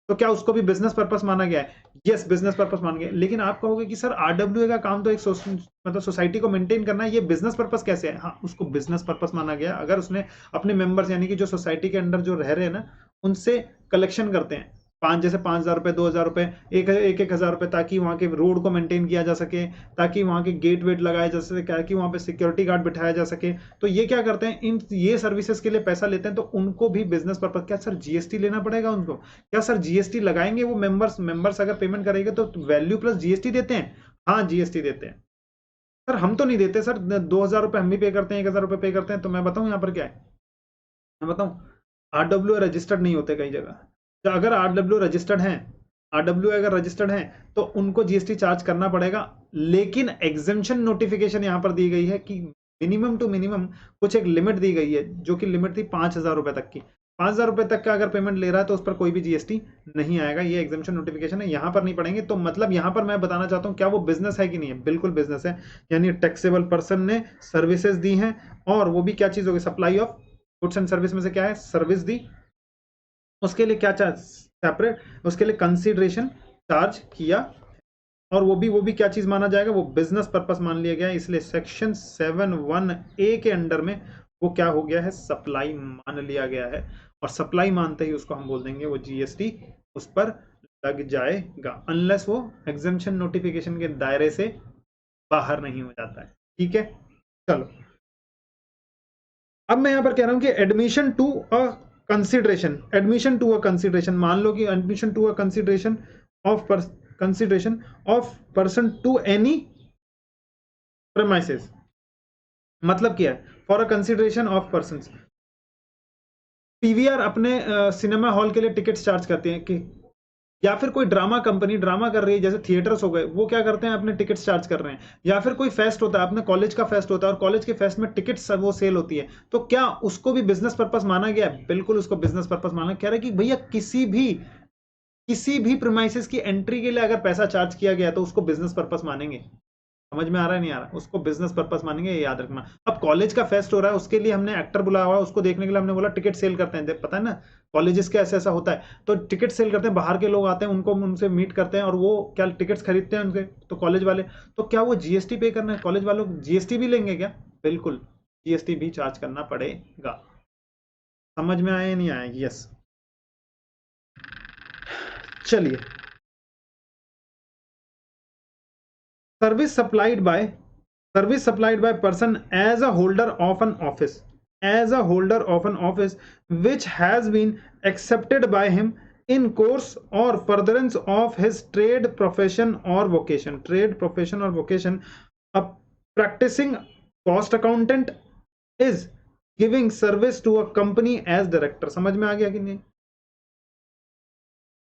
तो क्या उसको भी बिजनेस पर्पस माना गया है? यस, बिजनेस पर्पस मान गया। लेकिन आप कहोगे कि सर आरडब्ल्यू का काम तो एक मतलब सोसाइटी को मेंटेन करना है, ये बिजनेस पर्पस कैसे है? हाँ, उसको बिजनेस पर्पस माना गया अगर उसने अपने मेंबर्स यानी कि जो सोसाइटी के अंदर जो रह रहे हैं ना, उनसे कलेक्शन करते हैं, जैसे 5,000 रुपए, 2,000 रुपए, एक हजार रुपए, ताकि वहां के रोड को मेंटेन किया जा सके, ताकि वहां के गेट वेट लगाए जा सके, ताकि वहां पे सिक्योरिटी गार्ड बिठाया जा सके। तो ये क्या करते हैं, इन ये सर्विसेज के लिए पैसा लेते हैं, तो उनको भी बिजनेस पर्पज। क्या सर जीएसटी लेना पड़ेगा उनको? क्या सर जीएसटी लगाएंगे वो मेंबर्स अगर पेमेंट करेंगे तो वैल्यू प्लस जीएसटी देते हैं? हाँ, जीएसटी देते हैं। सर हम तो नहीं देते सर, 2,000 रुपए हम भी पे करते हैं, 1,000 रुपए पे करते हैं। तो मैं बताऊं यहाँ पर क्या है, मैं बताऊं, आरडब्ल्यू रजिस्टर्ड नहीं होते कई जगह। तो अगर आरडब्ल्यू रजिस्टर्ड है, आरडब्ल्यू अगर रजिस्टर्ड है तो उनको जीएसटी चार्ज करना पड़ेगा। लेकिन एग्जेम्पशन नोटिफिकेशन यहां पर दी गई है कि मिनिमम टू मिनिमम कुछ एक लिमिट दी गई है, जो कि लिमिट थी 5,000 रुपए तक की। 5,000 रुपए तक का अगर पेमेंट ले रहा है तो उस पर कोई भी जीएसटी नहीं आएगा। ये एग्जेम्पशन नोटिफिकेशन है, यहां पर नहीं पड़ेंगे। तो मतलब यहां पर मैं बताना चाहता हूं, क्या वो बिजनेस है कि नहीं है? बिल्कुल बिजनेस है। यानी टैक्सेबल पर्सन ने सर्विसेज दी हैं, और वो भी क्या चीज होगी, supply of goods and service में से क्या है, सर्विस दी, उसके लिए क्या चार्ज सेपरेट, उसके लिए कंसीडरेशन चार्ज किया, और वो भी क्या चीज माना जाएगा, वो बिजनेस पर्पस मान लिया गया है। इसलिए सेक्शन 7(1)(a) के अंडर में वो क्या हो गया है, सप्लाई मान लिया गया है। और सप्लाई मानते ही उसको हम बोल देंगे वो जीएसटी उस पर लग जाएगा, अनलेस वो एग्जेम्पशन नोटिफिकेशन के दायरे से बाहर नहीं हो जाता है। ठीक है, चलो अब मैं यहां पर कह रहा हूं कि admission to a consideration, admission to a consideration, मान लो कि admission to a consideration of consideration of person to any premises, मतलब क्या है, for a consideration of person. PVR अपने सिनेमा हॉल के लिए टिकट्स चार्ज करते हैं कि, या फिर कोई ड्रामा कंपनी ड्रामा कर रही है, जैसे थिएटर्स हो गए, वो क्या करते हैं, अपने टिकट्स चार्ज कर रहे हैं। या फिर कोई फेस्ट होता है, अपने कॉलेज का फेस्ट होता है और कॉलेज के फेस्ट में टिकट्स वो सेल होती है, तो क्या उसको भी बिजनेस पर्पस माना गया? बिल्कुल उसको बिजनेस पर्पस माना। कह रहा है कि भैया किसी भी प्रीमाइसेस की एंट्री के लिए अगर पैसा चार्ज किया गया तो उसको बिजनेस पर्पस मानेंगे। समझ में आ रहा है, नहीं आ रहा? उसको बिजनेस पर्पस मानेंगे, ये याद रखना। अब कॉलेज का फेस्ट हो रहा है, उसके लिए हमने एक्टर बुलाया हुआ है, उसको देखने के लिए हमने बोला टिकट सेल करते हैं, पता है ना कॉलेजेस के ऐसा ऐसा होता है, तो टिकट सेल करते हैं, बाहर के लोग आते हैं, उनको उनसे मीट करते हैं और वो क्या टिकट्स खरीदते हैं उनके, तो कॉलेज वाले, तो क्या वो जीएसटी पे करना है? कॉलेज वालों जीएसटी भी लेंगे क्या? बिल्कुल, जीएसटी भी चार्ज करना पड़ेगा। समझ में आया नहीं आया? यस, चलिए, service supplied by, service supplied by person as a holder of an office, as a holder of an office which has been accepted by him in course or furtherance of his trade profession or vocation, trade profession or vocation. A practicing cost accountant is giving service to a company as director। समझ में आ गया कि नहीं?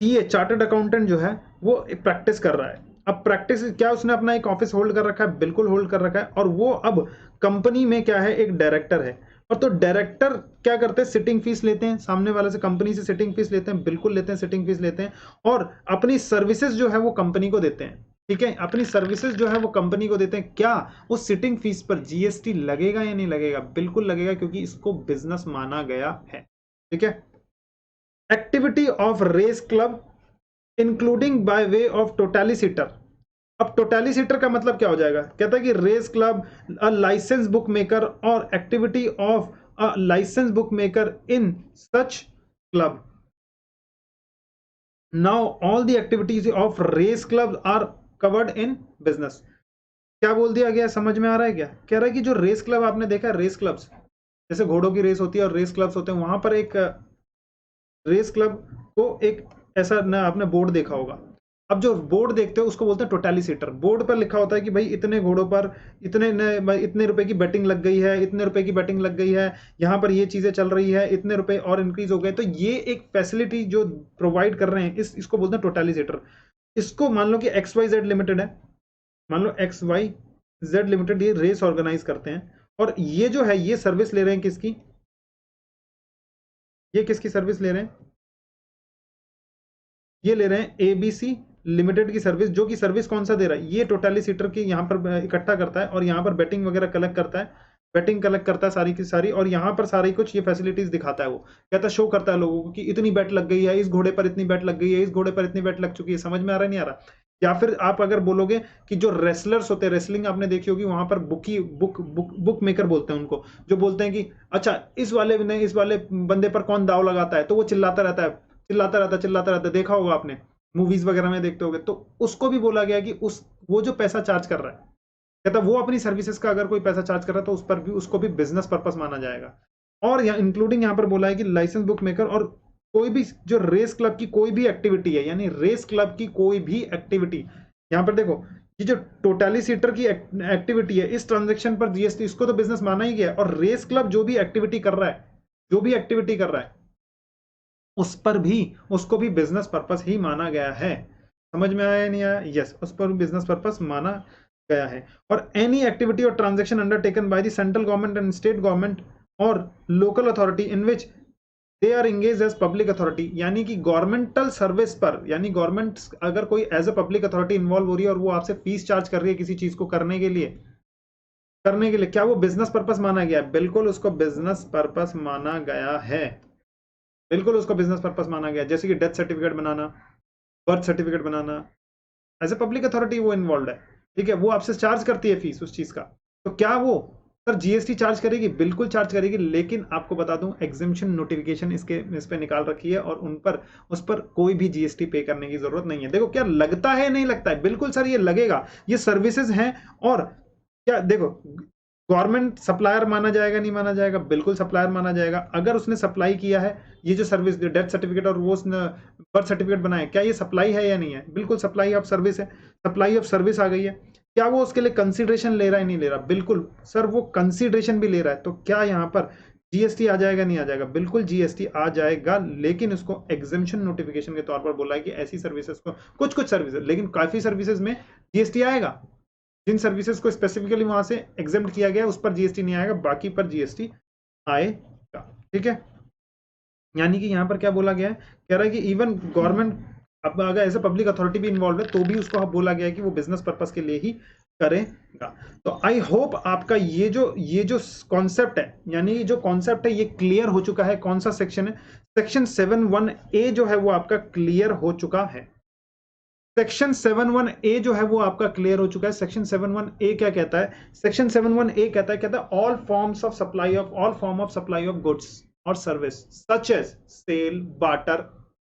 ये चार्टर्ड अकाउंटेंट जो है वो प्रैक्टिस कर रहा है। अब प्रैक्टिस क्या, उसने अपना एक ऑफिस होल्ड कर रखा है, बिल्कुल होल्ड कर रखा है, और वो अब कंपनी में क्या है, एक डायरेक्टर है। और तो डायरेक्टर क्या करते हैं, सिटिंग फीस लेते हैं, सामने वाले से कंपनी से सिटिंग फीस लेते हैं, बिल्कुल लेते हैं, सिटिंग फीस लेते हैं, और अपनी सर्विसेज जो है वो कंपनी को देते हैं। ठीक है, अपनी सर्विसेज जो है वो कंपनी को देते हैं। क्या उस सिटिंग फीस पर जीएसटी लगेगा या नहीं लगेगा? बिल्कुल लगेगा, क्योंकि इसको बिजनेस माना गया है। ठीक है, activity of race club including by way of totalisator. अब टोटलिसिटर का मतलब क्या हो जाएगा? कहता है कि race club, a licence book maker और activity of a licence book maker in such club. Now all the activities of race club are covered in business. क्या बोल दिया गया, समझ में आ रहा है क्या? कह रहा है कि जो रेस क्लब आपने देखा है, रेस क्लब्स जैसे घोड़ों की रेस होती है और रेस क्लब्स होते हैं, वहां पर एक रेस क्लब को एक ऐसा ना आपने बोर्ड देखा होगा। अब जो बोर्ड देखते हो उसको बोलते हैं टोटलिसिटर। बोर्ड पर लिखा होता है कि भाई इतने घोड़ों पर इतने रुपए की बेटिंग लग गई है, इतने रुपए की बेटिंग लग गई है, यहाँ पर ये चीजें चल रही है, इतने रुपए और इंक्रीज हो गए। तो ये एक फैसिलिटी जो प्रोवाइड कर रहे हैं, इसको बोलते हैं टोटलिसिटर। इसको मान लो कि एक्स वाई जेड लिमिटेड है, मान लो एक्स वाई जेड लिमिटेड ये रेस ऑर्गेनाइज करते हैं, और ये जो है ये सर्विस ले रहे हैं किसकी, ये किसकी सर्विस ले रहे हैं? ये ले रहे हैं एबीसी लिमिटेड की सर्विस, जो कि सर्विस कौन सा दे रहा है, ये टोटली सीटर की यहाँ पर इकट्ठा करता है और यहाँ पर बेटिंग वगैरह कलेक्ट करता है, बेटिंग कलेक्ट करता है सारी की सारी, और यहाँ पर सारी कुछ ये फैसिलिटीज दिखाता है। वो कहता है, शो करता है लोगों को कि इतनी बेट लग गई है, इस घोड़े पर इतनी बेट लग गई है, इस घोड़े पर इतनी बेट लग चुकी है। समझ में आ रहा नहीं आ रहा? या फिर आप अगर बोलोगे कि जो रेसलर्स होते हैं, रेसलिंग आपने देखी होगी, वहां पर बुक मेकर बोलते हैं उनको, जो बोलते हैं कि अच्छा इस वाले बंदे पर कौन दाव लगाता है, तो वो चिल्लाता रहता है, चिल्लाता रहता है, देखा होगा आपने, मूवीज वगैरह में देखते होगे। तो उसको भी बोला गया कि वो जो पैसा चार्ज कर रहा है, कहता वो अपनी सर्विसेज का अगर कोई पैसा चार्ज कर रहा है तो उस पर भी, उसको भी बिजनेस पर्पस माना जाएगा। और यहाँ इंक्लूडिंग यहाँ पर बोला है कि लाइसेंस बुक मेकर और कोई भी जो रेस क्लब की कोई भी एक्टिविटी है, यानी रेस क्लब की कोई भी एक्टिविटी, यहाँ पर देखो ये जो टोटली सीटर की एक्टिविटी है, इस ट्रांजेक्शन पर जीएसटी, इसको तो बिजनेस माना ही गया है। और रेस क्लब जो भी एक्टिविटी कर रहा है, उस पर भी, उसको भी बिजनेस पर्पस ही माना गया है। समझ में आया नहीं आया? यस, उस पर बिजनेस पर्पस माना गया है। और एनी एक्टिविटी और transaction undertaken by the central government and state government और local authority in which they are engage as public authority, यानी कि गवर्नमेंटल सर्विस पर, यानी गवर्नमेंट अगर कोई as a public authority involve हो रही है और वो आपसे फीस चार्ज कर रही है किसी चीज को करने के लिए, क्या वो बिजनेस पर्पस माना गया है? बिल्कुल उसको बिजनेस पर्पस माना गया है, बिल्कुल उसको बिजनेस पर्पस माना गया। जैसे कि डेथ सर्टिफिकेट बनाना, बर्थ सर्टिफिकेट बनाना, एज ए पब्लिक अथॉरिटी वो इन्वॉल्व है, ठीक है, वो आपसे चार्ज करती है फीस उस चीज का। तो क्या वो सर जीएसटी चार्ज करेगी? बिल्कुल चार्ज करेगी, लेकिन आपको बता दूं एग्जेम्पशन नोटिफिकेशन इस पे निकाल रखी है और उस पर कोई भी जीएसटी पे करने की जरूरत नहीं है। देखो क्या लगता है, नहीं लगता है? बिल्कुल सर ये लगेगा, ये सर्विसेज हैं। और क्या देखो, गवर्नमेंट सप्लायर माना जाएगा, नहीं माना जाएगा? बिल्कुल सप्लायर माना जाएगा। अगर उसने सप्लाई किया है, ये जो सर्विस डेथ सर्टिफिकेट और वो बर्थ सर्टिफिकेट बनाए, क्या ये सप्लाई है या नहीं है? बिल्कुल सप्लाई ऑफ सर्विस है, सप्लाई ऑफ सर्विस आ गई है। क्या वो उसके लिए कंसिडरेशन ले रहा है, नहीं ले रहा? बिल्कुल सर वो कंसिडरेशन भी ले रहा है। तो क्या यहाँ पर जीएसटी आ जाएगा, नहीं आ जाएगा? बिल्कुल जीएसटी आ जाएगा, लेकिन उसको एग्जेम्पशन नोटिफिकेशन के तौर पर बोला है कि ऐसी सर्विसेज को, कुछ सर्विसेज, लेकिन काफी सर्विसेज में जीएसटी आएगा। जिन सर्विसेज को स्पेसिफिकली वहां से एग्जेम्प्ट किया गया उस पर जीएसटी नहीं आएगा, बाकी पर जीएसटी आएगा, ठीक है। यानी कि यहाँ पर क्या बोला गया है, कह रहा है कि इवन गवर्नमेंट अब अगर एज ए पब्लिक अथॉरिटी भी इन्वॉल्व है तो भी उसको बोला गया है कि वो बिजनेस पर्पस के लिए ही करेगा। तो आई होप आपका ये जो कॉन्सेप्ट है, यानी जो कॉन्सेप्ट है ये क्लियर हो चुका है। कौन सा सेक्शन है? सेक्शन 7(1)(a) जो है वो आपका क्लियर हो चुका है। सेक्शन 7(1)(a) जो है वो आपका क्लियर हो चुका है। सेक्शन 7(1)(a) क्या कहता है? सेक्शन 7(1)(a) कहता है all form of supply of goods और service such as sale, barter,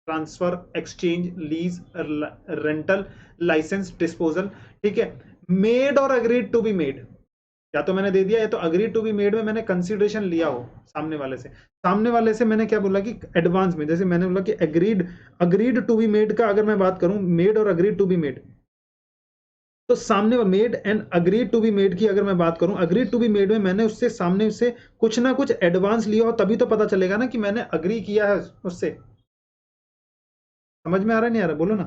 transfer, exchange, lease, rental, licence, disposal, ठीक है, मेड और अग्रीड टू बी मेड, या तो मैंने दे दिया या तो अग्री टू बी मेड में मैंने कंसीडरेशन लिया हो सामने वाले से मैंने क्या बोला कि एडवांस में, जैसे मैंने बोला कि अग्रीड टू बी मेड का अगर मैं बात करूं, मेड और अग्रीड टू बी मेड, तो सामने made and agreed to be made की अगर मैं बात करूं, अग्रीड टू बी मेड में मैंने उससे सामने से कुछ ना कुछ एडवांस लिया हो, तभी तो पता चलेगा ना कि मैंने अग्री किया है उससे। समझ में आ रहा है नहीं आ रहा? बोलो ना।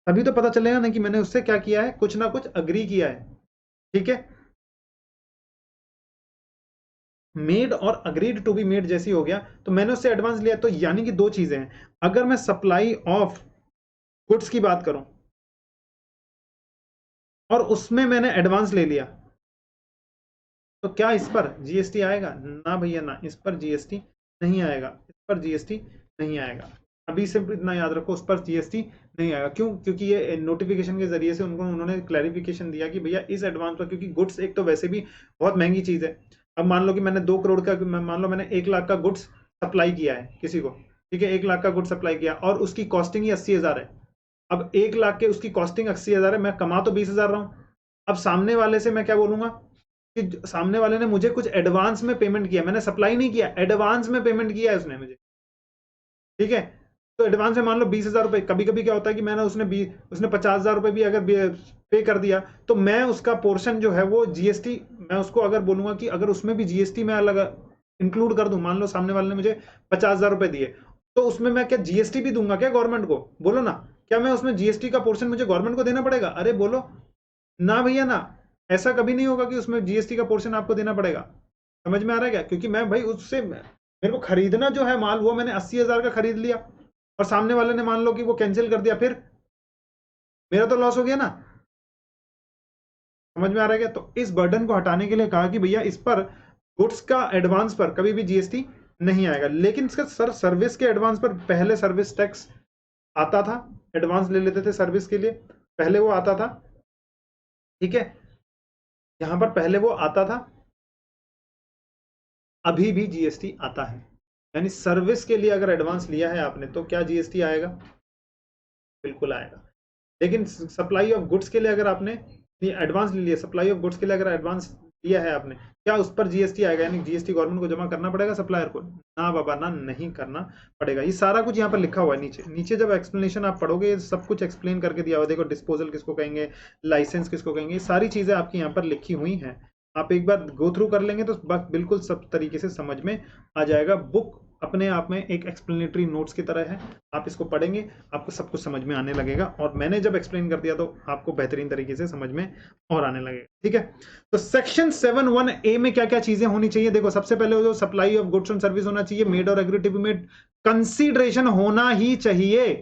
तभी तो पता चलेगा ना कि मैंने उससे क्या किया है, कुछ ना कुछ अग्री किया है, ठीक है। मेड और अग्रीड टू बी मेड जैसी हो गया, तो मैंने उससे एडवांस लिया। तो यानी कि दो चीजें हैं, अगर मैं सप्लाई ऑफ गुड्स की बात करूं और उसमें मैंने एडवांस ले लिया, तो क्या इस पर जीएसटी आएगा? ना भैया ना, इस पर जीएसटी नहीं आएगा, इस पर जीएसटी नहीं आएगा। अभी से इतना याद रखो, उस पर जीएसटी नहीं आएगा। क्यों? क्योंकि ये नोटिफिकेशन के जरिए से उन्होंने क्लैरिफिकेशन दिया कि भैया इस एडवांस पर, क्योंकि गुड्स एक तो वैसे भी बहुत महंगी चीज है। अब मान लो कि मैंने 2 करोड़ का, मान लो मैंने 1 लाख का गुड्स सप्लाई किया है किसी को, ठीक है, 1 लाख का गुड्स सप्लाई किया और उसकी कॉस्टिंग ही 80,000 है। अब 1 लाख के उसकी कॉस्टिंग 80,000 है, मैं कमा तो 20,000 रहा हूं। अब सामने वाले से मैं क्या बोलूंगा कि सामने वाले ने मुझे कुछ एडवांस में पेमेंट किया, मैंने सप्लाई नहीं किया, एडवांस में पेमेंट किया है उसने मुझे, ठीक है। तो एडवांस में मान लो 20,000 रुपए, कभी कभी क्या होता है कि मैंने उसने 50,000 रुपए भी अगर पे कर दिया, तो मैं उसका पोर्शन जो है वो जीएसटी, मैं उसको अगर बोलूंगा कि अगर उसमें भी जीएसटी मैं अलग इंक्लूड कर दूं, मान लो सामने वाले ने मुझे 50,000 रुपए दिए, तो उसमें मैं क्या जीएसटी भी दूंगा क्या गवर्नमेंट को? बोलो ना, क्या मैं उसमें जीएसटी का पोर्शन मुझे गवर्नमेंट को देना पड़ेगा? अरे बोलो ना भैया ना, ऐसा कभी नहीं होगा कि उसमें जीएसटी का पोर्शन आपको देना पड़ेगा। समझ में आ रहा है क्या? क्योंकि मैं भाई उससे, मेरे को खरीदना जो है माल, वो मैंने 80,000 का खरीद लिया, और सामने वाले ने मान लो कि वो कैंसिल कर दिया, फिर मेरा तो लॉस हो गया ना। समझ में आ रहा है क्या? तो इस बर्डन को हटाने के लिए कहा कि भैया इस पर गुड्स का एडवांस पर कभी भी जीएसटी नहीं आएगा। लेकिन इसका सर सर्विस के एडवांस पर पहले सर्विस टैक्स आता था, एडवांस ले लेते थे सर्विस के लिए, पहले वो आता था, ठीक है, यहां पर पहले वो आता था, अभी भी जीएसटी आता है। यानी सर्विस के लिए अगर एडवांस लिया है आपने तो क्या जीएसटी आएगा? बिल्कुल आएगा। लेकिन सप्लाई ऑफ गुड्स के लिए अगर आपने एडवांस ले लिया, सप्लाई ऑफ गुड्स के लिए अगर एडवांस लिया है आपने, क्या उस पर जीएसटी आएगा? यानी जीएसटी गवर्नमेंट को जमा करना पड़ेगा सप्लायर को? ना बाबा ना, नहीं करना पड़ेगा। ये सारा कुछ यहाँ पर लिखा हुआ है नीचे। नीचे जब एक्सप्लेनेशन आप पढ़ोगे सब कुछ एक्सप्लेन करके दिया हुआ। देखो डिस्पोजल किसको कहेंगे, लाइसेंस किसको कहेंगे, ये सारी चीजें आपकी यहाँ पर लिखी हुई हैं। आप एक बार गो थ्रू कर लेंगे तो बिल्कुल सब तरीके से समझ में आ जाएगा। बुक अपने आप में एक एक्सप्लेनेटरी नोट्स की तरह है, आप इसको पढ़ेंगे आपको सब कुछ समझ में आने लगेगा। और मैंने जब एक्सप्लेन कर दिया तो आपको बेहतरीन तरीके से समझ में और आने लगेगा, ठीक है। तो सेक्शन 7(1)(a) में क्या क्या चीजें होनी चाहिए? देखो सबसे पहले जो supply of goods and service होना चाहिए, made or agree to be made, consideration होना ही चाहिए,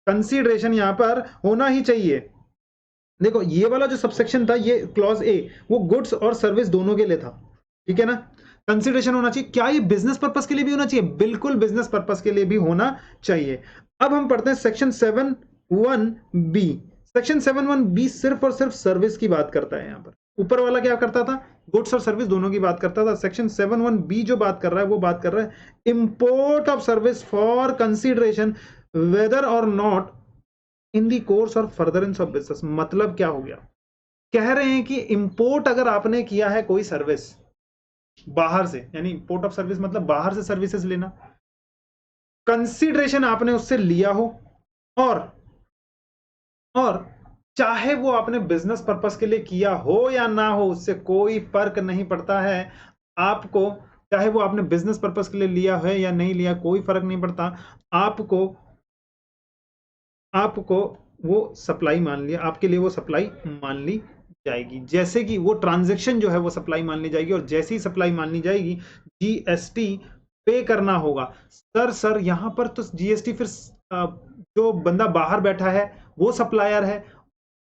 कंसीडरेशन यहां पर होना ही चाहिए। देखो ये वाला जो सबसेक्शन था, ये क्लॉज ए, वो गुड्स और सर्विस दोनों के लिए था, ठीक है ना। कंसीडरेशन होना चाहिए, क्या ये बिजनेस पर्पस के लिए भी होना चाहिए? बिल्कुल बिजनेस पर्पस के लिए भी होना चाहिए। अब हम पढ़ते हैं सेक्शन 7(1)(b). सेक्शन 7(1)(b) सिर्फ और सिर्फ सर्विस की बात करता है। यहां पर ऊपर वाला क्या करता था? गुड्स और सर्विस दोनों की बात करता था। सेक्शन 7(1)(b) जो बात कर रहा है वो बात कर रहा है import of service for consideration whether और नॉट इन दी कोर्स और फर्दरेंस ऑफ बिजनेस। मतलब क्या हो गया? कह रहे हैं कि इंपोर्ट अगर आपने किया है कोई सर्विस बाहर से, यानी इंपोर्ट ऑफ सर्विस मतलब बाहर से सर्विसेज लेना, कंसीडरेशन आपने उससे लिया हो, और चाहे वो आपने बिजनेस पर्पस के लिए किया हो या ना हो, उससे कोई फर्क नहीं पड़ता है आपको। चाहे वो आपने बिजनेस पर्पस के लिए लिया है या नहीं लिया, कोई फर्क नहीं पड़ता आपको। आपको वो सप्लाई मान लिया, आपके लिए वो सप्लाई मान ली जाएगी। जैसे कि वो ट्रांजैक्शन जो है वो सप्लाई मान ली जाएगी, और जैसी सप्लाई मान ली जाएगी जीएसटी पे करना होगा। सर यहां पर तो जीएसटी फिर जो बंदा बाहर बैठा है वो सप्लायर है,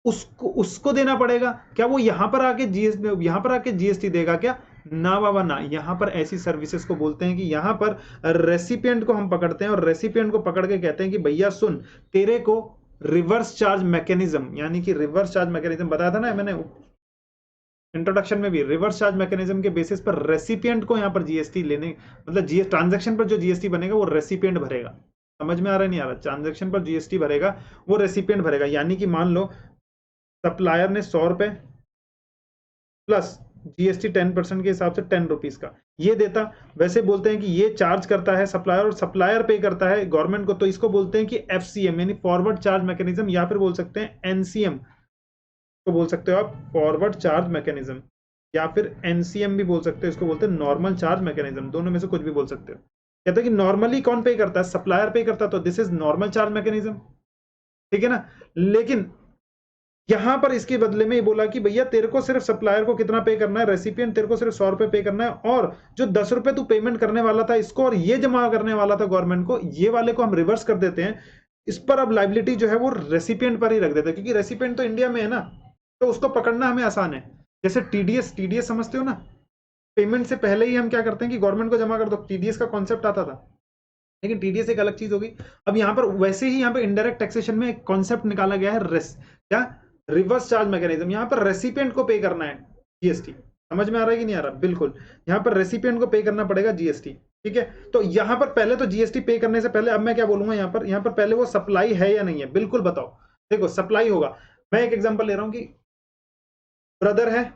उसको देना पड़ेगा क्या? वो यहां पर आके जीएसटी देगा क्या? ना बाबा ना। यहां पर ऐसी सर्विसेज को बोलते हैं कि यहां पर रेसिपिएंट को हम पकड़ते हैं, और रेसिपिएंट को पकड़ के कहते हैं कि भैया सुन, तेरे को रिवर्स चार्ज मैकेनिज्म, यानी कि रिवर्स चार्ज मैकेनिज्म बताया था ना मैंने इंट्रोडक्शन में भी, रिवर्स चार्ज मैकेनिज्म के बेसिस पर रेसिपिएंट को यहां पर जीएसटी लेने, मतलब जीएस ट्रांजैक्शन पर जो जीएसटी बनेगा वो रेसिपिएंट भरेगा। समझ में आ रहा है नहीं आ रहा? ट्रांजैक्शन पर जीएसटी भरेगा वो रेसिपिएंट भरेगा। यानी कि मान लो सप्लायर ने 100 रुपए प्लस जीएसटी 10% के हिसाब से 10 रुपीज का ये देता, वैसे बोलते हैं कि ये चार्ज करता है सप्लायर, और सप्लायर पे करता है गवर्नमेंट को, तो इसको बोलते हैं कि एफसीएम यानी फॉरवर्ड चार्ज मैकेनिज्म, या फिर बोल सकते हैं एनसीएम को बोल सकते हो आप, फॉरवर्ड चार्ज मैकेनिज्म, या फिर एनसीएम भी बोल सकते हो, इसको बोलते हैं नॉर्मल चार्ज मैकेनिज्म, दोनों में से कुछ भी बोल सकते हो। कहते हैं कि नॉर्मली कौन पे करता है? सप्लायर पे करता है, तो this is normal charge mechanism, ठीक है ना। लेकिन यहां पर इसके बदले में ये बोला कि भैया तेरे को सिर्फ सप्लायर को कितना पे करना है, रेसिपिएंट तेरे को सिर्फ 100 रुपए पे करना है, और जो 10 रुपए तू पेमेंट करने वाला था इसको, और ये जमा करने वाला था गवर्नमेंट को, ये वाले को हम रिवर्स कर देते हैं। इस पर अब लाइबिलिटी जो है वो रेसिपिएंट पर ही रख देते हैं, क्योंकि रेसिपिएंट तो इंडिया में है ना, तो उसको पकड़ना हमें आसान है। जैसे टीडीएस समझते हो ना, पेमेंट से पहले ही हम क्या करते हैं कि गवर्नमेंट को जमा कर दो, टीडीएस का कॉन्सेप्ट आता था। लेकिन टीडीएस एक अलग चीज होगी। अब यहाँ पर वैसे ही यहाँ पर इनडायरेक्ट टैक्सेशन में एक कॉन्सेप्ट निकाला गया है, क्या? Reverse charge mechanism. यहाँ पर रेसिपिएंट को पे करना है जीएसटी। समझ में आ रहा है कि नहीं आ रहा? बिल्कुल, यहाँ पर रेसिपिएंट को पे करना पड़ेगा जीएसटी, ठीक है। तो यहाँ पर पहले तो जीएसटी पे करने से पहले अब मैं क्या बोलूंगा, यहाँ पर पहले वो सप्लाई है या नहीं है, बिल्कुल बताओ। देखो सप्लाई होगा, मैं एक एग्जांपल ले रहा हूँ कि ब्रदर है,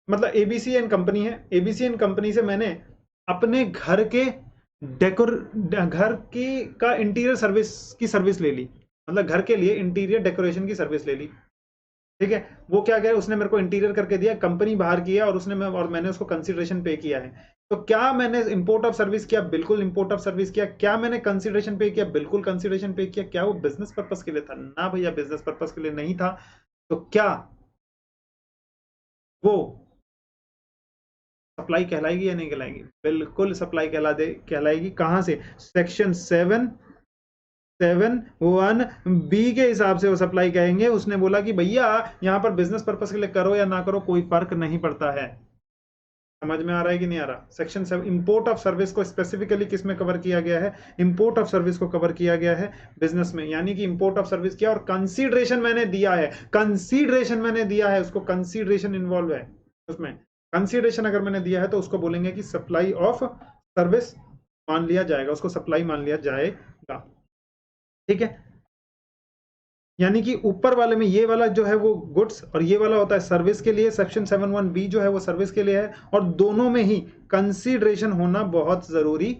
मतलब एबीसी एंड कंपनी है, एबीसी एंड कंपनी से मैंने अपने घर के घर की का इंटीरियर सर्विस की सर्विस ले ली, मतलब घर के लिए इंटीरियर डेकोरेशन की सर्विस ले ली, ठीक है। वो क्या कह, उसने मेरे को इंटीरियर करके दिया, कंपनी बाहर किया, और मैंने उसको कंसीडरेशन पे किया है। तो क्या मैंने इंपोर्ट ऑफ सर्विस किया? बिल्कुल इंपोर्ट ऑफ सर्विस किया। क्या मैंने कंसीडरेशन पे किया? बिल्कुल कंसीडरेशन पे किया। क्या वो बिजनेस पर्पस के लिए था? ना भैया, बिजनेस पर्पस के लिए नहीं था। तो क्या वो सप्लाई कहलाएगी या नहीं कहलाएगी? बिल्कुल सप्लाई कहलाएगी। कहां से? सेक्शन 7 7(1)(b) के हिसाब से वो सप्लाई कहेंगे। उसने बोला कि भैया यहाँ पर बिजनेस पर्पस के लिए करो या ना करो कोई फर्क नहीं पड़ता है। समझ में आ रहा है कि नहीं आ रहा? सेक्शन 7 इंपोर्ट ऑफ सर्विस को स्पेसिफिकली किस में कवर किया गया है? इंपोर्ट ऑफ सर्विस को कवर किया गया है बिजनेस में, यानी कि इंपोर्ट ऑफ सर्विस किया और कंसीडरेशन मैंने दिया है, कंसीडरेशन मैंने दिया है, उसको कंसीडरेशन इन्वॉल्व है उसमें। कंसीडरेशन अगर मैंने दिया है तो उसको बोलेंगे कि सप्लाई ऑफ सर्विस मान लिया जाएगा, उसको सप्लाई मान लिया जाएगा। ठीक है, यानी कि ऊपर वाले में ये वाला जो है वो गुड्स और ये वाला होता है सर्विस के लिए, सेक्शन 7(1)(b) जो है वो सर्विस के लिए है, और दोनों में ही कंसीडरेशन होना बहुत जरूरी।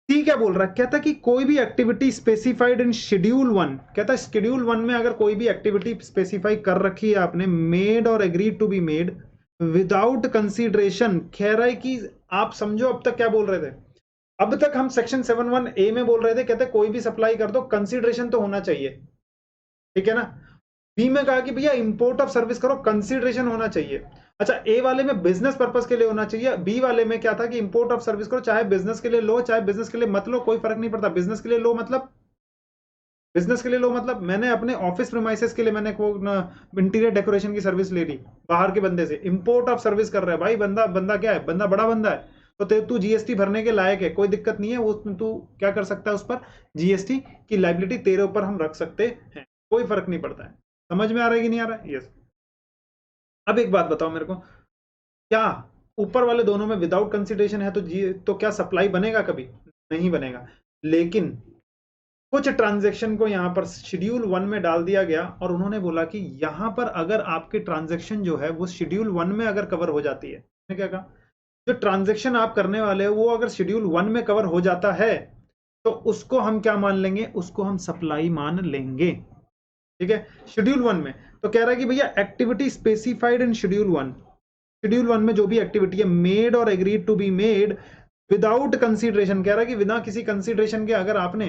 ठीक है, बोल रहा है, कहता कि कोई भी एक्टिविटी स्पेसिफाइड इन शेड्यूल 1, कहता है शेड्यूल 1 में अगर कोई भी एक्टिविटी स्पेसिफाई कर रखी है आपने, made or agreed to be made without consideration, कह रहा है कि आप समझो अब तक क्या बोल रहे थे, अब तक हम सेक्शन 7(1)(a) में बोल रहे थे, कहते कोई भी सप्लाई कर दो कंसीडरेशन तो होना चाहिए, ठीक है ना। बी में कहा कि भैया इंपोर्ट ऑफ सर्विस करो कंसीडरेशन होना चाहिए। अच्छा, ए वाले में बिजनेस पर्पस के लिए होना चाहिए, बी वाले में क्या था कि इंपोर्ट ऑफ सर्विस करो, चाहे बिजनेस के लिए लो चाहे बिजनेस के लिए मत लो, कोई फर्क नहीं पड़ता। बिजनेस के लिए लो मतलब, बिजनेस के लिए लो मतलब मैंने अपने ऑफिस प्रीमाइसेस के लिए मैंने वो इंटीरियर डेकोरेशन की सर्विस ले ली बाहर के बंदे से, इंपोर्ट ऑफ सर्विस कर रहा है भाई बंदा, बंदा क्या है, बंदा बड़ा बंदा है, तो तू जीएसटी भरने के लायक है, कोई दिक्कत नहीं है, वो तू क्या कर सकता है, उस पर जीएसटी की लायबिलिटी तेरे ऊपर हम रख सकते हैं, कोई फर्क नहीं पड़ता है। समझ में आ रहा है कि नहीं आ रहा है? यस। अब एक बात बताओ मेरे को, क्या ऊपर वाले दोनों में विदाउट कंसिडरेशन है तो क्या सप्लाई बनेगा? कभी नहीं बनेगा। लेकिन कुछ ट्रांजैक्शन को यहां पर शेड्यूल 1 में डाल दिया गया और उन्होंने बोला कि यहां पर अगर आपके ट्रांजैक्शन जो है वो शेड्यूल 1 में अगर कवर हो जाती है, क्या कहा, जो ट्रांजैक्शन आप करने वाले हो वो अगर शेड्यूल 1 में कवर हो जाता है तो उसको हम क्या मान लेंगे, उसको हम सप्लाई मान लेंगे। ठीक है, शेड्यूल 1 में तो कह रहा है कि भैया activity specified in schedule 1, schedule 1 में जो भी एक्टिविटी है made or agreed to be made without consideration, कह रहा है कि बिना किसी कंसीडरेशन के अगर आपने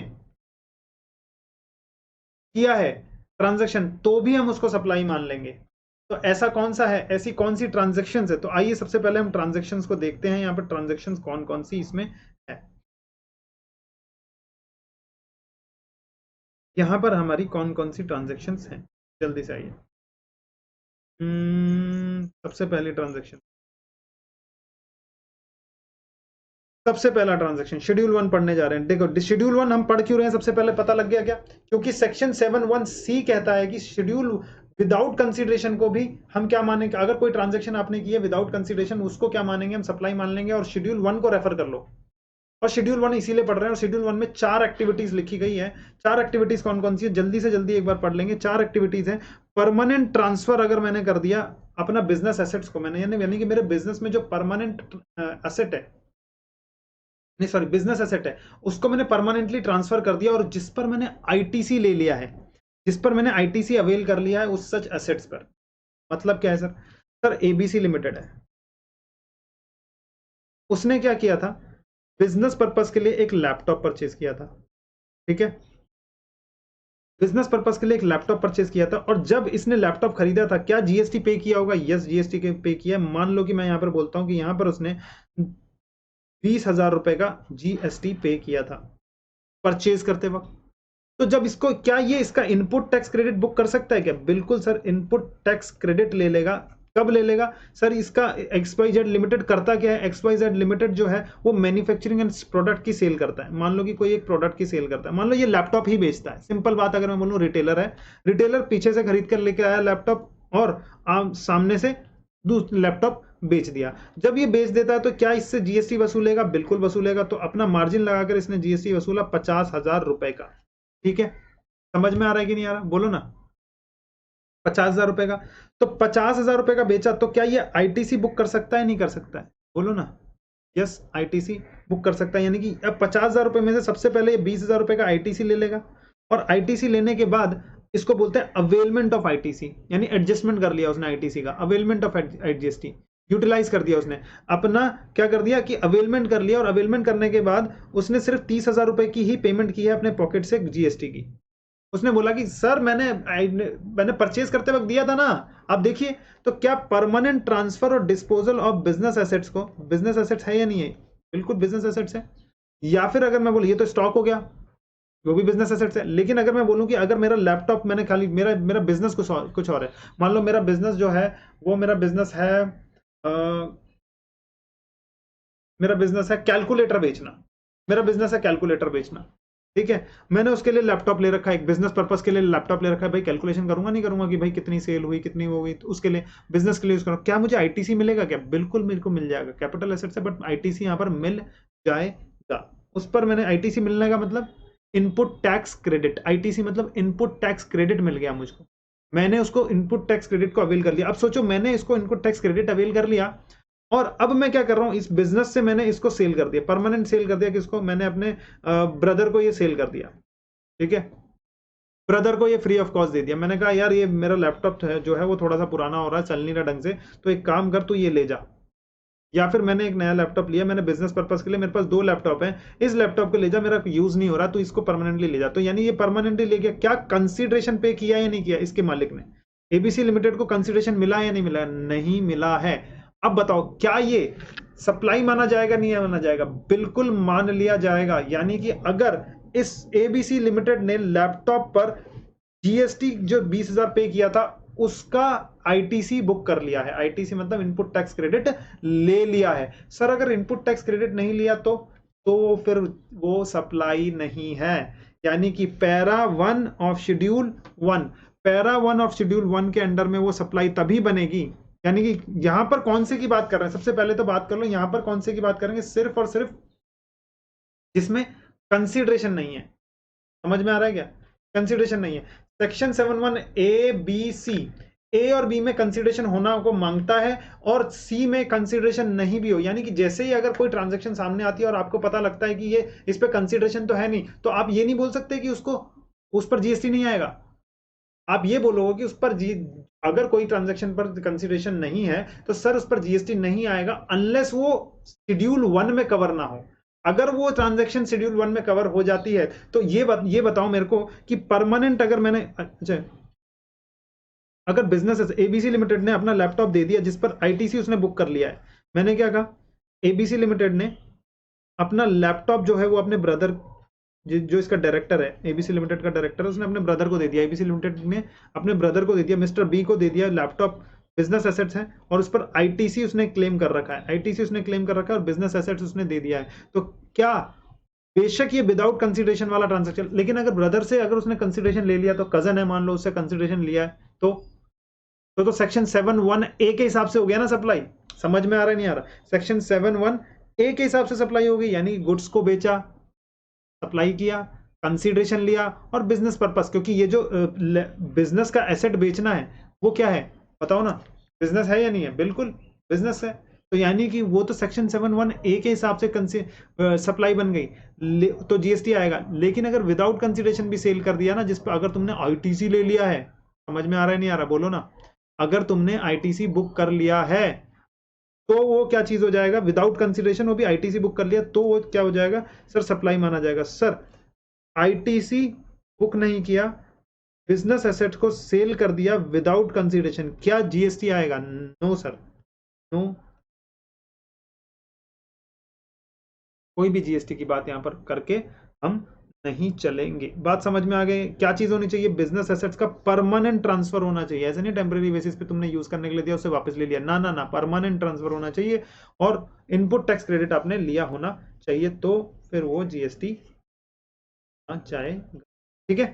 किया है ट्रांजैक्शन तो भी हम उसको सप्लाई मान लेंगे। तो ऐसा कौन सा है, ऐसी कौन सी ट्रांजैक्शन है? तो आइए सबसे पहले हम ट्रांजैक्शंस को देखते हैं, यहाँ पर ट्रांजैक्शंस कौन कौन सी इसमें है। यहाँ पर हमारी कौन कौन सी ट्रांजैक्शंस हैं, जल्दी से आइए। सबसे पहली ट्रांजैक्शन, सबसे पहला ट्रांजैक्शन शेड्यूल 1 पढ़ने जा रहे हैं। देखो शेड्यूल 1 हम पढ़ क्यों रहे हैं, सबसे पहले पता लग गया क्या? क्योंकि सेक्शन 7(1)(c) कहता है कि शेड्यूल विदाउट कंसीडरेशन को भी हम क्या मानेंगे, अगर कोई ट्रांजैक्शन आपने की है विदाउट कंसीडरेशन उसको क्या मानेंगे, हम सप्लाई मान लेंगे। और शेड्यूल 1 को रेफर कर लो, और शेड्यूल 1 इसीलिए पढ़ रहे हैं। और शेड्यूल 1 में 4 एक्टिविटीज लिखी गई है। 4 एक्टिविटीज कौन कौन सी है, जल्दी से जल्दी एक बार पढ़ लेंगे। 4 एक्टिविटीज है। परमानेंट ट्रांसफर अगर मैंने कर दिया अपना बिजनेस एसेट्स को, मैंने यानी कि मेरे बिजनेस में जो परमानेंट एसेट है, नहीं सॉरी बिजनेस एसेट है, उसको मैंने परमानेंटली ट्रांसफर कर दिया और जिस पर मैंने आईटीसी ले लिया है, जिस पर मैंने आईटीसी अवेल कर लिया है उस सच एसेट्स पर। मतलब क्या है सर? सर एबीसी लिमिटेड है, उसने क्या किया था, बिजनेस पर्पस के लिए एक लैपटॉप परचेज किया था। ठीक है, बिजनेस पर्पस के लिए एक लैपटॉप परचेज किया था, और जब इसने लैपटॉप खरीदा था क्या जीएसटी पे किया होगा? यस, जीएसटी पे किया। मान लो कि मैं यहां पर बोलता हूं कि यहां पर उसने 20,000 रुपए का जीएसटी पे किया था परचेज करते वक्त। तो जब इसको, क्या ये इसका इनपुट टैक्स क्रेडिट बुक कर सकता है क्या? बिल्कुल सर, इनपुट टैक्स क्रेडिट ले लेगा। कब ले लेगा सर? इसका XYZ लिमिटेड करता क्या है? XYZ लिमिटेड जो है वो मैन्युफैक्चरिंग एंड प्रोडक्ट की सेल करता है। मान लो कि कोई एक प्रोडक्ट की सेल करता है, मान लो ये लैपटॉप ही बेचता है। सिंपल बात, अगर मैं बोलूं रिटेलर है, रिटेलर पीछे से खरीद कर लेके आया लैपटॉप और सामने से लैपटॉप बेच दिया। जब ये बेच देता है तो क्या इससे जीएसटी वसूलेगा? बिल्कुल वसूलेगा। तो अपना मार्जिन लगाकर इसने जीएसटी वसूला 50,000 रुपए का। ठीक है, समझ में आ रहा है कि नहीं आ रहा? बोलो ना, 50,000 रुपए का। तो 50,000 रुपए का बेचा, तो क्या ये आईटीसी बुक कर सकता है? नहीं कर सकता है? बोलो ना। यस, आईटीसी बुक कर सकता है। यानी कि अब 50,000 रुपए में से सबसे पहले ये 20,000 रुपए का आईटीसी ले लेगा, और आईटीसी लेने के बाद इसको बोलते हैं अवेलमेंट ऑफ आईटीसी, यानी एडजस्टमेंट कर लिया उसने आईटीसी का, अवेलमेंट ऑफ जीएसटी यूटिलाइज कर दिया उसने, अपना क्या कर दिया कि अवेलमेंट कर लिया। और अवेलमेंट करने के बाद उसने सिर्फ 30,000 रुपए की ही पेमेंट की है अपने पॉकेट से जीएसटी की। उसने बोला कि सर मैंने परचेज करते वक्त दिया था ना। अब देखिए, तो क्या परमानेंट ट्रांसफर और डिस्पोजल ऑफ बिजनेस एसेट्स को, बिजनेस एसेट्स है या नहीं है? बिल्कुल बिजनेस एसेट्स है। या फिर अगर मैं बोलूं ये तो स्टॉक हो गया, वो भी बिजनेस एसेट्स है। लेकिन अगर मैं बोलूं कि अगर मेरा लैपटॉप, मैंने खाली मेरा मेरा बिजनेस कुछ और है, मान लो मेरा बिजनेस जो है वो मेरा बिजनेस है मेरा बिजनेस है कैलकुलेटर बेचना, मेरा बिजनेस है कैलकुलेटर बेचना, ठीक है। मैंने उसके लिए लैपटॉप ले रखा है, एक बिजनेस पर्पस के लिए लैपटॉप ले रखा है। भाई कैलकुलेशन करूंगा नहीं करूंगा कि भाई कितनी सेल हुई कितनी वो हुई, तो उसके लिए बिजनेस के लिए यूज करूँ। क्या मुझे आईटीसी मिलेगा क्या? बिल्कुल मेरे को मिल जाएगा, कैपिटल एसेट से, बट आईटीसी यहाँ पर मिल जाएगा। उस पर मैंने आईटीसी मिलने का मतलब इनपुट टैक्स क्रेडिट, आईटीसी मतलब इनपुट टैक्स क्रेडिट मिल गया मुझको, मैंने उसको इनपुट टैक्स क्रेडिट को अवेल कर लिया। अब सोचो मैंने इसको इनपुट टैक्स क्रेडिट अवेल कर लिया, और अब मैं क्या कर रहा हूं, इस बिजनेस से मैंने इसको सेल कर दिया, परमानेंट सेल कर दिया। किसको? मैंने अपने ब्रदर को ये सेल कर दिया, ठीक है। ब्रदर को ये फ्री ऑफ कॉस्ट दे दिया। मैंने कहा यार ये मेरा लैपटॉप है जो है वो थोड़ा सा पुराना हो रहा है, चल नहीं रहा ढंग से, तो एक काम कर तू ये ले जा। या फिर मैंने एक नया लैपटॉप लिया, मैंने बिजनेस पर्पस के लिए, मेरे पास 2 लैपटॉप है, इस लैपटॉप को ले जा, मेरा यूज नहीं हो रहा, तो इसको परमानेंटली ले जा। तो यानी ये परमानेंटली ले गया। क्या कंसिडरेशन पे किया या नहीं किया इसके मालिक ने? एबीसी लिमिटेड को कंसिडरेशन मिला या नहीं मिला? नहीं मिला है। अब बताओ क्या ये सप्लाई माना जाएगा? नहीं माना जाएगा, बिल्कुल मान लिया जाएगा। यानी कि अगर इस एबीसी लिमिटेड ने लैपटॉप पर जीएसटी जो 20,000 पे किया था उसका आईटीसी बुक कर लिया है, आईटीसी मतलब इनपुट टैक्स क्रेडिट ले लिया है। सर अगर इनपुट टैक्स क्रेडिट नहीं लिया तो फिर वो सप्लाई नहीं है। यानी कि para 1 of schedule 1, para 1 of schedule 1 के अंडर में वो सप्लाई तभी बनेगी। यानी कि यहां पर कौन से की बात कर रहे हैं? सबसे पहले तो बात कर लो यहां पर कौन से की बात करेंगे, सिर्फ और सिर्फ जिसमें कंसिडरेशन नहीं है। समझ में आ रहा है क्या? कंसिडरेशन नहीं है। सेक्शन 71 ए बी सी, ए और बी में कंसिडरेशन होना को मांगता है, और सी में कंसिडरेशन नहीं भी हो। यानी कि जैसे ही अगर कोई ट्रांजैक्शन सामने आती है और आपको पता लगता है कि ये इस पे कंसिडरेशन तो है नहीं, तो आप ये नहीं बोल सकते कि उस पर जीएसटी नहीं आएगा। आप ये बोलोगे कि उस पर अगर कोई ट्रांजैक्शन पर कंसिडरेशन नहीं है तो सर उस पर जीएसटी नहीं आएगा अनलेस वो शेड्यूल 1 में कवर ना हो। अगर वो ट्रांजैक्शन शेड्यूल 1 में कवर हो जाती है तो ये बताओ मेरे को कि परमानेंट, अगर मैंने अच्छा अगर बिजनेस एबीसी लिमिटेड ने अपना लैपटॉप दे दिया जिस पर आईटीसी उसने बुक कर लिया है, मैंने क्या कहा, एबीसी लिमिटेड ने अपना लैपटॉप जो है वो अपने ब्रदर, जो इसका डायरेक्टर है, एबीसी लिमिटेड का डायरेक्टर है, उसने अपने ब्रदर को दे दिया, एबीसी लिमिटेड ने अपने ब्रदर को दे दिया, मिस्टर बी को दे दिया लैपटॉप, बिजनेस एसेट्स है, और उस पर आईटीसी उसने क्लेम कर रखा है, आईटीसी उसने क्लेम कर रखा है और बिजनेस एसेट्स उसने दे दिया है। तो क्या बेशक ये विदाउट कंसिडरेशन वाला ट्रांजेक्शन, लेकिन अगर ब्रदर से अगर उसने कंसिडरेशन ले लिया, तो कजन है मान लो, उससे कंसिडरेशन लिया है, तो सेक्शन 7(1) ए के हिसाब से हो गया ना सप्लाई। समझ में आ रहा है नहीं आ रहा? सेक्शन 7(1) ए के हिसाब से सप्लाई हो गई, यानी गुड्स को बेचा, सप्लाई किया, कंसीडरेशन लिया, और बिजनेस पर्पस, क्योंकि ये जो बिजनेस का एसेट बेचना है वो क्या है बताओ ना, बिजनेस है या नहीं है? बिल्कुल बिजनेस है। तो यानी कि वो तो सेक्शन 7(1) ए के हिसाब से सप्लाई बन गई, तो जीएसटी आएगा। लेकिन अगर विदाउट कंसीडरेशन भी सेल कर दिया ना, जिस पर अगर तुमने आईटीसी ले लिया है, समझ में आ रहा है नहीं आ रहा? बोलो ना। अगर तुमने आईटीसी बुक कर लिया है तो वो क्या चीज हो जाएगा? विदाउट कंसीडरेशन, वो भी आईटीसी बुक कर लिया तो वो क्या हो जाएगा सर? सप्लाई माना जाएगा। सर आईटीसी बुक नहीं किया, बिजनेस एसेट को सेल कर दिया विदाउट कंसीडरेशन, क्या जीएसटी आएगा? नो सर, नो, कोई भी जीएसटी की बात यहां पर करके हम नहीं चलेंगे। बात समझ में आ गई? क्या चीज होनी चाहिए? बिजनेस एसेट्स का परमानेंट ट्रांसफर होना चाहिए। ऐसे नहीं टेम्परेरी बेसिस पे तुमने यूज करने के लिए दिया उसे वापस ले लिया, ना ना ना, परमानेंट ट्रांसफर होना चाहिए, और इनपुट टैक्स क्रेडिट आपने लिया होना चाहिए, तो फिर वो जीएसटी आ जाएगा। ठीक है।